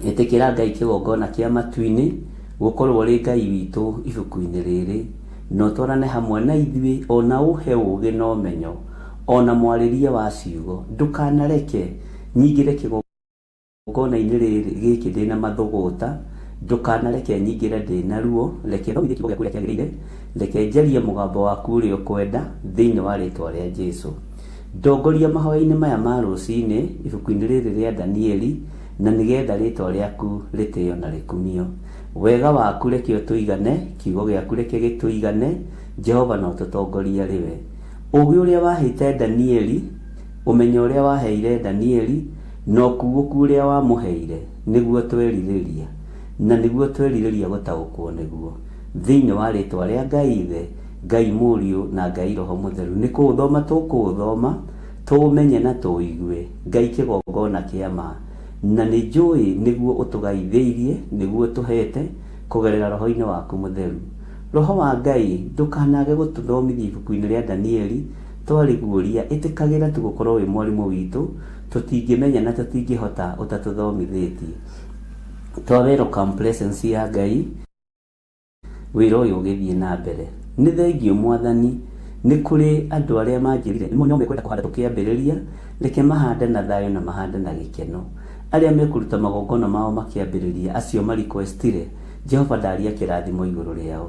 ĩtĩkĩra Ngai kĩgongona kĩa matu-inĩ gũkorwo rĩ Ngai witũ ibuku-inĩ rĩrĩ, na ũtwarane hamwe na ithuĩ, ona ũhe ũũgĩ na ũmenyo, ona mwarĩrie wa ciugo. Ndũkanareke nyingĩre kĩgongona-inĩ gĩkĩ ndĩna mathũgũta, ndũkanareke nyingĩre ndĩna ruo, reke thomithie kiugo gĩaku ũrĩa kĩagĩrĩire, reke njarie mũgambo waku ũrĩa ũkwenda thĩinĩ wa rĩtwa rĩa Jesũ. Ndongoria mahoya-inĩ maya ma rũcinĩ ibuku-inĩ rĩrĩ rĩa Danieli, na nĩgetha rĩtwa rĩaku rĩtĩo na rĩkumio. Wega waku reke ũtũigane, kiugo gĩaku reke gĩtũigane, Jehova no tũtongoria rĩwe. Ũũgĩ ũrĩa waheite Danieli, ũmenyo ũrĩa waheire Danieli, no kuũku ũrĩa wamũheire, nĩguo twerirĩria, na nĩguo twerirĩria gũtaũkwo nĩguo. Thĩinĩ wa rĩtwa rĩa Ngai Ithe, Ngai Mũriũ na Ngai Roho Mũtheru, nĩ kũũthoma tũkũũthoma, tũũmenye na tũũigue, Ngai kĩgongona kĩa ma. Na nĩ njũĩ nĩguo ũtũgaithĩirie, nĩguo tũhete kũgerera Roho-inĩ waku Mũtheru. Roho wa Ngai ndũkanage gũtũthomithia ibuku-inĩ rĩa Danieli, twarĩguũria, ĩtĩkagĩra tũgũkorwo wĩ mwarimũ witũ, tũtingĩmenya na tũtingĩhota ũtatũthomithĩtie. Twa welcome presence ya Ngai, wĩra ũyũ ũgĩthiĩ na mbere. Nĩ thengiũ Mwathani, nĩ kũrĩ andũ arĩa manjĩrire nĩ nyome kwenda kũhanda tũkĩambĩrĩria, reke mahande na thayũ na mahande na gĩkeno. Arĩa mekũruta magongona mao makĩambĩrĩria, acio marequestire, Jehova ndaria kĩrathimo igũrũ rĩao.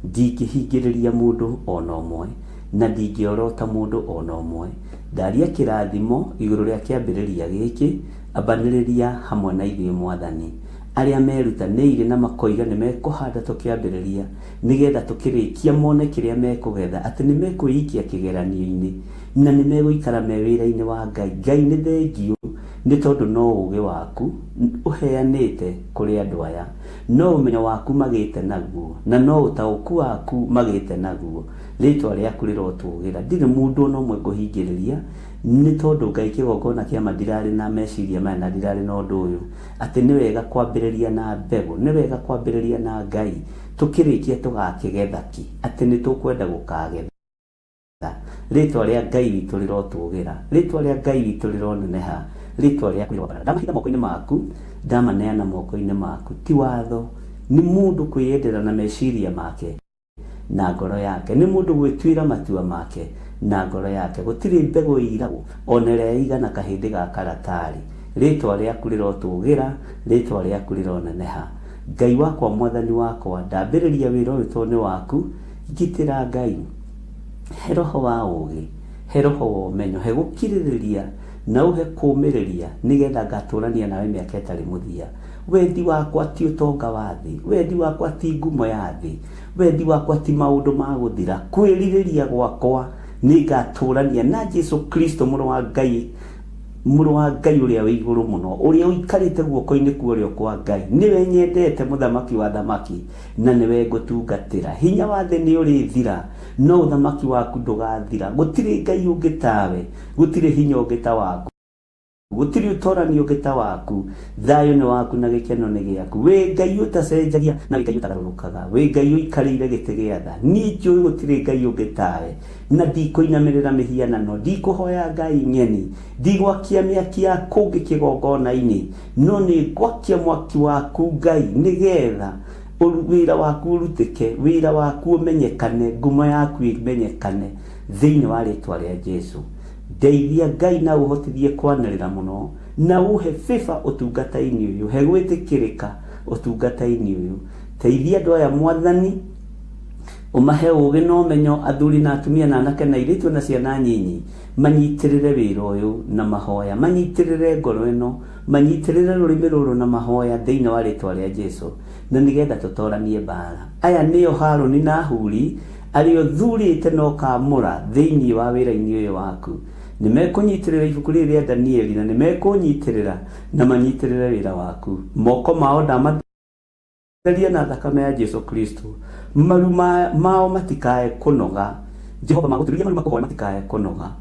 Ndingĩhingĩrĩria mũndũ ona ũmwe, na ndingĩorota mũndũ ona ũmwe. Ndaria kĩrathimo igũrũ rĩa kĩambĩrĩria gĩkĩ, ambanĩrĩria hamwe na ithuĩ Mwathani. Arĩa merutanĩire na makoiga nĩ mekũhanda tũkĩambĩrĩria, nĩgetha tũkĩrĩkia mone kĩrĩa mekũgetha, atĩ nĩ mekwĩikia kĩgeranio-inĩ, na nĩ megũikara me wĩra-inĩ wa Ngai. Ngai nĩ thengiũ, nĩ tondũ no ũũgĩ waku ũheanĩte kũrĩ andũ aya, no ũmenyo waku magĩte naguo, na no ũtaũku waku magĩte naguo. Rĩtwa rĩaku rĩrotũũgĩra, ndirĩ mũndũ ona ũmwe ngũhingĩrĩria, nĩ tondũ Ngai kĩgongona kĩa ma ndirarĩ na meciria maya na ndirarĩ na ũndũ ũyũ, atĩ nĩ wega kwambĩrĩria na mbegũ, nĩ wega kwambĩrĩria na Ngai, tũkĩrĩkia tũgakĩgetha ki, atĩ nĩ tũkwenda gũkagetha. Rĩtwa rĩa Ngai witũ rĩrotũũgĩra, rĩtwa rĩa Ngai witũ rĩroneneha, rĩtwa rĩaku rĩrobara. Ndamahitha moko-inĩ maku, ndamaneana moko-inĩ maku. Ti watho, nĩ mũndũ kwĩyendera na meciria make na ngoro yake, nĩ mũndũ gwĩtuĩra matua make na ngoro yake. Gũtirĩ mbegũ ĩiragwo ona ĩrĩa ĩigana kahĩndĩ ga karatarĩ. Rĩtwa rĩaku rĩrotũũgĩra, rĩtwa rĩaku rĩroneneha. Ngai wakwa, Mwathani wakwa, ndambĩrĩria wĩra ũyũ tondũ nĩ waku. Ngitĩra Ngai, he roho wa ũũgĩ, he roho wa ũmenyo, he gũkirĩrĩria na ũhe kũũmĩrĩria, nĩgetha ngatũũrania nawe mĩaka ĩtarĩ mũthia. Wendi wakwa ti ũtonga wa thĩ, wendi wakwa ti ngumo ya thĩ, wendi wakwa ti maũndũ ma gũthira. Kwĩrirĩria gwakwa nĩ ngatũũrania na Jesũ Kristo, mũrũ wa Ngai, mũrũ wa Ngai ũrĩa wĩ igũrũ mũno, ũrĩa ũikarĩte guoko-inĩ kwa ũrĩo kwa Ngai. Nĩwe nyendete, mũthamaki wa thamaki, na nĩwe ngũtungatĩra. Hinya wa thĩ nĩ ũrĩthira, no ũthamaki waku ndũgathira. Gũtirĩ Ngai ũngĩ tawe, gũtirĩ hinya ũngĩ ta waku, gũtirĩ ũtorani ũngĩ ta waku. Thayũ nĩ waku na gĩkeno nĩ gĩaku. Wĩ Ngai ũtacenjagia na wĩ Ngai ũtagarũrũkaga, wĩ Ngai ũikarĩire gĩtĩ gĩa tha. Niĩ njũĩ gũtirĩ Ngai ũngĩ tawe, na ndikũinamĩrĩra mĩhianano, ndikũhoya ngai ng'eni, ndigwakia mĩaki ya kũngĩ kĩgongona-inĩ, no nĩ ngwakia mwaki waku Ngai, nĩgetha wĩra waku ũrutĩke, wĩra waku ũmenyekane, ngumo yaku ĩmenyekane thĩinĩ wa rĩtwa rĩa Jesũ. Ndeithia Ngai na ũhotithie kwanĩrĩra mũno, na ũhe bĩba ũtungata-inĩ ũyũ, he gwĩtĩkĩrĩka ũtungata-inĩ ũyũ. Teithia andũ aya Mwathani, ũmahe ũũgĩ na ũmenyo, athuri na atumia na anake na airĩtu na ciana nyinyi, manyitĩrĩre wĩra ũyũ na mahoya, manyitĩrĩre ngoro ĩno, manyitirire rurimi ruru na mahoya thiini wa ritwa ria Jesu na nigetha tutoranie mbara. Aya nio Haruni na Huri ario thurite no kamura thiini wa wira-ini uyu waku. Nimekunyitirira ibuku riri ria Danieli na nimekunyitirira na manyitirire wira waku. Moko mao ndamatheria na thakame ya Jesu Kristo. Maru mao matikae kunoga. Jehova maguturia maru makuhoya matikae kunoga.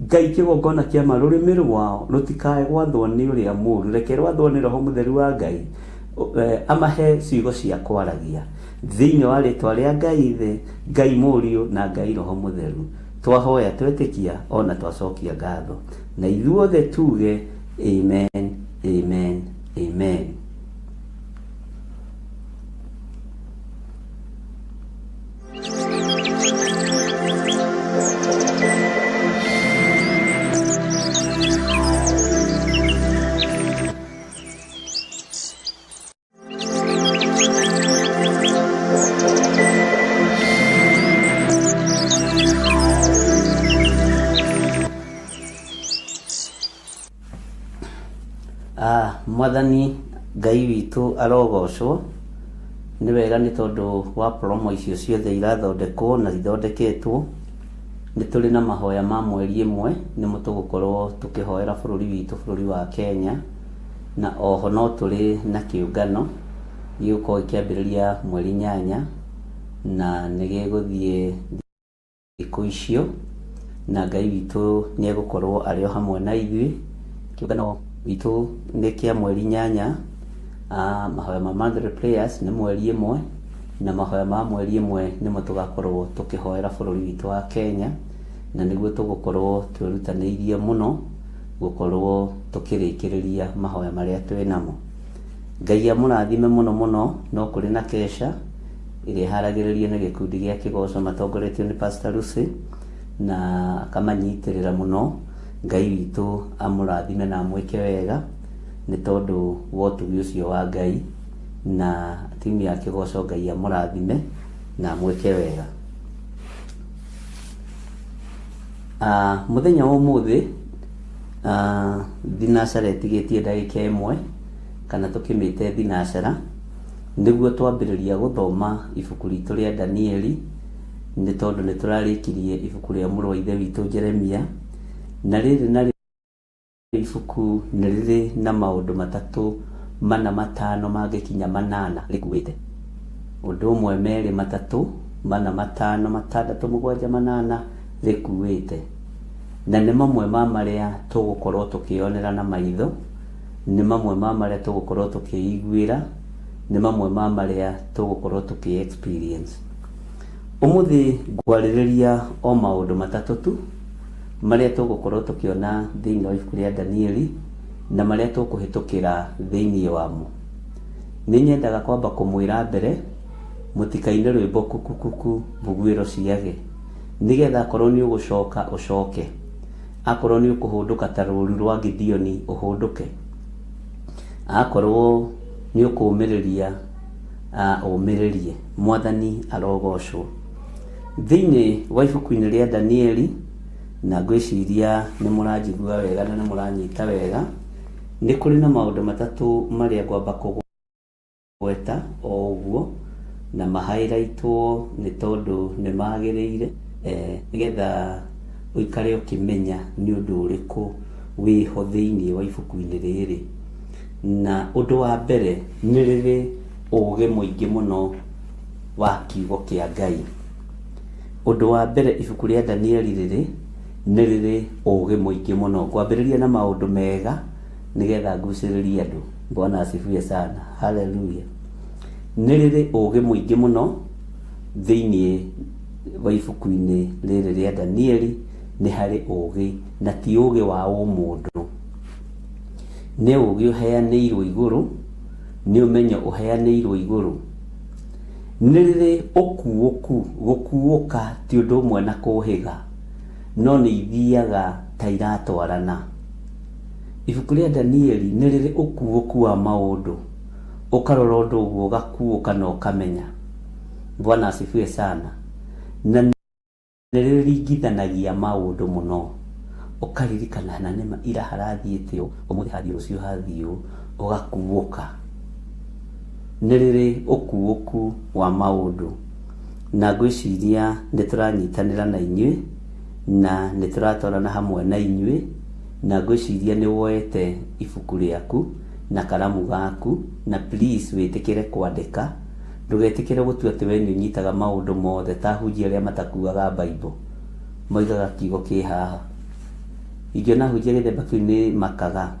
Ngai kigongona kia marurimi rwao rutikae gwathwo ni uria muru. Reke rwathwo ni Roho Mutheru wa Ngai amahe ciugo cia kwaragia thiini wa ritwa ria Ngai Ithe, Ngai Muriu na Ngai Roho Mutheru. Twahoya twetikia ona twacokia ngatho na ithuothe tuge amen, amen, amen. Mwathani Ngai witu arogocwo ni wega ni tondu wa promo icio ciothe irathondekwo na ithondeketwo. Ni turi na mahoya ma mweri imwe ni mutugukorwo tukihoera bururi witu, bururi wa Kenya, na oho no turi na kiungano gigukorwo kiambiriria mweri 8 na nigiguthie thiku icio, na Ngai witu ni egukorwo ario hamwe na ithui. Kiungano witu ni kia mweri 8, mahoya ma Mandre Prayers ni mweri 1 na mahoya ma mweri 1 ni mutugakorwo tukihoera bururi witu wa Kenya, na niguo tugukorwo twirutaniirie muno gukorwo tukirikiriria mahoya maria twinamo. Ngai amurathime muno muno. No kuri na kesha iria haragiririo ni gikundi gia kigoco matongoretio ni Pastor Lucy na akamanyitirira muno. Ngai witu amurathime na amwike wega ni tondu wa utugi ucio wa Ngai, na timu ya kigoco Ngai amurathime na amwike wega. Muthenya wa umuthi thinacara itigitie ndagika imwe kana tukimite thinacara niguo twambiriria guthoma ibuku ritu ria Danieli, ni tondu ni turarikirie ibuku ria muru wa ithe witu Jeremia, na riri na ibuku ni riri na maundu matatu mana matano magikinya 8 rikuite. Undu umwe meri matatu mana matano matandatu mugwanja 8 rikuite, na ni mamwe ma maria tugukorwo tukionera na maitho, ni mamwe ma maria tugukorwo tukiiguira, ni mamwe ma maria tugukorwo tuki experience. Umuthi ngwaririria o maundu matatu tu maria tugukorwo tukiona thiini wa ibuku ria Danieli na maria tukuhitukira thiini wamo. Ni nyendaga kwamba kumwira mbere mutikaine rwimbo kukukuku bugwiro ciage, nigetha akorwo ni ugucoka ucoke, akorwo ni ukuhunduka ta ruru rwa Gideoni uhunduke, akorwo ni ukumiriria umiririe. Mwathani arogocwo. Thiini wa ibuku-ini ria Danieli, na ngwiciria ni muranjigua wega na ni muranyita wega, ni kuri na maundu matatu maria ngwamba kugweta o uguo na mahighlightwo ni tondu ni magiriire nigetha uikare ukimenya ni undu uriku wiho thiini wa ibuku-ini riri. Na undu wa mbere ni riri uge muingi muno wa kiugo kia Ngai. Undu wa mbere ibuku ria Danieli riri ni riri uge muingi muno. Kwambiriria na maundu mega nigetha nguciririe andu. Bwana asifiwe sana. Hallelujah. Ni riri uge muingi muno thiini wa ibuku-ini riri ria Danieli. Ni hari ugi na ti ugi wa umundu, ni ugi uheanirwo iguru, ni umenyo uheanirwo iguru. Ni riri ukuuku gukuuka ti undu umwe na kuhiga, no ni ithiaga ta iratwarana. Ibuku ria Danieli ni riri ukuuku wa maundu, ukarora undu uguo ugakuuka na ukamenya. Bwana asifiwe sana. Na niriringithanagia maundu muno. ukaririkana na nema ira harathiĩte ũmũthĩ hathii rũciũ hathii ũgakuũka. Nĩ rĩrĩ ũkuũku wa maũndũ, na ngwĩciria nĩ tũranyitanĩra na inyuĩ na nĩ tũratwarana hamwe na inyuĩ, na ngwĩciria nĩ woete ibuku rĩaku na karamu gaku, na please wĩtĩkĩre kwandĩka, ndũgetĩkĩre gũtua atĩ we nĩ ũnyitaga maũndũ mothe ta hunjia arĩa matakuaga Bible moigaga kiugo kĩ haha. Ingĩona hunjia gĩthemba kĩu nĩ makaga.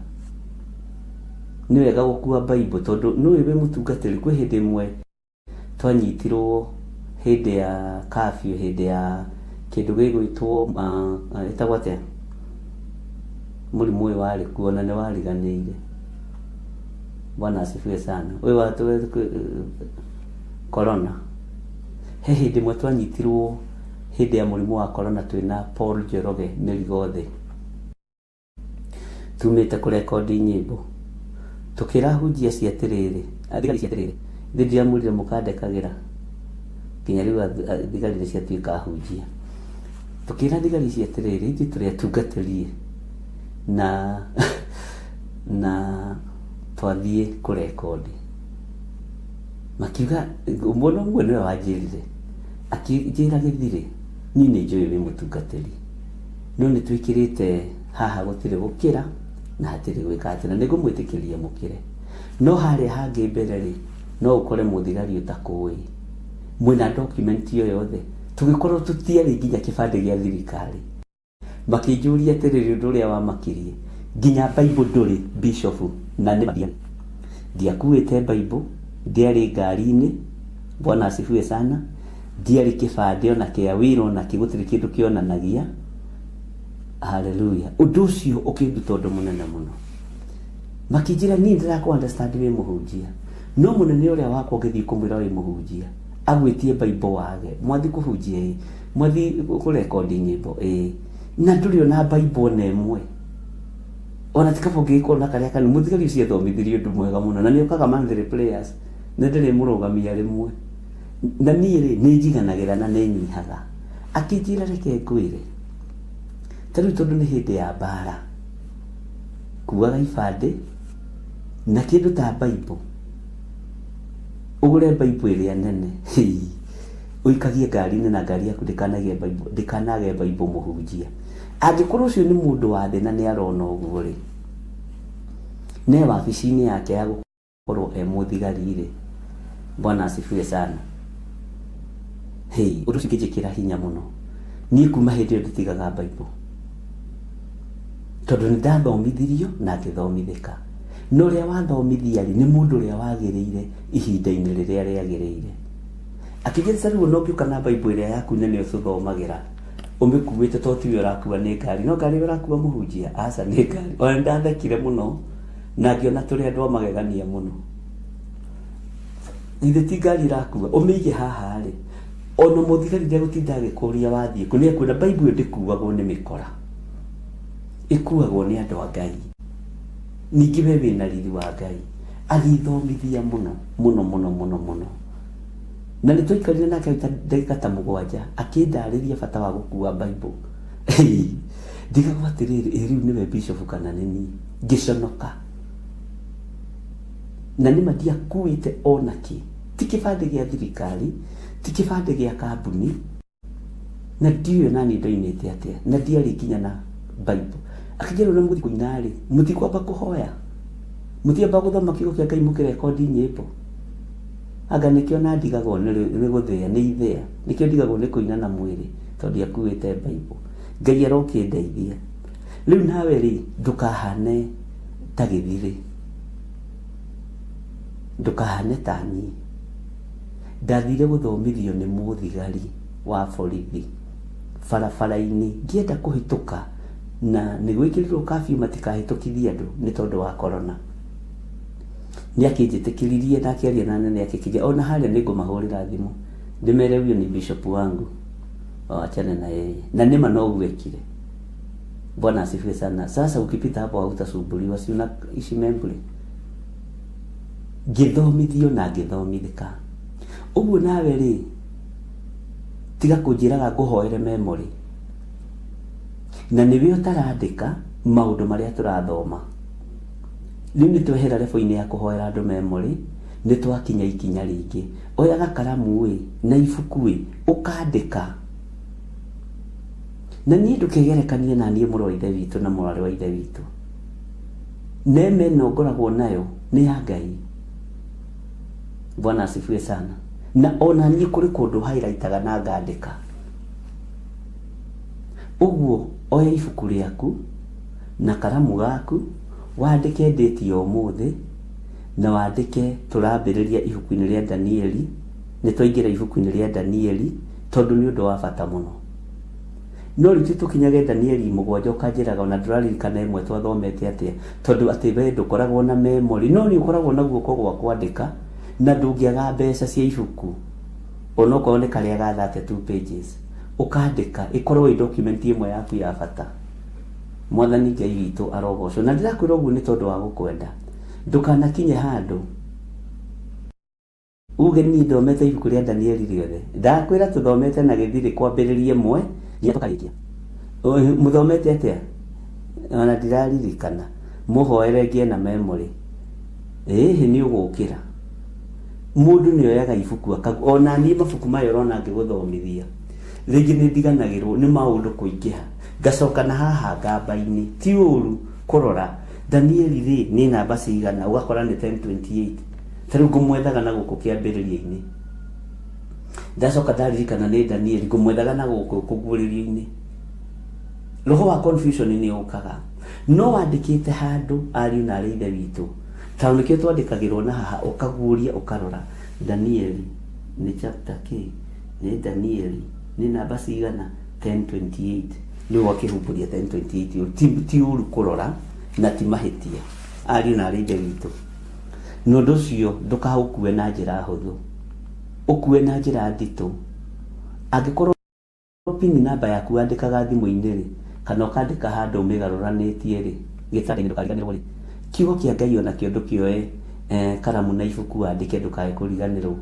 Nĩ wega gũkua Bible tondũ nĩwe wĩ mũtungatĩri. Kwĩ hĩndĩ ĩmwe twanyitirwo hĩndĩ ya curfew, hĩndĩ ya kĩndũ gĩgwĩtwo ĩtagwo atĩa, mũrimũ ũyũ warĩ kuo na nĩ wariganĩire. Bwana asifiwe sana. Ũyũ watũ corona. He hĩndĩ ĩmwe twanyitirwo hĩndĩ ya mũrimũ wa corona twĩna Paul Njoroge mĩrigo thĩ, tumĩte kũrekondi nyĩmbo, tukĩra hunjia cia atĩrĩrĩ, thigari cia atĩrĩrĩ, ithuĩ ndiamwĩrire mũkandekagĩra nginya rĩu thigari nĩ ciatuĩka hunjia. Tukĩra thigari cia atĩrĩrĩ, ithuĩ tũrĩ atungatĩri na twathiĩ kũrekondi. Makiuga mwana ũmwe nĩwe wanjĩrire, akĩnjĩra Gĩthirĩ, niĩ nĩ njũĩ wĩ mũtungatĩri, no nĩ twĩkĩrĩte haha gũtirĩ gũkĩra na hatirĩ gwĩka atĩ, na nĩngũmwĩtĩkĩria mũkĩre, no harĩa hangĩ mbere rĩ no ũkore mũthigari ũtakũĩ mwĩna document yo yothe. Tũgĩkorwo tũtiarĩ nginya kĩbandĩ gĩa thirikari, makĩnjũria atĩrĩrĩ ũndũ ũrĩa wamakirie, nginya Bible ndũrĩ bishop, na nĩ ndiakuĩte Bible, ndiarĩ ngari-inĩ. Bwana asifiwe sana. Ndiarĩ kĩbandĩ ona kĩa wĩra ona gũtirĩ kĩndũ kĩonanagia. Hallelujah. Ũndũ ũcio ũkĩnduta ũndũ mũnene mũno. Makĩnjĩra niĩ ndĩrakũ understand wĩ mũhunjia, no mũnene ũrĩa wakwa ũngĩthiĩ kũmwĩra wĩ mũhunjia agwĩtie Bible wage, mwathi kũhunjia mwathi kũrekondi nyĩmbo na ndũrĩ ona Bible ona ĩmwe, ona tikaba ũngĩkorwo na karĩa kanini. Mũthigari ũcio athomithirie ũndũ mwega mũno, na nĩ ũkaga monthly prayers, na ndĩrĩ mũrũgamia rĩmwe, na niĩ rĩ nĩ njiganagĩra na nĩ nyihaga. Akĩnjĩra reke ngwĩre, ta rĩu tondũ nĩ hĩndĩ ya mbara, kuaga ibandĩ na kĩndũ ta Bible, ũgũre Bible ĩrĩa nene ũikagie ngari-inĩ na ngari yaku ndĩkanage Bible mũhunjia. Angĩkorwo ũcio nĩ mũndũ wa thĩ na nĩ arona ũguo rĩ, ne wabici-inĩ yake ya gũkorwo mũthigari rĩ, Bwana asifiwe sana. Ũndũ ũcio ũkĩnjĩkĩra hinya mũno. Niĩ kuma hĩndĩ ĩyo nditigaga Bible, tondũ nĩ ndathomithirio na ngĩthomithĩka. No ũrĩa wathomithia rĩ nĩ mũndũ ũrĩa wagĩrĩire ihinda-inĩ rĩrĩa rĩagĩrĩire. Akĩnjĩra rĩu no ũngĩũka na Bible ĩrĩa yaku nene ũthomagĩra ũmĩkuĩte to tiwe ũrakua nĩ ngari, no ngari ũrakua mũhunjia, aca nĩ ngari. Ona ndathekire mũno na ngĩona tũrĩ andũ a magegania mũno. Ithe ti ngari ĩrakua, ũmĩige haha rĩ, ona mũthigari ndegũtinda agĩkũria wathiĩ kũ, nĩ ekuona Bible ndĩkuagwo nĩ mĩkora, ĩkuagwo nĩ andũ a Ngai. Ningĩ we wĩna riri wa Ngai. Agĩthomithia mũno mũno mũno mũno mũno, na nĩ twaikarire nake ndagĩka ta 7 akĩndarĩria bata wa gũkua Bible. Ndigagwo atĩrĩrĩ, rĩu nĩwe bishop kana nĩ niĩ? Ngĩconoka, na nĩma ndiakuĩte ona kĩ, ti kĩbandĩ gĩa thirikari, ti kĩbandĩ gĩa kambuni, na ndiũĩ nani ndoimĩte atĩa, na ndiarĩ nginya na Bible. Akĩnjĩra ũrĩa mũgũthiĩ kũina rĩ, mũtikwamba kũhoya, mũtiamba gũthoma kiugo kĩa Ngai mũkĩrekondi nyĩmbo. Anga nĩkĩo na ndigagwo nĩ gũthĩa, nĩ ithĩa, nĩkĩo ndigagwo nĩ kũina na mwĩrĩ tondũ ndiakuĩte Bible. Ngai arokĩndeithia. Rĩu nawe rĩ ndũkahane ta Gĩthirĩ, ndũkahane ta niĩ. Ndathire gũthomithio nĩ mũthigari wa borithi barabara-inĩ ngĩenda kũhĩtũka, na nĩ gwĩkĩrirwo curfew matikahĩtũkithie andũ nĩ tondũ wa corona. Nĩ akĩnjĩtĩkĩririe na akĩaria na nene akĩkinya ona harĩa nĩ ngũmahũrĩra thimũ ndĩmere huyo ni bishop wangu, achane na yeye, na nĩma no gwekire. Bwana asifiwe sana. Sasa ukipita hapo hautasumbuliwa, si una ishi memory. Gĩthomithio na gĩthomithĩka. Ũguo nawe rĩ tiga kũnjĩraga ngũhoere memory. na niwe utarandika maundu maria turathoma. Riu ni twehera lebo-ini ya kuhoera andu memory, ni twakinya ikinya ringi. Oyaga karamu na ibuku ukandika. Na niĩ ndũkĩgerekanie na niĩ mũrũ wa ithe witũ na mwarĩ wa ithe witũ. Neema ĩno ngoragwo nayo nĩ ya Ngai. Bwana asifiwe sana. Na ona niĩ kũrĩ kũndũ highlightaga na ngandĩka. Ũguo oya ibuku rĩaku na karamu gaku, wandĩke date ya ũmũthĩ, na wandĩke tũrambĩrĩria ibuku-inĩ rĩa Danieli. Nĩ twaingĩra ibuku-inĩ rĩa Danieli tondũ nĩ ũndũ wa bata mũno. No rĩu tũkinyage Danieli 7 ũkanjĩraga ona ndũraririkana ĩmwe twathomete atĩa, tondũ atĩ we ndũkoragwo na memory, no nĩ ũkoragwo na guoko gwa kwandĩka na ndũngĩaga mbeca cia ibuku. Ona okorwo nĩ karĩa ga 32 pages ũkandĩka, ĩkorwo ĩ document ĩmwe yaku ya bata. Mwathani Ngai witũ arogocwo. Na ndĩrakwĩra ũguo nĩ tondũ wa gũkwenda. Ndũkanakinye handũ uge niĩ thomete ibuku rĩa Danieli rĩothe. Ndakwĩra tũthomete na gĩthirĩ kwambĩrĩria 1 nginya tũkarĩkia. Mũthomete atĩa? Ona ndiraririkana. Mũhoere ngie na memory. Nĩ ũgũkĩra. Mũndũ nĩ oyaga ibuku ona niĩ mabuku maya ũrona ngĩgũthomithia. Rĩngĩ nĩ ndiganagĩrwo nĩ maũndũ kũingĩha. Ngacoka na haha ngamba-inĩ. Ti ũru kũrora Danieli rĩ nĩ namba cigana, ũgakora nĩ 1028. Tarĩu ngũmwethaga na gũkũ kĩambĩrĩria-inĩ. Ndacoka ndaririkana nĩ Danieli, ngũmwethaga na gũkũ kũguũrĩrio-inĩ. Roho wa confusion nĩ ũkaga. No wandĩkĩte handũ ariũ na arĩ ithe witũ. Tondũ nĩkĩo twandĩkagĩrwo na haha ũkaguũria ũkarora. Danieli nĩ chapter kĩ? Nĩ Danieli nĩ namba cigana? 1028. Nĩ wakĩhumburia 1028. Ti ũru kũrora na ti mahĩtia. Ariũ na arĩ ithe witũ. No ũndũ ũcio ndũkaũkue na njĩra hũthũ. Ũkue na njĩra nditũ. Angĩkorwo pin namba yaku wandĩkaga thimũ-inĩ rĩ, kana ũkandĩka handũ ũmĩgarũranĩtie rĩ, gĩtanda-inĩ ndũkariganĩrwo rĩ, kiugo kĩa Ngai ona kĩo ndũkĩoe karamu na ibuku wandĩke ndũkae kũriganĩrwo.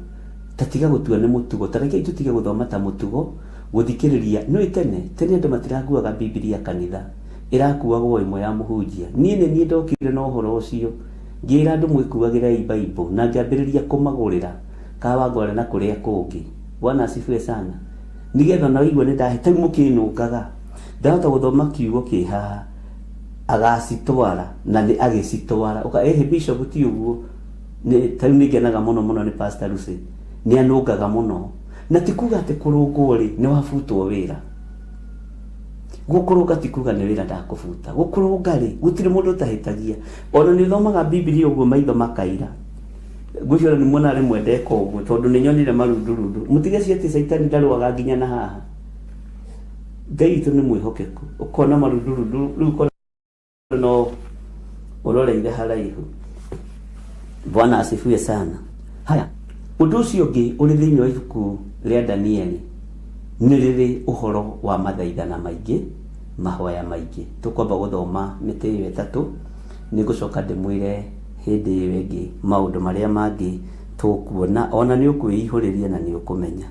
Tatiga gũtua nĩ mũtugo. Tareke tũtige gũthoma ta mũtugo, gũthikĩrĩria. No tene andũ matirakuaga Biblia kanitha, ĩrakuagwo ĩmwe ya mũhunjia. Niĩ ndokire na ũhoro ũcio, ngĩra andũ mwĩkuagĩrai Bible na ngĩambĩrĩria kũmagũrĩra kawangware na kũrĩa kũngĩ. Bwana asifiwe sana. Nigetha na wĩigua nĩ ndahĩte mũkĩnũngaga. Ndahota gũthoma kiugo kĩ haha, agacitwara na nĩ agĩcitwara. Bishop ti ũguo. Tarĩu nĩ ngenaga mũno nĩ Pastor Lucy. Nĩ anũngaga mũno. Na ti kuga atĩ kũrũngwo rĩ nĩ wabutwo wĩra. Gũkũrũnga ti kuga nĩ wĩra ndakũbuta. Gũkũrũnga rĩ gũtirĩ mũndũ ũtahĩtagia. Ona nĩ thomaga Biblia ũguo maitho makaira. Ngwĩciria nĩ muona rĩmwe ndeka ũguo tondũ nĩ nyonire marundurundu. Mũtige ciatĩ Saitani ndarũaga nginya na haha. Ngai witũ nĩ mwĩhokeku. Ũkona marundurundu rĩu no ũroreire haraihu. Bwana asifiwe sana. Haya, ũndũ ũcio ũngĩ ũrĩ thĩinĩ wa ibuku rĩa Danieli nĩ rĩrĩ ũhoro wa mathaithana maingĩ, mahoya maingĩ. Tũkwamba gũthoma mĩtĩ ĩyo ĩtatũ, nĩ ngũcoka ndĩmwĩre hĩndĩ ĩyo ĩngĩ maũndũ marĩa mangĩ tũkuona, ona nĩ ũkwĩihũrĩria na nĩ ũkũmenya.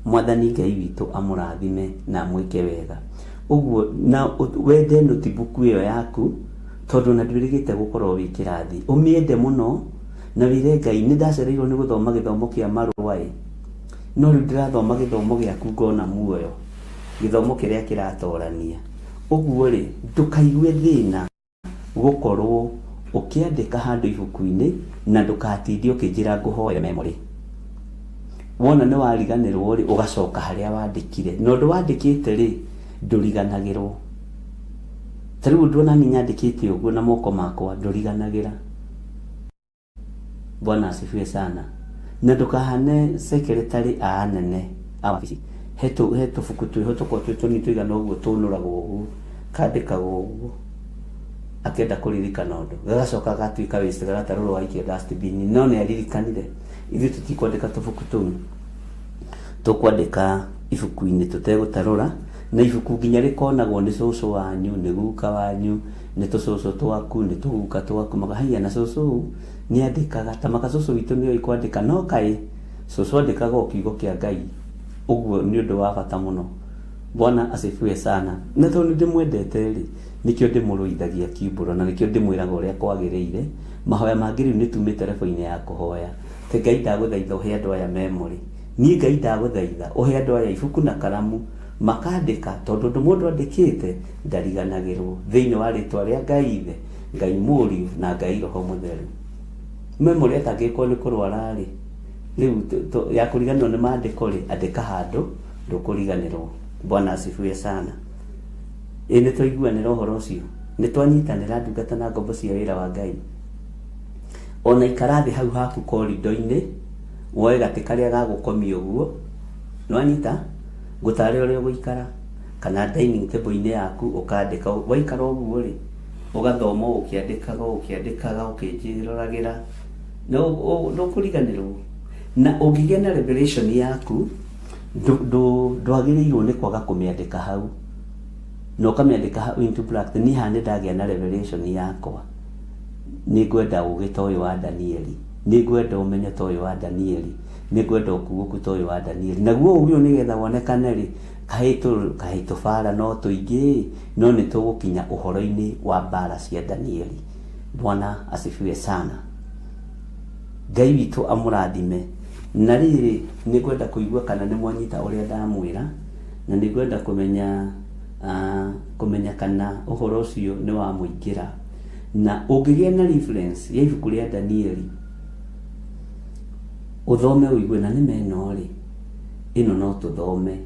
Mwathani Ngai witũ amũrathime na mwĩke wega. Ũguo na wende notebook ĩyo yaku, tondũ na ndwĩrĩgĩte gũkorwo wĩ kĩrathi. Ũmĩende mũno na wĩre Ngai nĩ ndacereirwo nĩ gũthoma gĩthomo kĩa marũa no rĩu ndĩrathoma gĩthomo gĩaku ngona muoyo, gĩthomo kĩrĩa kĩratorania. Ũguo rĩ ndũkaigue thĩna gũkorwo ũkĩandĩka handũ ibuku-inĩ na ndũgatinde ũkĩnjĩra ngũhoya memory. Wona nĩ wariganĩrwo rĩ ũgacoka harĩa wandĩkire. No ũndũ wandĩkĩte rĩ ndũriganagĩrwo. Tarĩu ndũona niĩ nyandĩkĩte ũguo na moko makwa ndũriganagĩra. Bwana asifiwe sana. Na ndũkahane secretary anene a wabici. He tũbuku twĩho tũkorwo twĩ tũigana ũguo tũnũragwo ũguo kandĩkagwo ũguo akĩenda kũririkana ũndũ gagacoka gatuĩka waste gagatarũrwo waikio dustbin. No nĩ aririkanire. Ithuĩ tũtikwandĩka tũbuku tũu, tũkwandĩka ibuku-inĩ tũtegũtarũra, na ibuku nginya rĩkonagwo nĩ cũcũ wanyu, nĩ guka wanyu, nĩ tũcũcũ twaku, nĩ tũguka twaku. Makahaiya na cũcũ nĩ andĩkaga ta maka cũcũ witũ nĩ kwandĩka. No kaĩ cũcũ andĩkaga o kiugo kĩa Ngai. Ũguo nĩ ũndũ wa bata mũno. Bwana asifiwe sana. Na tondu ndimwendete ri nikio ndimuruithagia kiumburo na nikio ndimwiraga uria kwagiriire mahoya mangi riu nitume telefoni ya kuhoya te Ngai ndaguthaitha uhe andu aya memory ni Ngai ndaguthaitha uhe andu aya ibuku na karamu makandika tondu ndu mundu andikite ndariganagirwo thiini wa ritwa ria Ngai ithe Ngai Mũriũ na Ngai Roho Mũtheru. Memory atangĩkorwo nĩ kũrwara rĩ rĩu ya kũriganĩrwo nĩ maandĩko rĩ andĩka handũ ndũkũriganĩrwo. Bwana asifiwe sana. Nĩ twaiguanĩra ũhoro ũcio, nĩ twanyitanĩra ndungata na ngombo cia wĩra wa Ngai. Ona ikara thĩ hau haku korido-inĩ woe gatĩ karĩa gagũkomia ũguo nĩwanyita ngũtare ũrĩa ũgũikara kana dining table-inĩ yaku ũkandĩka waikara ũguo rĩ ugathoma ukiandikaga ukijiroragĩra no kuriganĩrwo na ũngĩgĩa na revelation yaku ndwagĩrĩirwo nĩ kwaga kũmĩandĩka hau no kamĩandĩka hau into practice. Niĩ hane ndagĩa na revelation yakwa nĩ ngwenda ũgĩ ta ũyũ wa Danieli, nĩ ngwenda ũmenyo ta ũyũ wa Danieli, nĩ ngwenda ũkuũku ta ũyũ wa Danieli. Naguo ũguo nĩgetha wonekane rĩ kaĩ tũbara no tũingĩ no nĩ tũgũkinya ũhoro-inĩ wa mbara cia Danieli. Bwana asifiwe sana. Ngai witũ amũrathime. Na rĩrĩ nĩ ngwenda kũigua kana nĩ mwanyita ũrĩa ndamwĩra na nĩ ngwenda kũmenya kana ũhoro ũcio nĩ wa mũingĩra na ũngĩgĩa na reference ya ibuku rĩa Danieli uthome uigue na nĩ meno rĩ ĩno no tũthome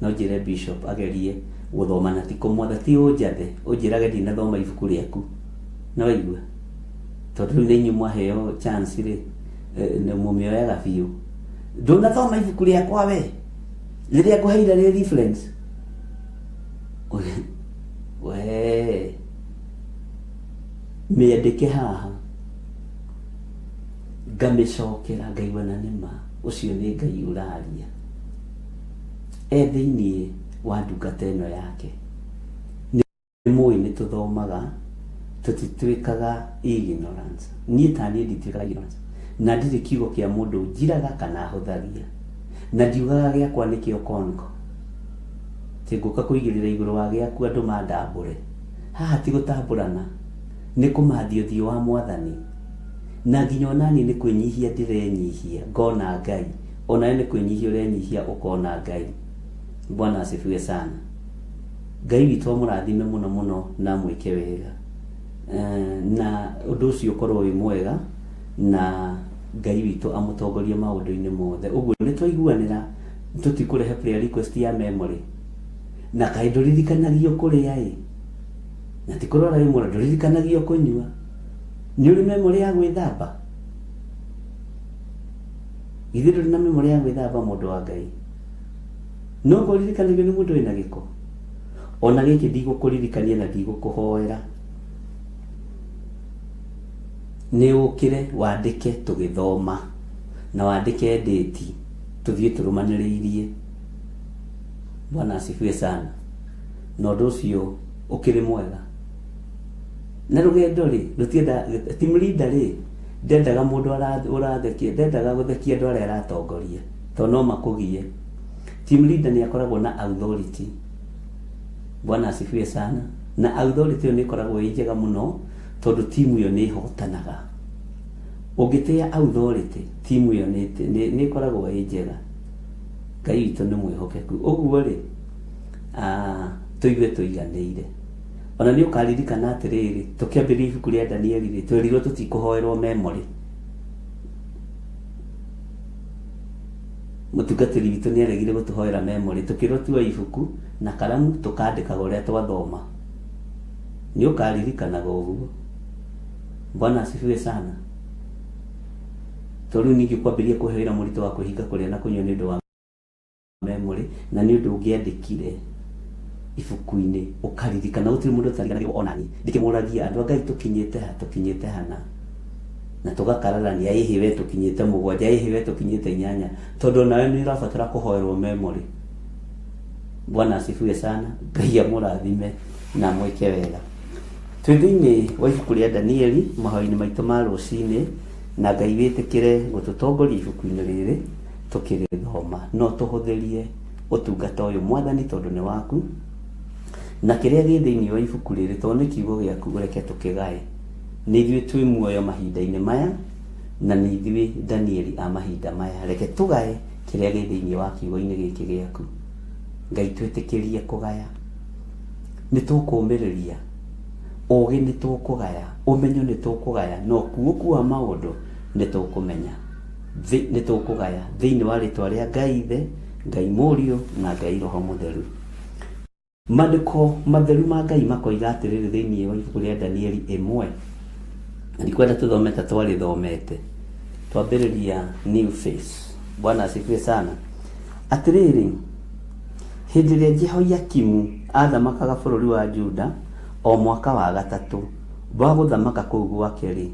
no njĩre bishop agerie gũthoma na ti kũmwatha ti ũnjathe ũnjĩrage ndinathoma ibuku rĩaku no igua tondũ rĩu nĩ inyuĩ mwaheo chance rĩ nĩ mũmĩoyaga biũ ndũnathoma ibuku rĩakwa we rĩrĩa ngũheire rĩ reference we mĩandĩke haha ngamĩcokera ngaigua na nĩma ũcio nĩ Ngai ũraria thĩinĩ wa ndungata ĩno yake. Nĩ mũĩ nĩ tũthomaga tũtituĩkaga ignorance. Niĩ taniĩ ndituĩkaga ignorance na ndirĩ kiugo kĩa mũndũ njiraga kana hũthagia na ndiugaga gĩakwa nĩkĩo konko tĩ ngũka kũigĩrĩra igũrũ wa gĩaku andũ mandambũre. Haha ti gũtambũrana nĩ kũmathia ũthiũ wa Mwathani na nginya onani nĩ kwĩnyihia ndĩrenyihia ngona Ngai onawe nĩ kwĩnyihia ũrenyihia ũkona Ngai. Bwana asifiwe sana. Ngai witũ amũrathime mũno mũno na mwĩke wega na ũndũ ũcio ũkorwo wĩ mwega na Ngai witũ amũtongorie maũndũ-inĩ mothe. Ũguo nĩ twaiguanĩra tũtikũrehe prayer request ya memory na kaĩ ndũririkanagio kũrĩa na ti kũrora ĩmwe ndũririkanagio kũnyua nĩ ũrĩ memory ya gwĩthamba ithe ndũrĩ na memory ya gwĩthamba mũndũ wa Ngai no kũririkanagio nĩ mũndũ wĩna gĩko. Ona gĩkĩ ndigũkũririkania na ndigũkũhoera nĩ ũkĩre wandĩke tũgĩthoma na wandĩke date tũthiĩ tũrũmanĩrĩirie. Bwana asifiwe sana. Na ũndũ ũcio ũkĩrĩ mwega na rũgendo rĩ rũtienda team leader rĩ ndendaga mũndũ ũrathekia ndendaga gũthekia andũ arĩa aratongoria tondũ no makũgie. Team leader nĩ akoragwo na authority. Bwana asifiwe sana. Na authority ĩyo nĩ ĩkoragwo ĩ njega mũno tondũ timu ĩyo nĩ ĩhotanaga. Ũngĩtĩa authority timu ĩyo nĩ ĩkoragwo ĩ njega. Ngai witũ nĩ mwĩhokeku. Ũguo rĩ tũigue tũiganĩire. Ona nĩ ũkaririkana atĩrĩrĩ tũkĩambĩrĩria ibuku rĩa Danieli rĩ twerirwo tũtikũhoerwo memory. Mũtungatĩri witũ nĩ aregire gũtũhoera memory tũkĩrwo tuoe ibuku na karamu tũkandĩkaga ũrĩa twathoma. Nĩ ũkaririkanaga ũguo. Bwana asifiwe sana. Tondũ ningĩ kwambĩrĩria kũheira mũritũ wa kũhinga kũrĩa na kũnyua nĩ ũndũ wa memory na nĩ ũndũ ũngĩandĩkire ibuku-inĩ ũkaririkana gũtirĩ mũndũ ũtariganagĩrwo onani. Ndikĩmũragia andũ a Ngai tũkinyĩte hana na tũgakararania ĩhĩ we tũkinyĩte mũgwanja ĩhĩ we tũkinyĩte inyanya tondũ nawe nĩ ũrabatara kũhoerwo memory. Bwana asifiwe sana. Ngai amũrathime na mwĩke wega. Twĩ thĩinĩ wa ibuku rĩa Danieli mahoya-inĩ maitũ ma rũcinĩ na Ngai wĩtĩkĩre gũtũtongoria ibuku-inĩ rĩrĩ tũkĩrĩthoma no tũhũthĩrie utungata uyu mwathani tondu ni waku na kiria gi thiini wa ibuku riri tondu ni kiugo giaku ureke tukigae ni ithuĩ twi muoyo mahinda-inĩ maya na ni ithuĩ Danieli a mahinda maya reke tugae kiria gi thiini wa kiugo-inĩ gĩkĩ gĩaku Ngai twĩtĩkĩrie kũgaya nĩ tũkũũmĩrĩria ũgĩ nĩ tũkũgaya ũmenyo nĩ tũkũgaya no kuoku wa maũndũ nĩ tũkũmenya nĩ tũkũgaya thĩinĩ wa rĩtwa rĩa Ngai Ithe Ngai Mũriũ na Ngai Roho Mũtheru. Maandĩko matheru ma Ngai makoiga atĩrĩrĩ thĩinĩ wa ibuku rĩa Danieli 1 na ndikwenda tũthome ta twarĩthomete twambĩrĩria new face. Bwana asifiwe sana. Atĩrĩrĩ hĩndĩ ĩrĩa Jehoiakimu athamakaga bũrũri wa Juda o mwaka wa gatatũ wa gũthamaka kũu gwake rĩ,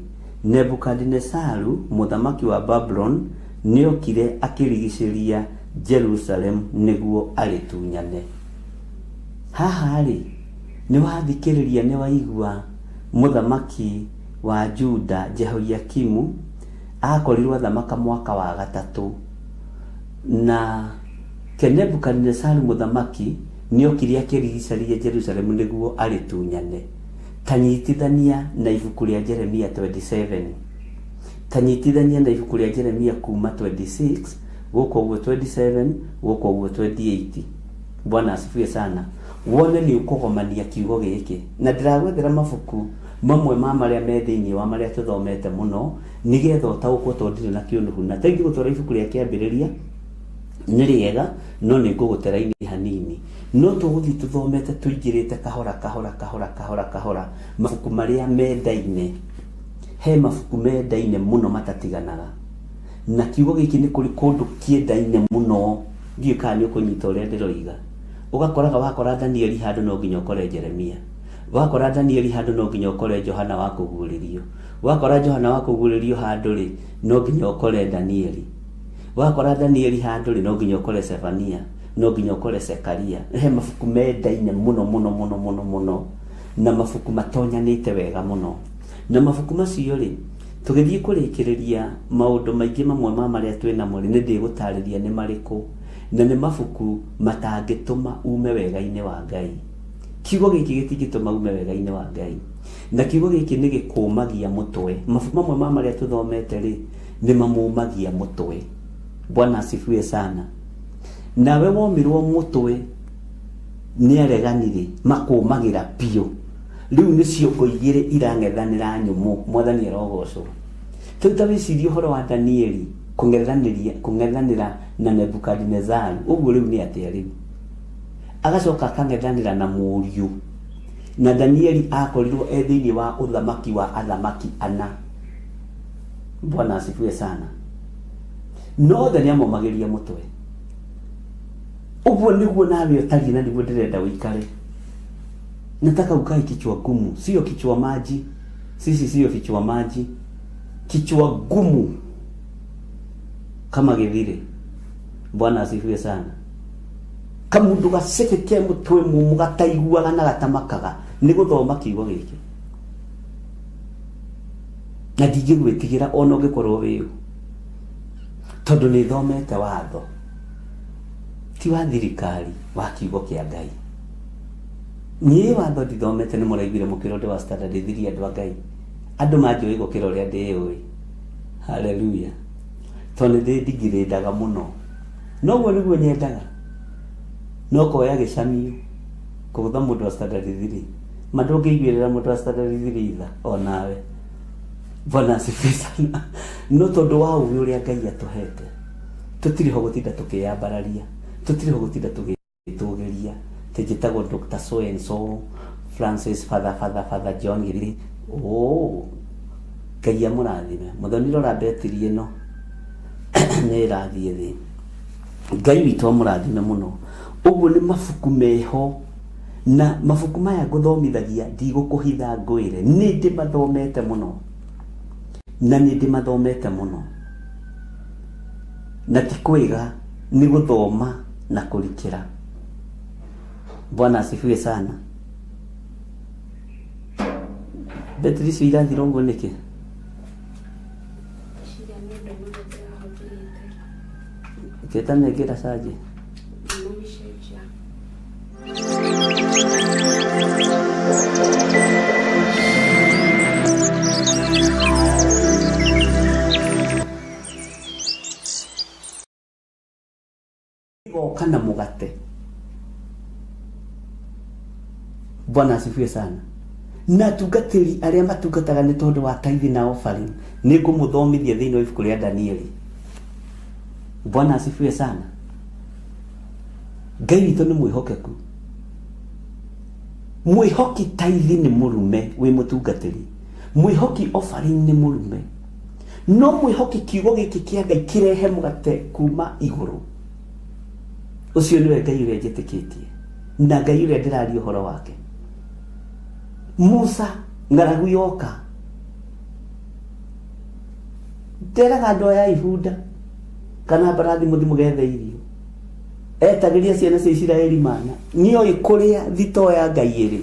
Nebukadnezaru mũthamaki wa Babylon nĩokire akĩrigicĩria Jerusalem nĩguo arĩtunyane. Haha rĩ nĩwathikĩrĩria nĩwaigua mũthamaki wa Juda Jehoiakimu akorirwo athamaka mwaka wa gatatũ na Nebukadnezaru mũthamaki nĩokire akĩrigicĩria Jerusalem nĩguo arĩtunyane. Tanyitithania na ibuku rĩa Jeremia 27, tanyitithania na ibuku rĩa Jeremia kuma 26 gũkũ ũguo 27 gũkũ ũguo 28. Bwana asifiwe sana. Wone nĩ ũkũgomania kiugo gĩkĩ na ndĩragwethera mabuku mamwe ma marĩa me thĩinĩ wa marĩa tũthomete mũno nĩgetha ũtaũkwo tondũ ndirĩ na kĩũnũhu na tengĩ gũtwara ibuku rĩa kĩambĩrĩria nĩ rĩega no nĩ ngũgũtera-inĩ hanini no tũgũthiĩ tũthomete tũingĩrĩte kahora kahora kahora kahora kahora mabuku marĩa mendaine. He mabuku mendaine mũno matatiganaga na kiugo gĩkĩ nĩ kũrĩ kũndũ kĩendaine mũno ndiũ kana nĩ ũkũnyita ũrĩa ndĩroiga. Ũgakoraga wakora Danieli handũ no nginya ũkore Jeremia, wakora Danieli handũ no nginya ũkore Johana wa kũguũrĩrio, wakora Johana wa kũguũrĩrio handũ rĩ no nginya ũkore Danieli, wakora Danieli handũ rĩ no nginya ũkore Sefania, no nginya ũkore Zekaria. He mabuku mendaine mũno mũno mũno mũno mũno na mabuku matonyanĩte wega mũno na mabuku macio rĩ tũgĩthiĩ kũrĩkĩrĩria maũndũ maingĩ mamwe ma marĩa twĩnamo rĩ nĩ ndĩgũtarĩria nĩ marĩkũ na nĩ mabuku matangĩtũma ume wega-inĩ wa Ngai. Kiugo gĩkĩ gĩtingĩtũma ume wega-inĩ wa Ngai na kiugo gĩkĩ nĩ gĩkũmagia mũtwe. Mabuku mamwe ma marĩa tũthomete rĩ nĩ mamũmagia mũtwe. Bwana asifiwe sana. Nawe womirwo mũtwe nĩ areganire makũmagira piũ rĩu nĩ ciongo igĩrĩ irang'ethanĩra nyũmũ. Mwathani arogocwo. Tũta wĩcirie ũhoro wa Danieli kũng'ethanĩra na Nebukadnezaru ũguo rĩu nĩ atĩa rĩu agacoka akang'ethanĩra na mũriũ na Danieli akorirwo e thĩinĩ wa ũthamaki wa athamaki ana. Bwana asifiwe sana. No nĩ amomagĩria mũtwe. Uguo nĩguo nawe ũtariĩ na nĩguo ndĩrenda ũikare. Nataka ukae kichwa gumu, sio kichwa maji. Sisi sio kichwa maji, kichwa gumu kama gĩthire. Bwana asifiwe sana. Kamundu gacekeke mũtwe mũmũ gataiguaga na gatamakaga nĩ gũthoma kiugo gĩkĩ na ndingĩgwĩtigĩra ona ũngĩkorwo wĩũ tondũ nĩ thomete watho ti wa thirikari wa kiugo kĩa Ngai. Niĩ watho ndithomete nĩ mũraiguire mũkĩro wa Standard 3 andũ a Ngai andũ manjũĩ gũkĩra ũrĩa ndĩũĩ. Haleluya. Tondũ nĩ ndigirĩndaga mũno noguo nĩguo nyendaga no koya gĩcamio kũgũtha mũndũ wa Standard 3 mandũ ngĩiguĩrĩra mũndũ wa Standard 3 itha o nawe. Bwana asifiwe sana. No tondũ wa ũũgĩ ũrĩa Ngai atũhete tũtirĩ ho gũtinda tũkĩyambararia, tũtirĩ ho gũtinda tũgĩtũgĩria tĩjĩtagwo Dr. So and so Francis Father John Githiri. Ngai amũrathime. Mũthoni rora betiri ĩno nĩ ĩrathiĩ thĩ. Ngai witũ amũrathime mũno. Ũguo nĩ mabuku meho na mabuku maya ngũthomithagia ndigũkũhitha ngwĩre nĩ ndĩmathomete mũno na nĩ ndĩmathomete mũno na ti kwĩga nĩ gũthoma na kũrikĩra. Bwana asifiwe sana. Betri icio irathira ũguo nĩkĩ? Kĩta nengera caji Kana mugate. Bwana asifiwe sana. Na tungatĩri arĩa matungataga nĩ tondũ wa tithe na offering nĩ ngũmũthomithia thĩinĩ wa ibuku rĩa Danieli. Bwana asifiwe sana. Ngai witũ nĩ mwĩhokeku. Mwĩhoki tithe nĩ mũrume wĩ mũtungatĩri. Mwĩhoki offering nĩ mũrume. No mwĩhoki kiugo gĩkĩ kĩa Ngai kĩrehe mũgate kuma igũrũ. Ucio niwe Ngai ũrĩa njĩtĩkĩtie. Na Ngai ũrĩa ndĩraria ũhoro wake. Musa ng'aragu yoka. Nderaga andũ aya ibunda kana mbarathi mũthi mũgethe irio. Etagĩria ciana cia Isiraeli mana. Nĩoĩ kũrĩa thito ya Ngai ĩrĩ.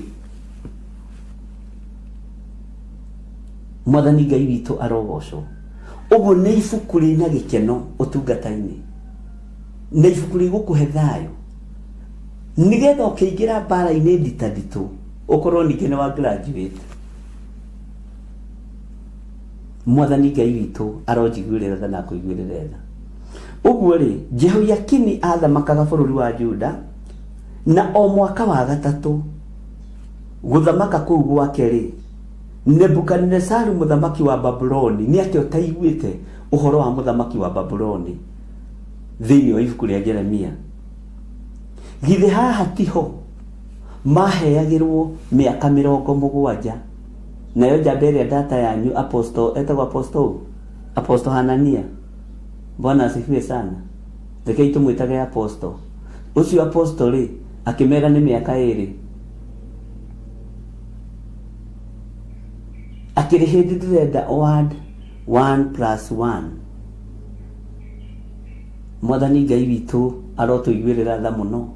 Mwathani Ngai witũ arogocwo. Ũguo nĩ ibuku rĩna gĩkeno ũtungata-inĩ. Na ibuku rĩgũkũhe thayũ. Nĩgetha ũkĩingĩra mbara-inĩ nditũ ũkorwo ningĩ nĩ wa graduate. Mwathani Ngai witũ aronjiguĩrĩra tha na kũiguĩrĩra tha. Ũguo rĩ, Jehoiakini athamakaga bũrũri wa Juda na o mwaka wa gatatũ gũthamaka kũu gwake rĩ, Nebukadnezaru mũthamaki wa Babuloni nĩ atĩ ũtaiguĩte ũhoro wa mũthamaki wa Babuloni thĩinĩ wa ibuku rĩa Jeremia. Githĩ haha tiho maheagĩrwo mĩaka 70 nayo njamba ĩrĩa data yanyu apostle Hanania. Bwana asifiwe sana. Rekei tũmwĩtage apostle. Ũcio apostle rĩ akĩmera nĩ mĩaka 2. Akĩrĩ hĩndĩ ndĩrenda word 1+1. Mwathani Ngai witũ arotũiguĩrĩra tha mũno.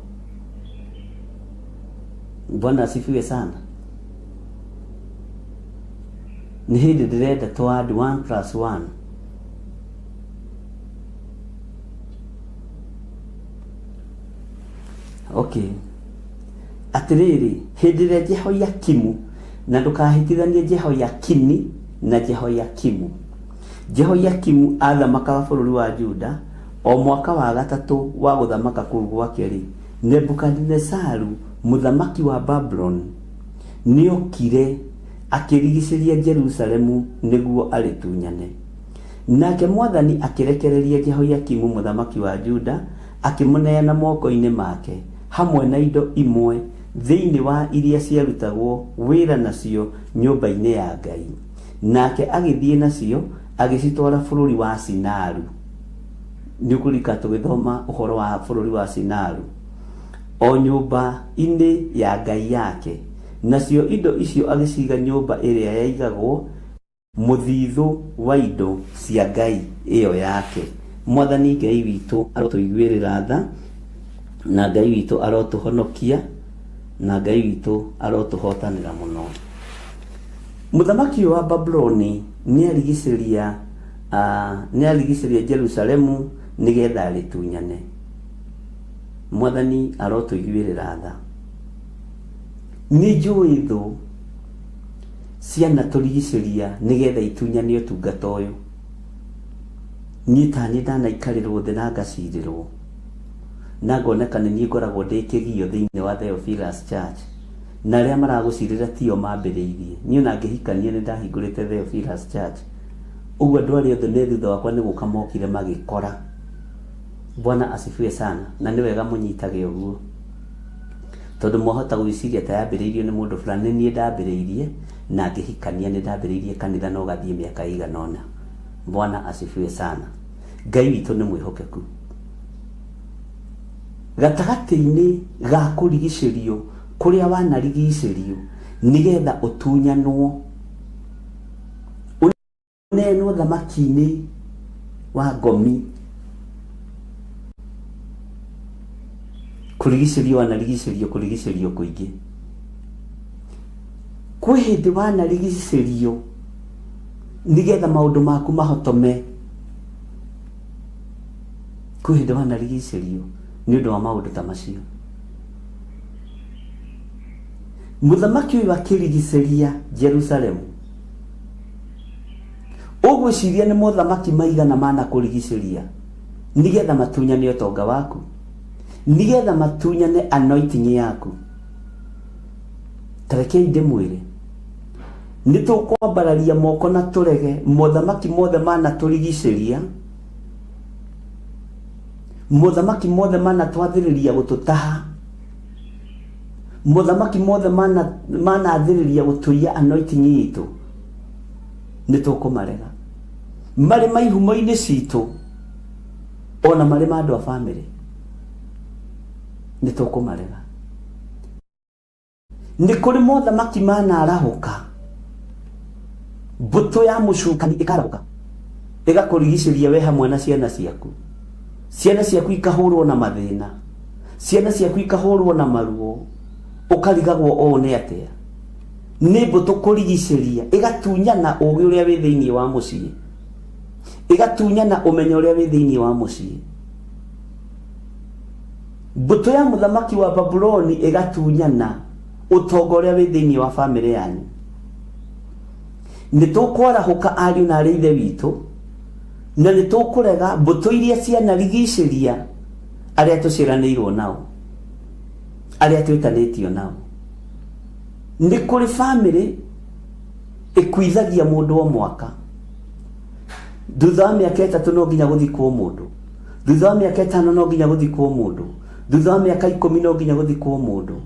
Bwana asifiwe sana. Nĩ hĩndĩ ndĩrenda word 1+1. Okay. Atĩrĩrĩ, hĩndĩ ĩrĩa Jehoiakimu, na ndũkahĩtithanie Jehoiakini na Jehoiakimu. Jehoiakimu athamakaga bũrũri wa Juda o mwaka wa gatatũ wa gũthamaka kũu gwake rĩ, Nebukadnezaru mũthamaki wa Babylon nĩokire akĩrigicĩria Jerusalemu nĩguo arĩtunyane. Nake Mwathani akĩrekereria Jehoiakimu mũthamaki wa Juda akĩmũneana moko-inĩ make hamwe na indo imwe thĩinĩ wa iria ciarutagwo wĩra nacio nyũmba-inĩ ya Ngai. Nake agĩthiĩ nacio agĩcitwara bũrũri wa Sinaru. Nĩũkũrika tũgĩthoma ũhoro wa bũrũri wa Sinaru. O nyũmba-inĩ ya Ngai yake. Nacio indo icio agĩciga nyũmba ĩrĩa yaigagwo mũthithũ wa indo cia Ngai ĩyo yake. Mwathani Ngai witũ arotũiguĩrĩra tha, na Ngai witũ arotũhonokia, na Ngai witũ arotũhotanĩra mũno. Mũthamaki wa Babuloni nĩarigicĩria Jerusalemu nĩgetha arĩtunyane. Mwathani arotũiguĩrĩra tha. Nĩ njũĩ thũ ciana tũrigicĩria nĩgetha itunyane ũtungata ũyũ. Niĩ taniĩ ndanaikarĩrwo thĩ na ngacirĩrwo, na ngoneka nĩ niĩ ngoragwo ndĩ kĩgio thĩinĩ wa Theophilus Church, na arĩa maragũcirĩra tio mambĩrĩirie. Niĩ ona ngĩhikania nĩ ndahingũrĩte Theophilus Church. Ũguo andũ arĩa othe nĩ thutha wakwa nĩ gũka mokire magĩkora. Bwana asifiwe sana. Na nĩ wega mũnyitage ũguo, tondũ mwahota gwĩciria ta yambĩrĩirio nĩ mũndũ fulani. Nĩ niĩ ndambĩrĩirie na ngĩhikania nĩ ndambĩrĩirie kanitha na ũgathiĩ mĩaka ĩigana ũna. Bwana asifiwe sana. Ngai witũ nĩ mwĩhokeku. Gatagatĩ-inĩ ga kũrigicĩrio kũrĩa wanarigicĩrio nĩgetha ũtunyanwo, ũneanwo thamaki-inĩ wa ngomi, kũrigicĩrio wanarigicĩrio kũrigicĩrio kũingĩ. Kwĩ hĩndĩ wanarigicĩrio nĩgetha maũndũ maku mahotome. Kwĩ hĩndĩ wanarigicĩrio nĩ ũndũ wa maũndũ ta macio. muthamaki uyu akirigiceria Jerusalemu ugwiciria ni muthamaki maigana mana kurigiceria nigetha matunyane utonga waku, nigetha matunyane anointing yaku. Tarekei ndimwire nitukwambararia moko na turege muthamaki mothe mana turigiceria, muthamaki mothe mana twathiriria gututaha, muthamaki mothe mana athiriria gutuia anointing yitu, nitukumarega mari maihumo-ini citu ona mari mandu a family, nitukumarega. Ni kuri muthamaki mana arahuka mbuto ya mucukani ikarahuka igakurigiceria we hamwe na ciana ciaku, ciana ciaku ikahurwo na mathina, ciana ciaku ikahurwo na maruo, ukarigagwo one atia. Ni mbuto kurigiceria igatunyana ugi uria wi thiini wa mucii, igatunyana umenyo uria wi thiini wa mucii. Mbuto ya muthamaki wa Babuloni igatunyana utonga uria wi thiini wa family yanyu. Nitukwarahuka ariu na ari ithe witu, na nitukurega mbuto iria cianarigiceria aria tuciranirwo nao, aria twitanitio nao. Ni kuri family ikuithagia mundu o mwaka, thutha wa miaka 3 no nginya guthikwo mundu, thutha wa miaka 5 no nginya guthikwo mundu, thutha wa miaka 10 no nginya guthikwo mundu,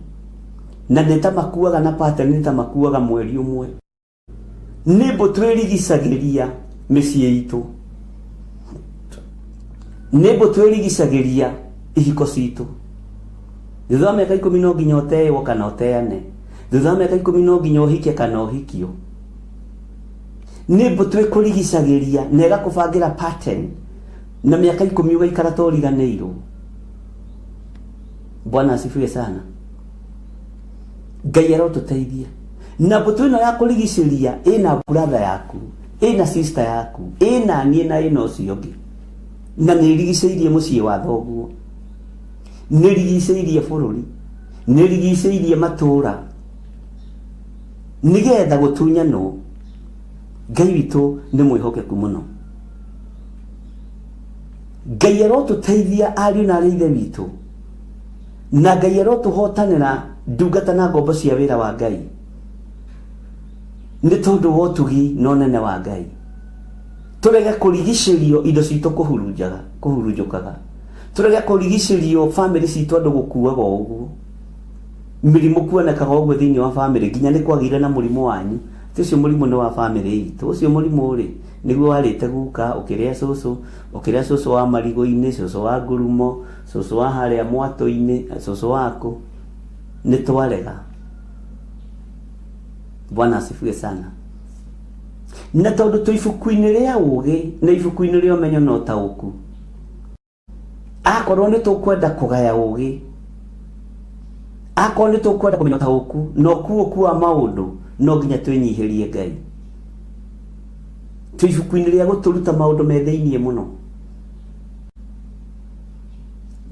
na nitamakuaga na pattern, nitamakuaga mweri umwe. Ni mbuto irigicagiria micii itu, ni mbuto irigicagiria ihiko citu. Thutha wa miaka 10 no nginya uteewo kana uteane, thutha wa miaka 10 no nginya uhike kana uhikio. Ni mbuto ikurigicagiria na igakubangira pattern, na miaka 10 ugaikara toriganeirwo. Bwana asifiwe sana. Ngai arotuteithia. Na mbuto ino ya kurigiceria ina brother yaku, ina sister yaku, ina nie na ina ucio ungi, na nirigiceirie mucii wa thoguo, nirigiceirie bururi, nirigiceirie matura, nigetha gutunyano. Ngai witu ni mwihokeku muno. Ngai arotuteithia ariu na ari ithe witu, na Ngai arotuhotanira ndungata na ngombo cia wira wa Ngai, ni tondu wa utugi no nene wa Ngai. Turege kurigicerio indo citu kuhurunjukaga, turege kurigicerio family citu andu gukuaga uguo, mirimu kuonekaga uguo thiini wa family, nginya ni kwagire na murimu wanyu. Tucio murimu ni wa family itu, ucio murimu ri niguo warite guka ukiria cucu wa marigo-ini, cucu wa ngurumo, cucu wa haria mwato-ini, cucu waku. Ni twarega. Bwana asifiwe sana. Na tondu tu ibuku-ini ria ugi na ibuku-ini ria umenyo no tauku, akorwo ni tukwenda kugaya ugi, akorwo ni tukwenda kumenya tauku no kuwa maundu, no nginya twinyihirie Ngai. Tu ibuku-ini ria guturuta maundu me thiini muno.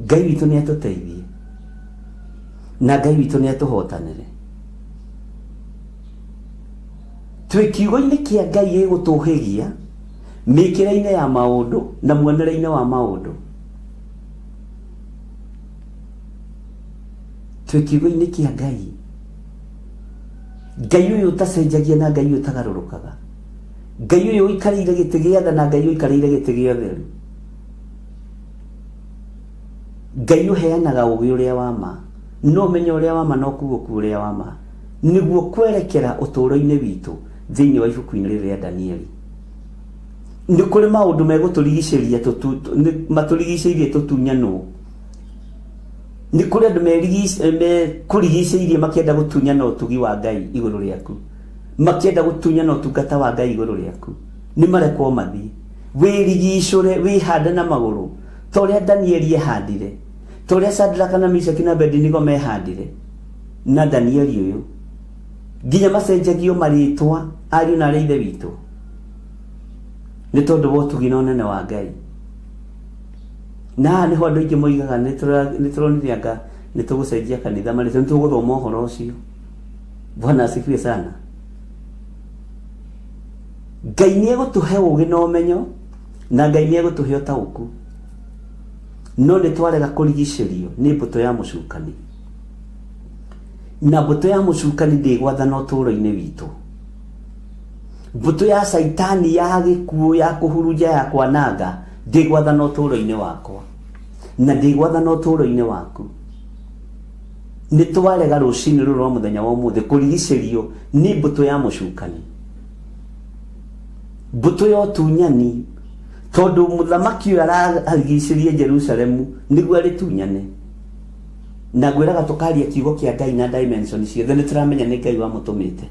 Ngai witu ni atuteithie, na Ngai witu ni atuhotanire. Twi kiugo-ini kia Ngai gigutuhigia mikire-ini ya maundu na muonere-ini wa maundu. Twi kiugo-ini kia Ngai, Ngai uyu utacenjagia na Ngai utagarurukaga, Ngai uyu ikarire giti gia tha na Ngai uyu ikarire giti gia utheru. Ngai uheanaga ugi uria wa ma, no menyo uria wa ma no kuguku uria wa ma, niguo kwerekera uturo-ini witu thiini wa ibuku-ini ria Danieli. Ni kuri maundu meguturigiceria maturigiceirie tutunyano, ni kuri andu kurigiceirie makienda gutunyana utugi wa Ngai iguru riaku, makienda gutunyana utungata wa Ngai iguru riaku. Ni marekwo mathii wirigicure wihande na maguru toria Danieli ehandire, toria Shadraka na Meshaki na Abednego mehandire. Na Danieli uyu nginya macenjagio maritwa ariu na ari ithe witu, ni tondu wa utugi no nene wa Ngai. Na ni ho andu aingi moigaga ni turonire anga ni tugucenjia kanitha mari tuguthoma uhoro ucio. Bwana asifiwe sana. Ngai nĩ egũtũhe ũgĩ na ũmenyo, na Ngai nĩ egũtũhe ũtaũku, no nĩ twarega kũrigicĩrio nĩ mbũtũ ya mũcukani, na mbũtũ ya mũcukani ndĩgwathana ũtũũro-inĩ witũ. Mbũtũ ya Saitani ya gĩkuũ, ya kũhurunja, ya kwananga ndĩgwathana ũtũũro-inĩ wakwa, na ndĩgwathana ũtũũro-inĩ waku. Nĩ twarega rũcinĩ rũrũ rwa mũthenya wa ũmũthĩ kũrigicĩrio nĩ mbũtũ ya mũcukani, mbũtũ ya ũtunyani, tondũ mũthamaki ũyũ ararigicĩrie Jerusalemu nĩguo arĩtunyane. Na ngwĩraga tũkaria kiugo kĩa Ngai na dimension ciothe nĩ tũramenya nĩ Ngai wamũtũmĩte.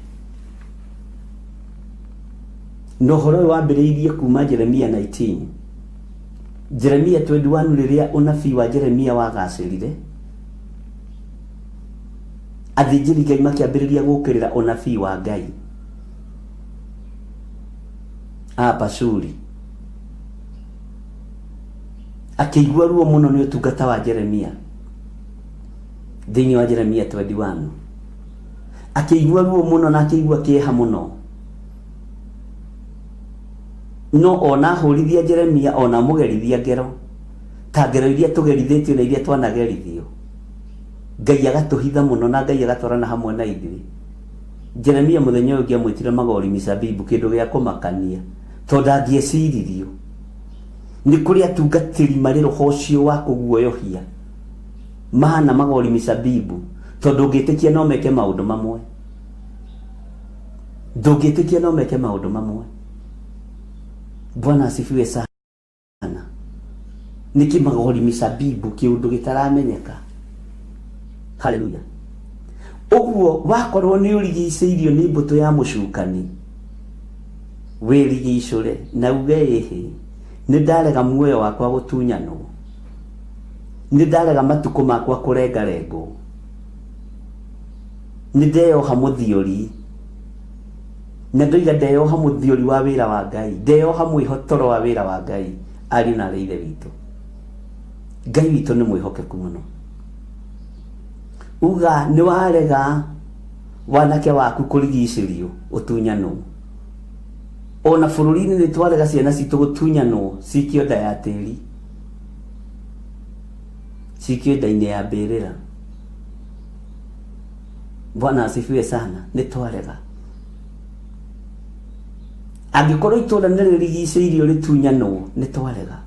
No ũhoro ũyũ wambĩrĩirie kuma Jeremia 19. Jeremia 21 rĩrĩa ũnabii wa Jeremia wagacĩrire, athĩnjĩri Ngai makĩambĩrĩria gũkĩrĩra ũnabii wa Ngai. Pashuri akĩigua ruo mũno nĩ ũtungata wa Jeremia thĩinĩ wa Jeremia 21. Akĩigua ruo mũno na akĩigua kĩeha mũno, no ona hũrithia Jeremia, ona mũgerithia ngero ta ngero iria tũgerithĩtio na iria twanagerithio, Ngai agatũhitha mũno na Ngai agatwarana hamwe na ithuĩ. Jeremia mũthenya ũyũ ngĩamwĩtire magori misabibu, kĩndũ gĩa kũmakania, tondũ angĩeciririo nĩ kũrĩ atungatĩri marĩ roho ũcio wa kũguoyohia mahana magori misabibu, tondũ ũngĩtĩkia no meke maũndũ mamwe, ndũngĩtĩkia no meke maũndũ mamwe. Bwana asifiwe sana. Niki magori misabibu, kĩũndũ gĩtaramenyeka. Haleluya. Ũguo wakorwo nĩ ũrigicĩirio nĩ mbũtũ ya mũcukani, wĩrigicũre na uge ĩhĩ, nĩ ndarega muoyo wakwa gũtunyanwo, nĩ ndarega matukũ makwa kũrengarengwo, nĩ ndeyoha mũthiori, na ndoiga ndeyoha mũthiori wa wĩra wa Ngai, ndeyoha mwĩhotoro wa wĩra wa Ngai. Ariũ na aarĩ a Ithe witũ, Ngai witũ nĩ mwĩhokeku mũno. Uga nĩ warega wanake waku kũrigicĩrio ũtunyanwo. Ona bũrũri-inĩ nĩ twarega ciana citũ gũtunyanwo cikio nda ya tĩri, cikio nda-inĩ ya mbĩrĩra. Bwana asifiwe sana. Nĩ twarega. Angĩkorwo itũũra nĩ rĩrigicĩirio rĩtunyanwo, nĩ twarega.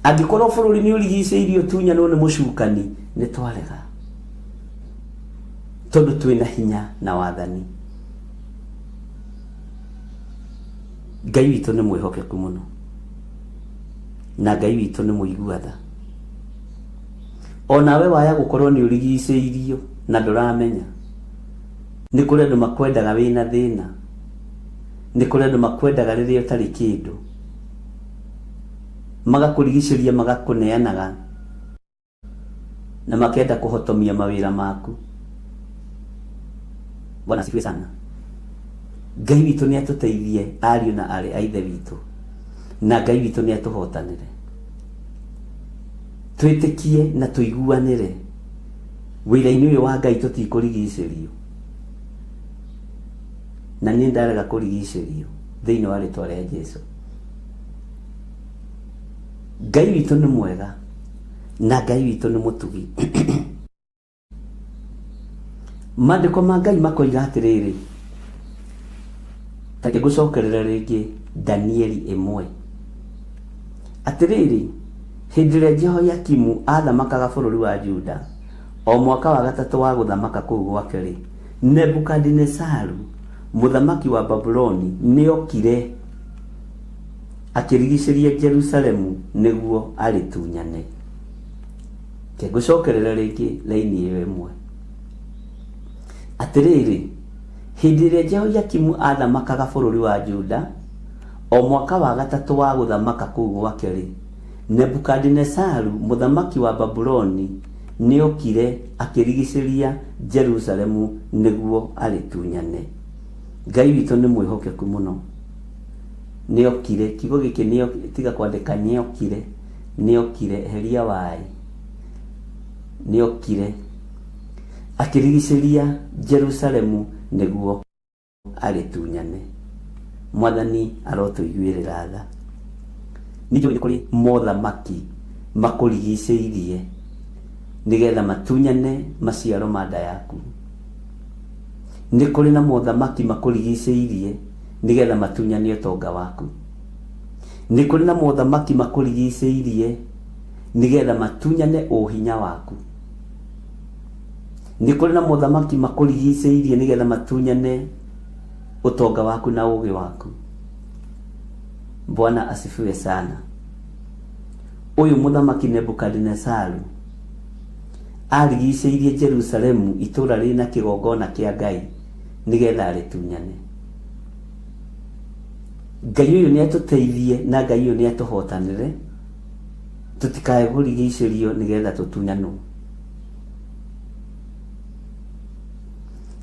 Angĩkorwo bũrũri nĩ ũrigicĩirio tunyanwo nĩ mũcukani, nĩ twarega, tondũ twĩna hinya na wathani. Ngai witũ nĩ mwĩhokeku mũno, na Ngai witũ nĩ mũigua tha. Onawe waya gũkorwo nĩ ũrigicĩirio na ndũramenya, nĩ kũrĩ andũ makwendaga wĩna thĩna, nĩ kũrĩ andũ makwendaga rĩrĩa ũtarĩ kĩndũ, magakũrigicĩria, magakũneanaga, na makenda kũhotomia mawĩra maku. Bwana asifiwe sana. Ngai witũ nĩ atũteithie, ariũ na aarĩ a Ithe witũ, na Ngai witũ nĩ atũhotanĩre. Twĩtĩkie na tũiguanĩre wĩra-inĩ ũyũ wa Ngai, tũtikũrigicĩrio, na nĩ ndarega kũrigicĩrio thĩinĩ wa rĩĩtwa rĩa Jesũ. Ngai witũ nĩ mwega, na Ngai witũ nĩ mũtugi. Maandĩko ma Ngai makoiga atĩrĩrĩ, ta ngũcokerera rĩngĩ Danieli 1, atĩrĩrĩ, hĩndĩ ĩrĩa Jehoiakimu athamakaga bũrũri wa Juda, o mwaka wa gatatũ wa gũthamaka kũu gwake-rĩ, Nebukadinezaru mũthamaki wa Babuloni nĩ okire akĩrigicĩria Jerusalemu nĩguo arĩtunyane. Ngũcokerera rĩngĩ laini ĩyo ĩmwe, atĩrĩrĩ, hĩndĩ ĩrĩa Jehoiakimu athamakaga bũrũri wa Juda, o mwaka wa gatatũ wa gũthamaka kũu gwake-rĩ, Nebukadinezaru mũthamaki wa Babuloni nĩ okire akĩrigicĩria Jerusalemu nĩguo arĩtunyane. Ngai witũ nĩ mwĩhokeku mũno. Nĩ okire, kiugo gĩkĩ nĩ tiga kwandĩka nĩ okire, nĩ okire, heria waĩ, niokire akirigiceria Jerusalemu niguo aritunyane. Mwathani arotuiguirira tha. Nijui kuri mothamaki makurigiceirie nigetha matunyane maciaro ma nda yaku. Ni kuri na mothamaki makurigiceirie nigetha matunyane utonga waku. Ni kuri na mothamaki makurigiceirie nigetha matunyane uhinya waku. Ni kuri na mothamaki makurigiceirie nigetha matunyane utonga waku na ugi waku. Bwana asifiwe sana. Uyu muthamaki Nebukadnezaru arigiceirie Jerusalemu itura rina kigongona kia Ngai nigetha aritunyane. Ngai uyu ni atuteithie na Ngai uyu ni atuhotanire tutikae kurigicerio nigetha tutunyanwo.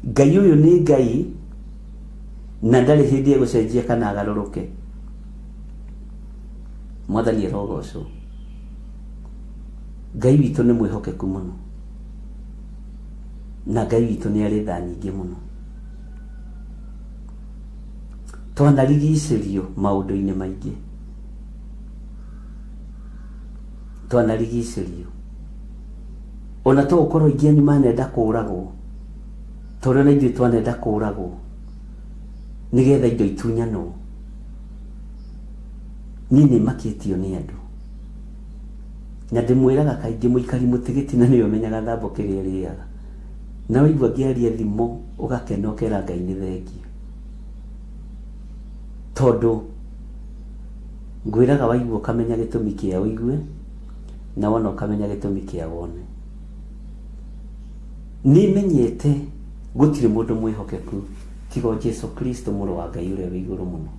Ngai uyu ni Ngai na ndari hindi gucenjia kana agaruruke. Mwathani arogocwo. Ngai witu ni mwihokeku muno, na Ngai witu ni ari tha nyingi muno. Twanarigicerio maundu-ini maingi, twanarigicerio ona to ukorwo ingi ni manenda kuragwo, tore na ithuĩ twanenda kuragwo nigetha indo itunyanwo. Nini makitio ni andu na ndimwiraga kaingi muikari mutigiti na niyo menyaga thambo kiria riaga na waigua ngiaria thimo ugakena ukera Ngai ni thengio, tondu ngwiraga waigua ukamenya gitumi kia uigue na wona ukamenya gitumi kia wone. Ni menyete gutire mundu mwihokeku tigo Jesu Kristo muru wa Ngai uria wi iguru muno.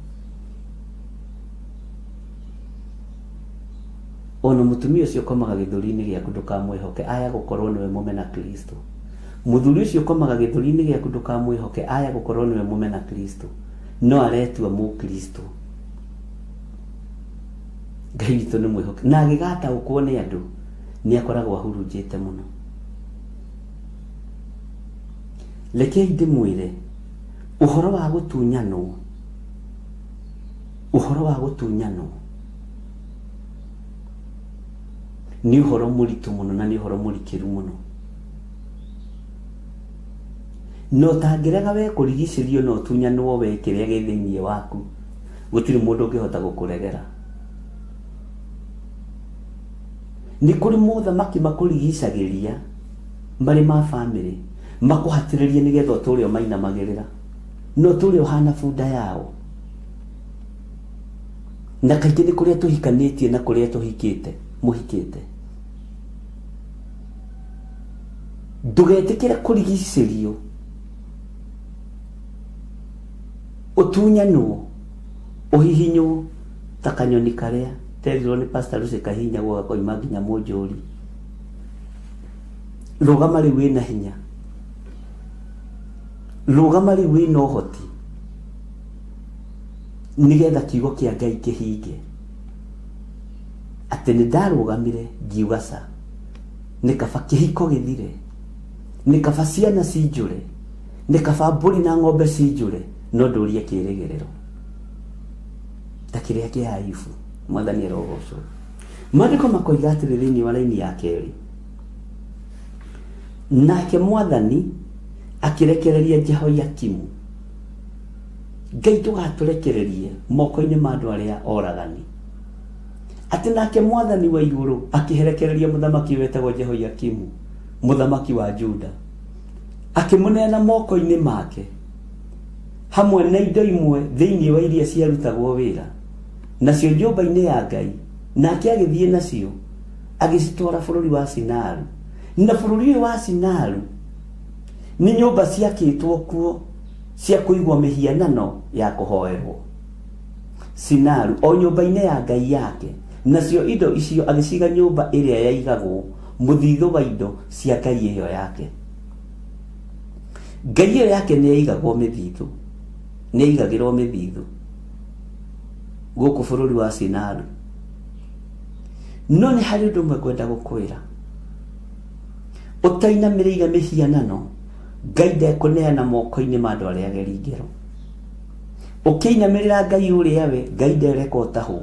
Ono mutumia ucio komaga githuri-ini giaku ndukamwihoke aya gukorwo niwe mumena Kristo. Muthuri ucio komaga githuri-ini giaku ndukamwihoke aya gukorwo niwe mumena Kristo, no aretua mu Kristo. Ngai witu ni mwihoke na agigataũkwo ni andu ni akoragwo ahurunjite muno. Rekei ndimwire uhoro wa gutunyanwo, uhoro wa gutunyanwo ni uhoro muritu muno na ni uhoro murikiru muno. No tangirega we kurigicerio no tunyanwo we kiria gi thiini waku, gutiri mundu ungihota gukuregera. Ni kuri mothamaki makurigicagiria mari ma family makuhatiririe nigetha uture mainamagirira, no ture uhana bunda yao. Na kaingĩ nĩ kũrĩa tũhikanĩtie na kũrĩa tũhikĩte mũhikĩte. Ndũgetĩkĩre kũrigicĩrio, ũtunyanwo, ũhihinywo ta kanyoni karĩa terirwo nĩ Pastor Lucy Kahinya gũgakoima nginya Mũnjũri. Rũgama rĩu wĩna hinya, rũgama rĩu wĩna ũhoti nigetha kiugo kĩa Ngai kĩhinge. Atĩ nĩ ndarũgamire ngiuga ca, nĩ kaba kĩhiko gĩthire, nĩ kaba ciana cinjũre, nĩ kaba mbũri na ng'ombe cinjũre, no ndũrie kĩĩrĩgĩrĩro ta kĩrĩa kĩa Ayubu. Mwathani arogocwo. Maandĩko makoiga atĩrĩ thĩinĩ wa raini ya kerĩ, nake Mwathani akĩrekereria Jehoiakimu. Ngai tũgatũrekererie moko-inĩ ma andũ arĩa oragani. Atĩ nake Mwathani wa igũrũ akĩherekereria mũthamaki wetagwo Jehoiakimu, mũthamaki wa Juda, akĩmũneana moko-inĩ make hamwe na indo imwe thĩinĩ wa iria ciarutagwo wĩra nacio nyũmba-inĩ ya Ngai, nake agĩthiĩ nacio agĩcitwara bũrũri wa Sinaru. Na bũrũri ũyũ wa Sinaru nĩ nyũmba ciakĩtwo kuo cia kũigwo mĩhianano ya kũhoerwo. Sinaru o nyũmba-inĩ ya Ngai yake, nacio indo icio agĩciga nyũmba ĩrĩa yaigagwo mũthithũ wa indo cia Ngai ĩyo yake. Ngai ĩyo yake nĩ yaigagwo mĩthithũ, nĩ yaigagĩrwo mĩthithũ gũkũ bũrũri wa Sinaru. No nĩ harĩ ũndũ ũmwe ngwenda gũkwĩra. utainamirire mihianano Ngai ndekuneana moko-ini ma andu aria ageri ngero. Ukiinamirira Ngai uria we Ngai ndereka utahwo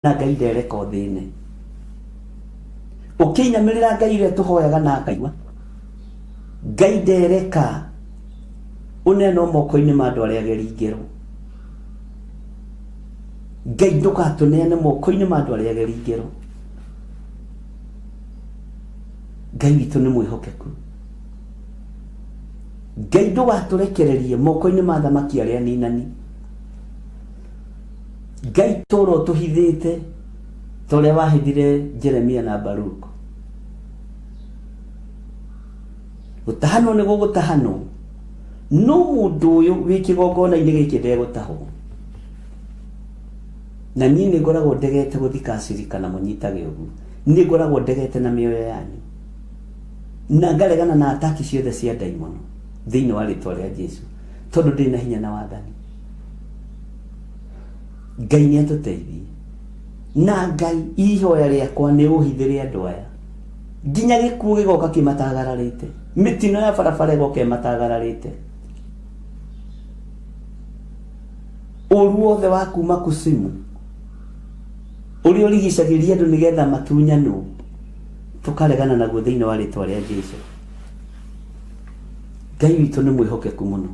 na Ngai ndereka uthine. Ukiinamirira Ngai uria tuhoyaga na Ngai Ngai ndereka uneano moko-ini ma andu aria ageri ngero. Ngai ndukatuneane moko-ini ma andu aria ageri ngero. Ngai witu ni mwihokeku. Ngai ndugaturekererie moko-ini ma thamaki aria ninani. Ngai toro tuhithite toria wahithire Jeremia na Baruku. Gutahano ni gugutahano. No mundu uyu wi kigongona-ini giki ndegutahwo. Na niĩ nĩ ngoragwo ndegete guthikacirikana munyitage uguo. Nĩ ngoragwo ndegete na mĩoyo yanyu. Na ngaregana na ataki ciothe cia daimono thĩinĩ wa rĩtwa rĩa Jesu tondũ ndĩ na hinya na wathani. Ngai nĩ atũteithie. Na Ngai ihoya rĩakwa nĩ ũhithĩre andũ aya nginya gĩkuũ gĩgoka kĩmatagararĩte, mĩtino ya barabara ĩgoka ĩmatagararĩte, ũru wothe wa kuma kusimu ũrĩa ũrigicagĩria andũ nĩgetha matunyanwo tukaregana naguo thĩinĩ wa rĩtwa rĩa Jesu. Ngai witũ nĩ mwĩhokeku mũno.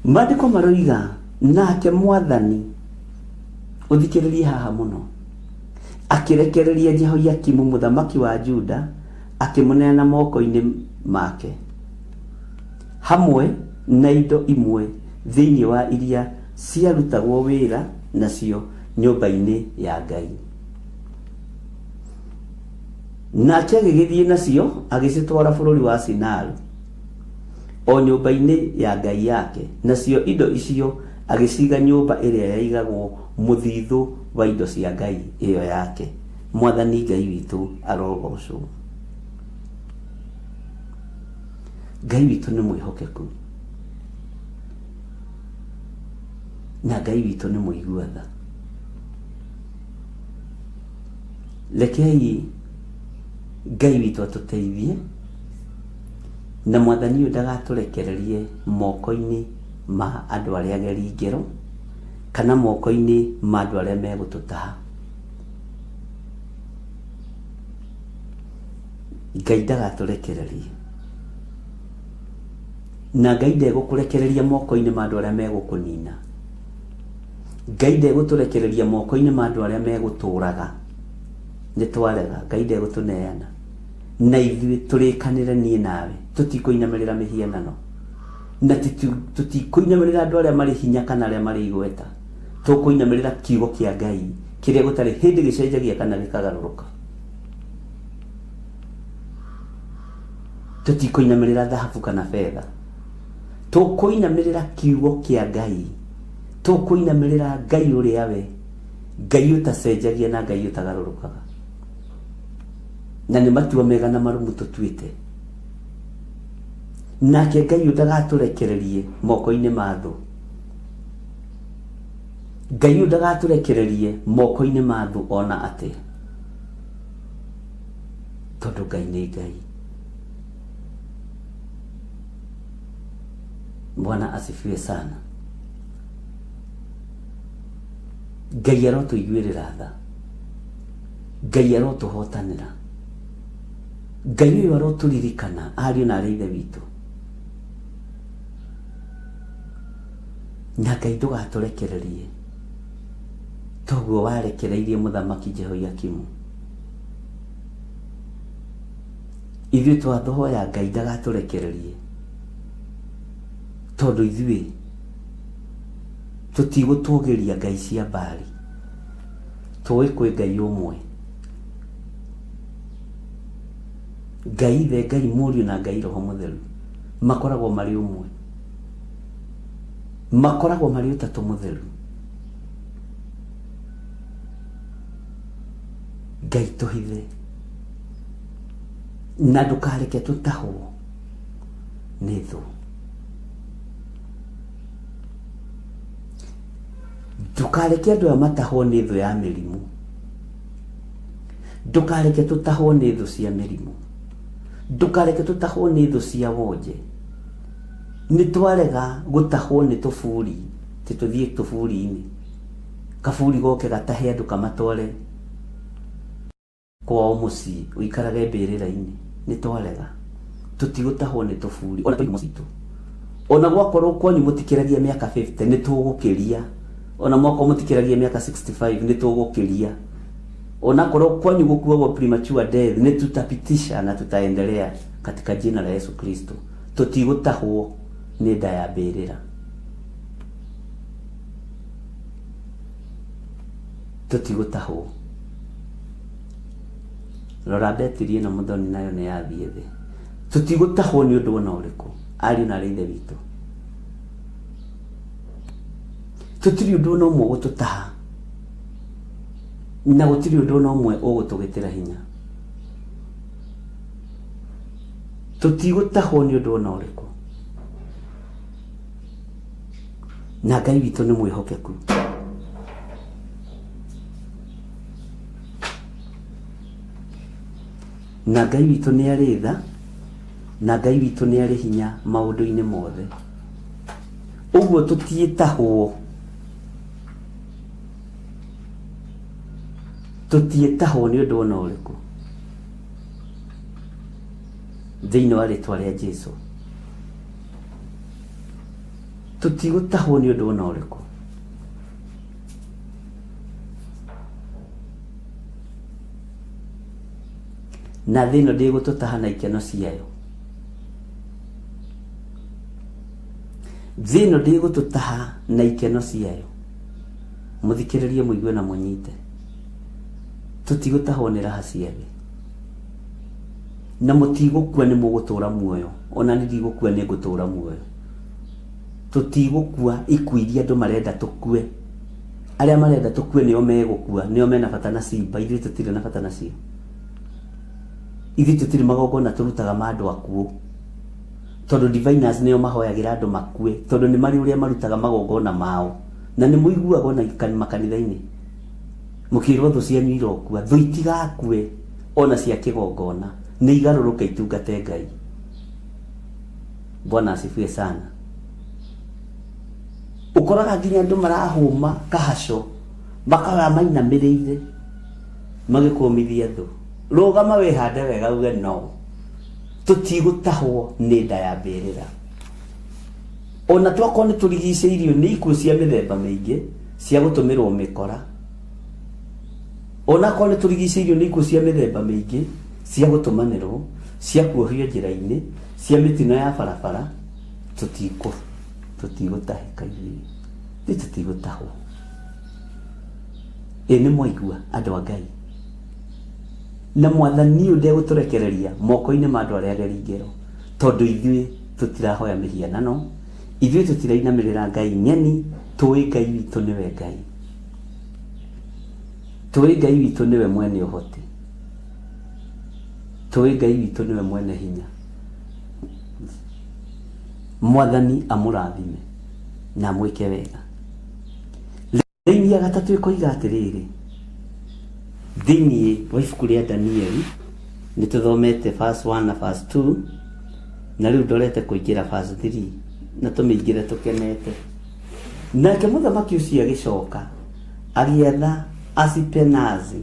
Maandĩko maroiga nake Mwathani, ũthikĩrĩrie haha mũno, akĩrekereria Jehoiakimu mũthamaki wa Juda akĩmũneana moko-inĩ make hamwe na indo imwe thĩinĩ wa iria ciarutagwo wĩra nacio nyũmba-inĩ ya Ngai. Nake agĩgĩthiĩ nacio agĩcitwara bũrũri wa Sinaru o nyũmba-inĩ ya Ngai yake, nacio indo icio agĩciga nyũmba ĩrĩa yaigagwo mũthithũ wa indo cia Ngai ĩyo yake. Mwathani Ngai witũ arogocwo. Ngai witũ nĩ mwĩhokeku na Ngai witũ nĩ mũigua tha. Rekei Ngai witũ atũteithie na Mwathani ũyũ ndagatũrekererie moko-inĩ ma andũ arĩa ageri ngero kana moko-inĩ ma andũ arĩa megũtũtaha. Ngai ndagatũrekererie, na Ngai ndegũkũrekereria moko-inĩ ma andũ arĩa megũkũnina. Ngai ndegũtũrekereria moko-inĩ ma andũ arĩa megũtũraga nĩ twarega. Ngai ndegũtũneana na ithuĩ tũrĩkanĩre niĩ nawe tũtikũinamĩrĩra mĩhianano na tũtikũinamĩrĩra andũ arĩa marĩ hinya kana arĩa marĩ igweta. Tũkũinamĩrĩra kiugo kĩa Ngai kĩrĩa gũtarĩ hĩndĩ gĩcenjagia kana gĩkagarũrũka. Tũtikũinamĩrĩra thahabu kana betha. Tũkũinamĩrĩra kiugo kĩa Ngai. Tũkũinamĩrĩra Ngai ũrĩa we, Ngai ũtacenjagia na Ngai ũtagarũrũkaga. Na nĩ matua mega na marumu tũtuĩte. Nake Ngai ndagatũrekererie moko-inĩ ma thũ. Ngai ndagatũrekererie moko-inĩ ma thũ ona atĩa, tondũ Ngai nĩ Ngai. Bwana asifiwe sana. Ngai arotũiguĩrĩra tha. Ngai arotũhotanĩra. Ngai ũyũ arotũririkana ariũ na arĩ ithe witũ. Na Ngai ndũgatũrekererie toguo warekereirie mũthamaki Jehoiakimu. Ithuĩ twatũhoya Ngai ndagatũrekererie tondũ ithuĩ tũtigũtũgĩria ngai cia Baali. Tũĩ kwĩ Ngai ũmwe, Ngai Ithe, Ngai Mũriũ na Ngai Roho Mũtheru makoragwo marĩ ũmwe, makoragwo marĩ ũtatũ mũtheru. Ngai tũhithe na ndũkareke tũtahwo nĩ thũ. Ndũkareke andũ aya matahwo nĩ thũ ya mĩrimũ. Ndukareke tutahwo nĩ thũ cia mĩrimũ, ndukareke tutahwo nĩ thũ cia wonje. Nĩ twarega gũtahwo nĩ tũburi, tũthiĩ tũburi-inĩ, kaburi goke gatahe andũ kamatware kwao mũciĩ, ũikarage mbĩrĩra-inĩ. Nĩ twarega, tũtigũtahwo nĩ tũburi ona tũi mũcitũ. Ona gwakorwo kwanyu mũtikĩragia mĩaka 50 nĩ tũgũkĩria, ona mwako mũtikĩragia mĩaka 65 nĩ tũgũkĩria. Ona korwo kwanyu gũkuagwo premature death nĩ tutapitisha na tutaendelea katika jina la Yesu Kristo. Tutigũtahwo nĩ nda ya mbĩrĩra, tutigũtahwo. Rora Betiri ĩno Mũthoni nayo nĩ yathiĩ thĩ. Tutigũtahwo nĩ ũndũ ona ũrĩkũ, ariũ na aarĩ a Ithe witũ. Tũtirĩ ũndũ ona ũmwe ũgũtũtaha, na gũtirĩ ũndũ ona ũmwe ũgũtũgĩtĩra hinya. Tũtigũtahwo nĩ ũndũ ona ũrĩkũ, na Ngai witũ nĩ mwĩhokeku. Na Ngai witũ nĩ arĩ tha, na Ngai witũ nĩ arĩ hinya maũndũ-inĩ mothe. Ũguo tũtiĩtahwo, tũtiĩtahwo nĩ ũndũ ona ũrĩkũ thĩinĩ wa rĩtwa rĩa Jesũ. Tũtigũtahwo nĩ ũndũ ona ũrĩkũ. Na thĩ ĩno ndĩgũtũtaha na ikeno ciayo. Thĩ ĩno ndĩgũtũtaha na ikeno ciayo. Mũthikĩrĩrie, mũigue na mũnyite. Tũtigũtahwo nĩ raha cia thĩ. Na mũtigũkua nĩ mũgũtũra muoyo, ona nĩ ndigũkua nĩ ngũtũra muoyo. Tũtigũkua ikuũ iria andũ marenda tũkue. Arĩa marenda tũkue nĩo megũkua, nĩo mena bata na simba, ithuĩ tũtirĩ na bata nacio. Ithuĩ tũtirĩ magongona tũrutaga ma andũ akuũ, tondũ diviners nĩo mahoyagĩra andũ makue, tondũ nĩ marĩ ũrĩa marutaga magongona mao. Na nĩ mũiguaga ona makanitha-inĩ mũkĩrwo thũ cianyu irokua. Thũ itigakue ona cia kĩgongona, nĩ igarũrũka itungate Ngai. Bwana asifiwe sana. Ũkoraga nginya andũ marahũma kahaco, makaga mainamĩrĩire magĩkũmithia thũ. Rũgama wĩhande wega uge no. Tũtigũtahwo nĩ nda ya mbĩrĩra. Ona twakorwo nĩ tũrigicĩirio nĩ ikuũ cia mĩthemba mĩingĩ cia gũtũmĩrwo mĩkora. Ona korwo nĩ tũrigicĩirio nĩ ikuũ cia mĩthemba mĩingĩ cia gũtũmanĩrwo, cia kuohio njĩra-inĩ, cia mĩtino ya barabara, tũtigũtahĩka ithuĩ. Ithuĩ tũtigũtahwo. Ĩ nĩ mwaigua andũ a Ngai? Na Mwathani ũyũ ndegũtũrekereria moko-inĩ ma andũ arĩa ageri ngero, tondũ ithuĩ tũtirahoya mĩhianano, ithuĩ tũtirainamĩrĩra Ngai nyeni. Tũĩ Ngai witũ nĩwe Ngai, tũĩ Ngai witũ nĩwe mwene ũhoti, tũĩ Ngai witũ nĩwe mwene hinya. Mwathani amũrathime na mwĩke wega. Thĩinĩ ya gatatũ ĩkoiga atĩrĩrĩ, thĩinĩ wa ibuku rĩa Danieli nĩ tũthomete verse 1 na verse 2, na rĩu ndorete kũingĩra verse 3 na tũmĩingĩre tũkenete. Nake mũthamaki ũcio agĩcoka agĩetha Asipenazi,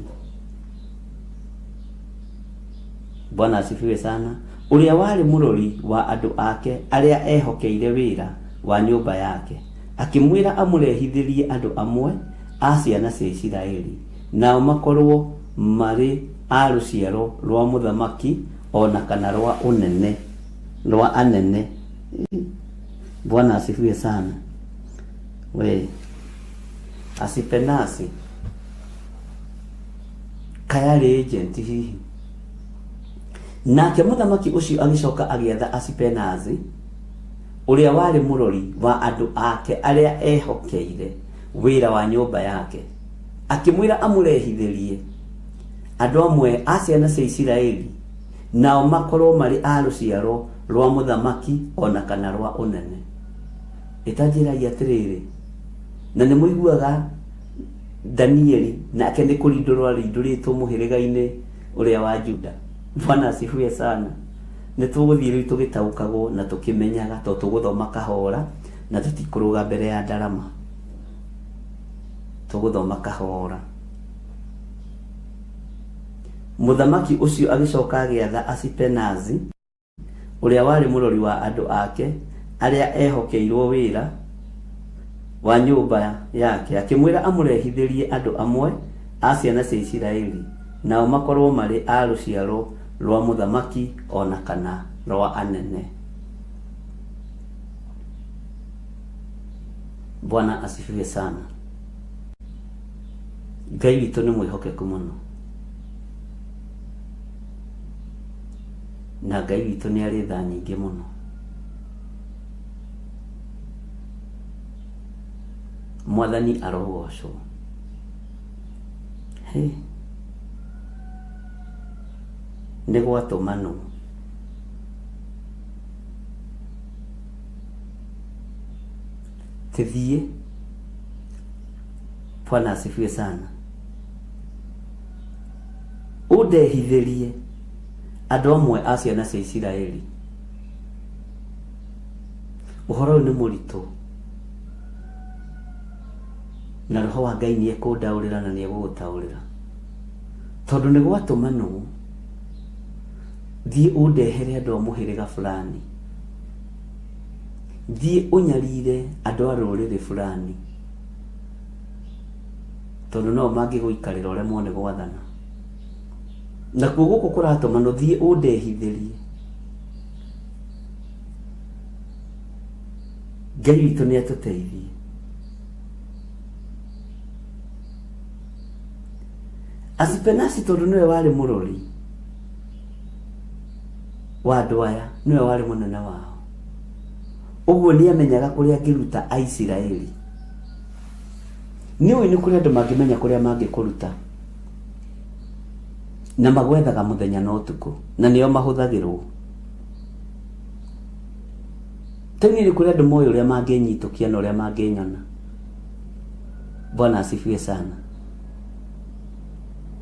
Bwana asifiwe sana, ũrĩa warĩ mũrori wa andũ ake arĩa ehokeire wĩra wa nyũmba yake, akĩmwĩra amũrehithĩrie andũ amwe a ciana cia Isiraeli, nao makorwo marĩ a rũciaro rwa mũthamaki ona kana rwa ũnene, rwa anene. Bwana asifiwe sana. We Asipenasi kayarĩ agent hihi? Nake mũthamaki ũcio agĩcoka agĩetha Asipenazi ũrĩa warĩ mũrori wa andũ ake arĩa ehokeire wĩra wa nyũmba yake, akĩmwĩra amũrehithĩrie andũ amwe a ciana cia Isiraeli, nao makorwo marĩ a rũciaro rwa mũthamaki ona kana rwa ũnene. Ĩtanjĩragia atĩrĩrĩ, na nĩ mũiguaga Danieli nake nĩ kũrindũrwo rindũrĩtwo mũhĩrĩga-inĩ uria wa Juda. Bwana asifiwe sana. Nĩ tũgũthiĩ rĩu tũgĩtaũkagwo na tũkĩmenyaga to tũgũthoma kahora na tũtikũrũga mbere ya ndarama. Tũgũthoma kahora. Mũthamaki ũcio agĩcoka agĩatha Asipenazi ũrĩa warĩ mũrori wa andũ ake arĩa ehokeirwo wĩra wa nyũmba yake, akĩmwĩra amũrehithĩrie andũ amwe a ciana cia Isiraeli, nao makorwo marĩ a rũciaro rwa mũthamaki ona kana rwa anene. Bwana asifiwe sana. Ngai witũ nĩ mwĩhokeku mũno, na Ngai witũ nĩ arĩ tha nyingĩ mũno. Mwathani arogocwo. Nĩ gwatũmanwo tũthiĩ. Bwana asifiwe sana. Ũndehithĩrie andũ amwe a ciana cia Isiraeli. Ũhoro ũyũ nĩ mũritũ, na Roho wa Ngai nĩ ekũndaũrĩra na nĩ egũgũtaũrĩra, tondũ nĩ gwatũmanwo thiĩ ũndehere andũ a mũhĩrĩga fulani, thiĩ ũnyarire andũ a rũrĩrĩ fulani, tondũ no mangĩgũikarĩra ũremwo nĩ gwathana. Nakuo gũkũ kũratũmanwo thiĩ ũndehithĩrie. Ngai witũ nĩ atũteithie. Asipenasi tondũ nĩwe warĩ mũrori wa andũ aya, nĩwe warĩ mũnene wao, ũguo nĩ amenyaga kũrĩa angĩruta a Isiraeli. Nĩũĩ nĩ kũrĩ andũ mangĩmenya kũrĩa mangĩkũruta na magwethaga mũthenya na ũtukũ, na nĩo mahũthagĩrwo. Teni nĩ kũrĩ andũ moĩ ũrĩa mangĩnyitũkia na ũrĩa mangĩnyona. Bwana asifiwe sana.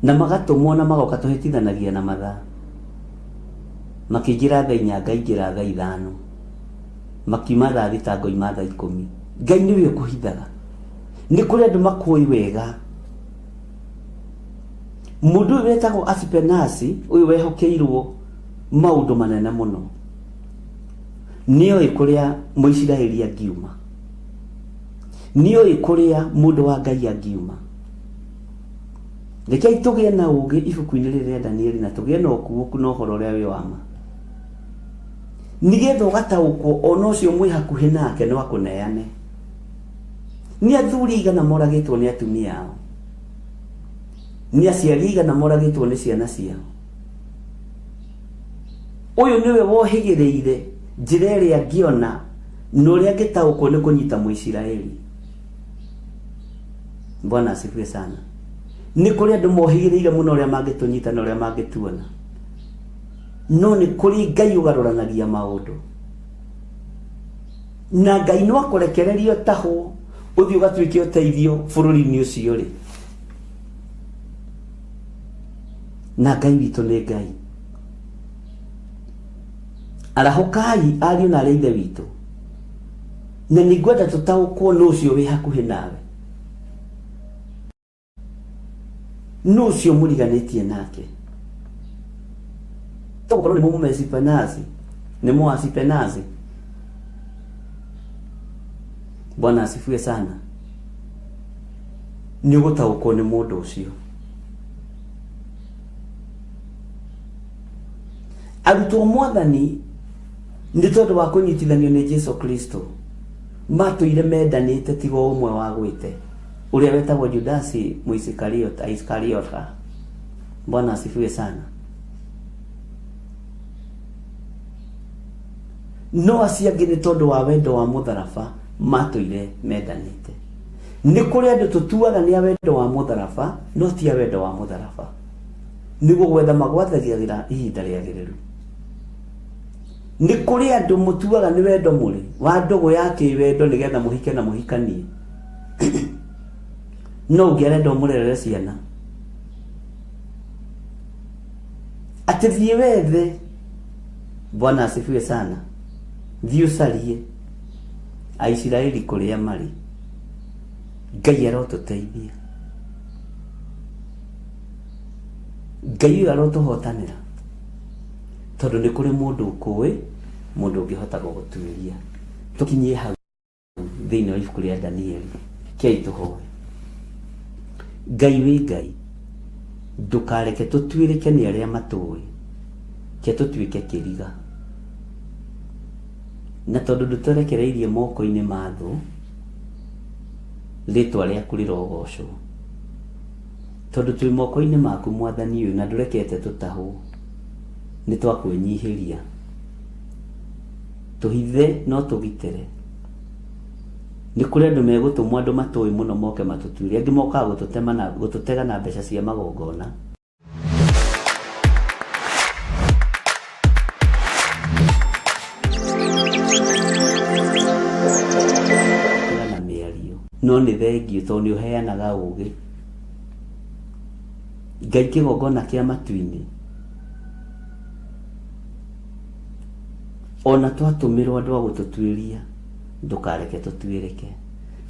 Na magatũmwo na magoka tũhĩtithanagia na mathaa, makĩingĩra thaa 4 ngaingĩra thaa 5, makiuma thaa 6 ngoima thaa 10. Ngai nĩwe ũkũhithaga. Nĩ kũrĩ andũ makũĩ wega. Mũndũ ũyũ wetagwo Asipenasi, ũyũ wehokeirwo maũndũ manene mũno, nĩoĩ kũrĩa Mũisiraeli angiuma, nĩoĩ kũrĩa mũndũ wa Ngai angiuma. Rekei tũgĩe na ũũgĩ ibuku-inĩ rĩrĩ rĩa Danieli, na tũgĩe na ũkuũku na ũhoro ũrĩa wĩ wa ma, nĩgetha ũgataũkwo ona ũcio mwĩ hakuhĩ nake no akũneane. Nĩ athuri igana moragĩtwo nĩ atumia ao, nĩ aciari igana moragĩtwo nĩ ciana ciao. Ũyũ nĩwe wohĩgĩrĩire njĩra ĩrĩa angĩona na ũrĩa angĩtaũkwo nĩ kũnyita Mũisiraeli. Bwana asifiwe sana. Nĩ kũrĩ andũ mohĩgĩrĩire mũno ũrĩa mangĩtũnyita na ũrĩa mangĩtuona, no nĩ kũrĩ Ngai ũgarũranagia maũndũ, na Ngai no akũrekereria ũtahwo ũthiĩ ũgatuĩke ũteithio bũrũri-inĩ ũcio rĩ. Na Ngai witũ nĩ Ngai. Arahũkai ariũ na arĩa ithe witũ, na nĩ ngwenda tũtaũkwo nũ ũcio wĩ hakuhĩ nawe, nũ ũcio mũriganĩtie nake. Tũgũkorwo nĩ mũmũ Asipenasi, nĩ mũ Asipenasi. Bwana asifiwe sana. Nĩ ũgũtaũkwo nĩ mũndũ ũcio. Arutwo Mwathani nĩ tondũ wa kũnyitithanio nĩ Jesu Kristo matũire mendanĩte tiga ũmwe wa gwĩte, ũrĩa wetagwo Judasi Iskariota. Bwana asifiwe sana. No acio angĩ nĩ tondũ wa wendo wa mũtharaba matũire mendanĩte. Nĩ kũrĩ andũ tũtuaga nĩ a wendo wa mũtharaba no ti a wendo wa mũtharaba, nĩguo gwetha magwathagĩra ihinda rĩagĩrĩru. Nĩ kũrĩ andũ mũtuaga nĩ wendo mũrĩ wa ndũgũ ya kĩwendo nĩgetha mũhike na mũhikanie, no ũngĩarenda ũmũrerere ciana. ati thiĩ wethe. Bwana asifiwe sana. Thiĩ ũcarie Aisiraeli kũrĩa marĩ. Ngai arotũteithia. Ngai ũyũ arotũhotanĩra tondũ nĩ kũrĩ mũndũ ũkũĩ, mũndũ ũngĩhota gũgũtuĩria. Tũkinyie hau thĩinĩ wa ibuku rĩa Danieli. Kĩai tũhoe. Ngai wĩ Ngai, ndũkareke tũtuĩrĩke nĩ arĩa matũĩ, ke tũtuĩke kĩriga. Na tondũ ndũtũrekereirie moko-inĩ ma thũ, rĩtwa rĩaku rĩrogocwo. Tondũ twĩ moko-inĩ maku Mwathani ũyũ na ndũrekete tũtahwo, nĩ twakwĩnyihĩria. Tũhithe no tũgitĩre. Nĩ kũrĩ andũ megũtũmwo, andũ matũĩ mũno moke matũtuĩrie, angĩ mokaga gũtũtega na mbeca cia magongona. Na mĩario no nĩ thengio tondũ nĩ ũheanaga ũũgĩ. Ngai kĩgongona kĩa matu-inĩ, ona twatũmĩrwo andũ a gũtũtuĩria, ndũkareke tũtuĩrĩke.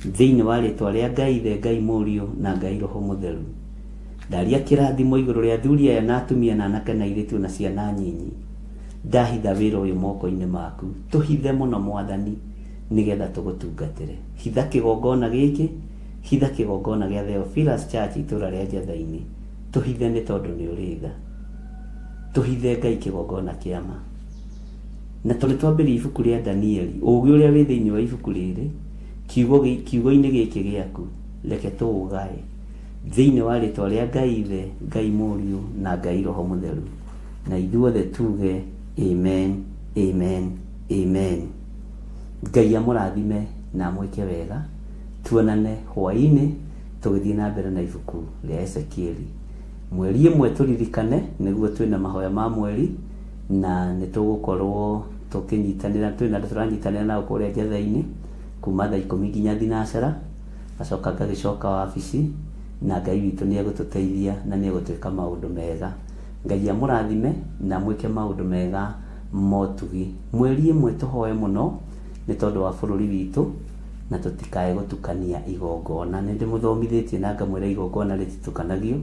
Thĩinĩ wa rĩtwa rĩa Ngai Ithe, Ngai Mũriũ na Ngai Roho Mũtheru, ndaria kĩrathimo igũrũ rĩa athuri aya na atumia na anake na airĩtu na ciana nyinyi. Ndahitha wĩra ũyũ moko-inĩ maku. Tũhithe mũno Mwathani, nĩgetha tũgũtungatĩre. Hitha kĩgongona gĩkĩ, hitha kĩgongona gĩa Theophilus Church itũra rĩa Njatha-inĩ. Tũhithe nĩ tondũ nĩ ũrĩ tha. Tũhithe Ngai kĩgongona kĩama. Na tondũ twambĩrĩria ibuku rĩa Danieli, ũũgĩ ũrĩa wĩ thĩinĩ wa ibuku rĩrĩ, kiugo-inĩ gĩkĩ gĩaku, reke tũũgae thĩinĩ wa rĩtwa rĩa Ngai Ithe, Ngai Mũriũ na Ngai Roho Mũtheru. Na ithuothe tuge amen, amen, amen. Ngai amũrathime na amwĩke wega. Tuonane hwaĩ-inĩ tũgĩthiĩ na mbere na ibuku rĩa Ezekieli. Mweri ĩmwe tũririkane nĩguo twĩna mahoya ma mweri, na nĩ tũgũkorwo tũkĩnyitanĩra, twĩna andũ tũranyitanĩra nao kũrĩa Njatha-inĩ kuma thaa 10 nginya thinacara, gacoka ngagĩcoka wabici, na Ngai witũ nĩ egũtũteithia na nĩ egũtwĩka maũndũ mega. Ngai amũrathime na mwĩke maũndũ mega motugi. Mweri ĩmwe tũhoe mũno nĩ tondũ wa bũrũri witũ, na tũtikae gũtukania igongona. Nĩ ndĩmũthomithĩtie na ngamwĩra igongona rĩtitukanagio.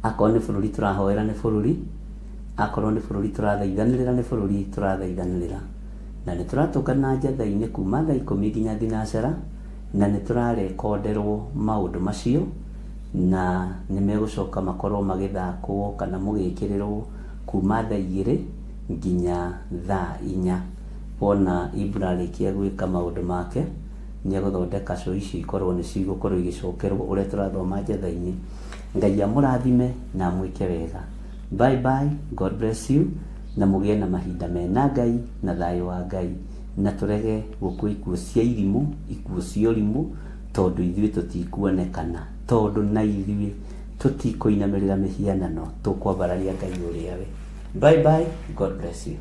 Akorwo nĩ bũrũri tũrahoera nĩ bũrũri, akorwo nĩ bũrũri tũrathaithanĩrĩra nĩ bũrũri tũrathaithanĩrĩra. Na nĩ tũratũngana Njatha-inĩ kuma thaa 10 nginya thinacara, na nĩ tũrarekonderwo maũndũ macio, na nĩ megũcoka makorwo magĩthakwo kana mũgĩkĩrĩrwo kuma thaa 2 nginya thaa 4. Wona Ibra arĩkia gwĩka maũndũ make, nĩ egũthondeka show icio ikorwo nĩ cigũkorwo igĩcokerwo ũrĩa tũrathoma Njatha-inĩ. Ngai amũrathime na amwĩke wega. Bye bye, God bless you, na mũgĩe na mahinda mena Ngai na thayũ wa Ngai, na tũrege gũkua ikuũ cia irimũ, ikuũ cia ũrimũ, tondũ ithuĩ tũtikuonekana, tondũ na ithuĩ tũtikũinamĩrĩra mĩhianano, tũkwambararia Ngai ũrĩa we. Bye bye, God bless you.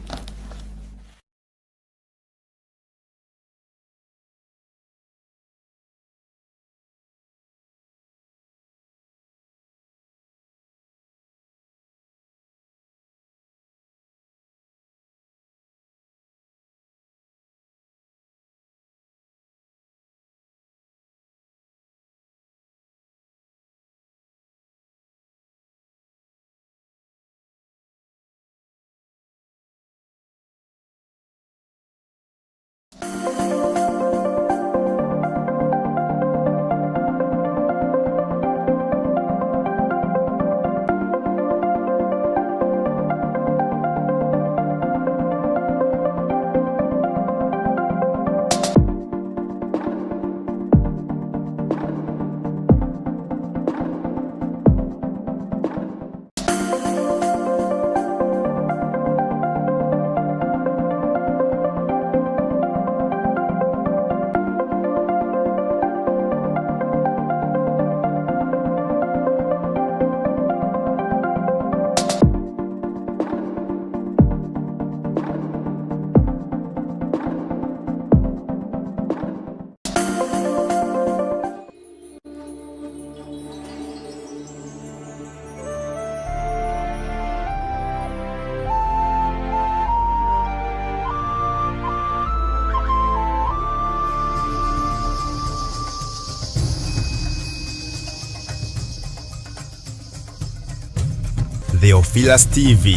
Theophilus TV.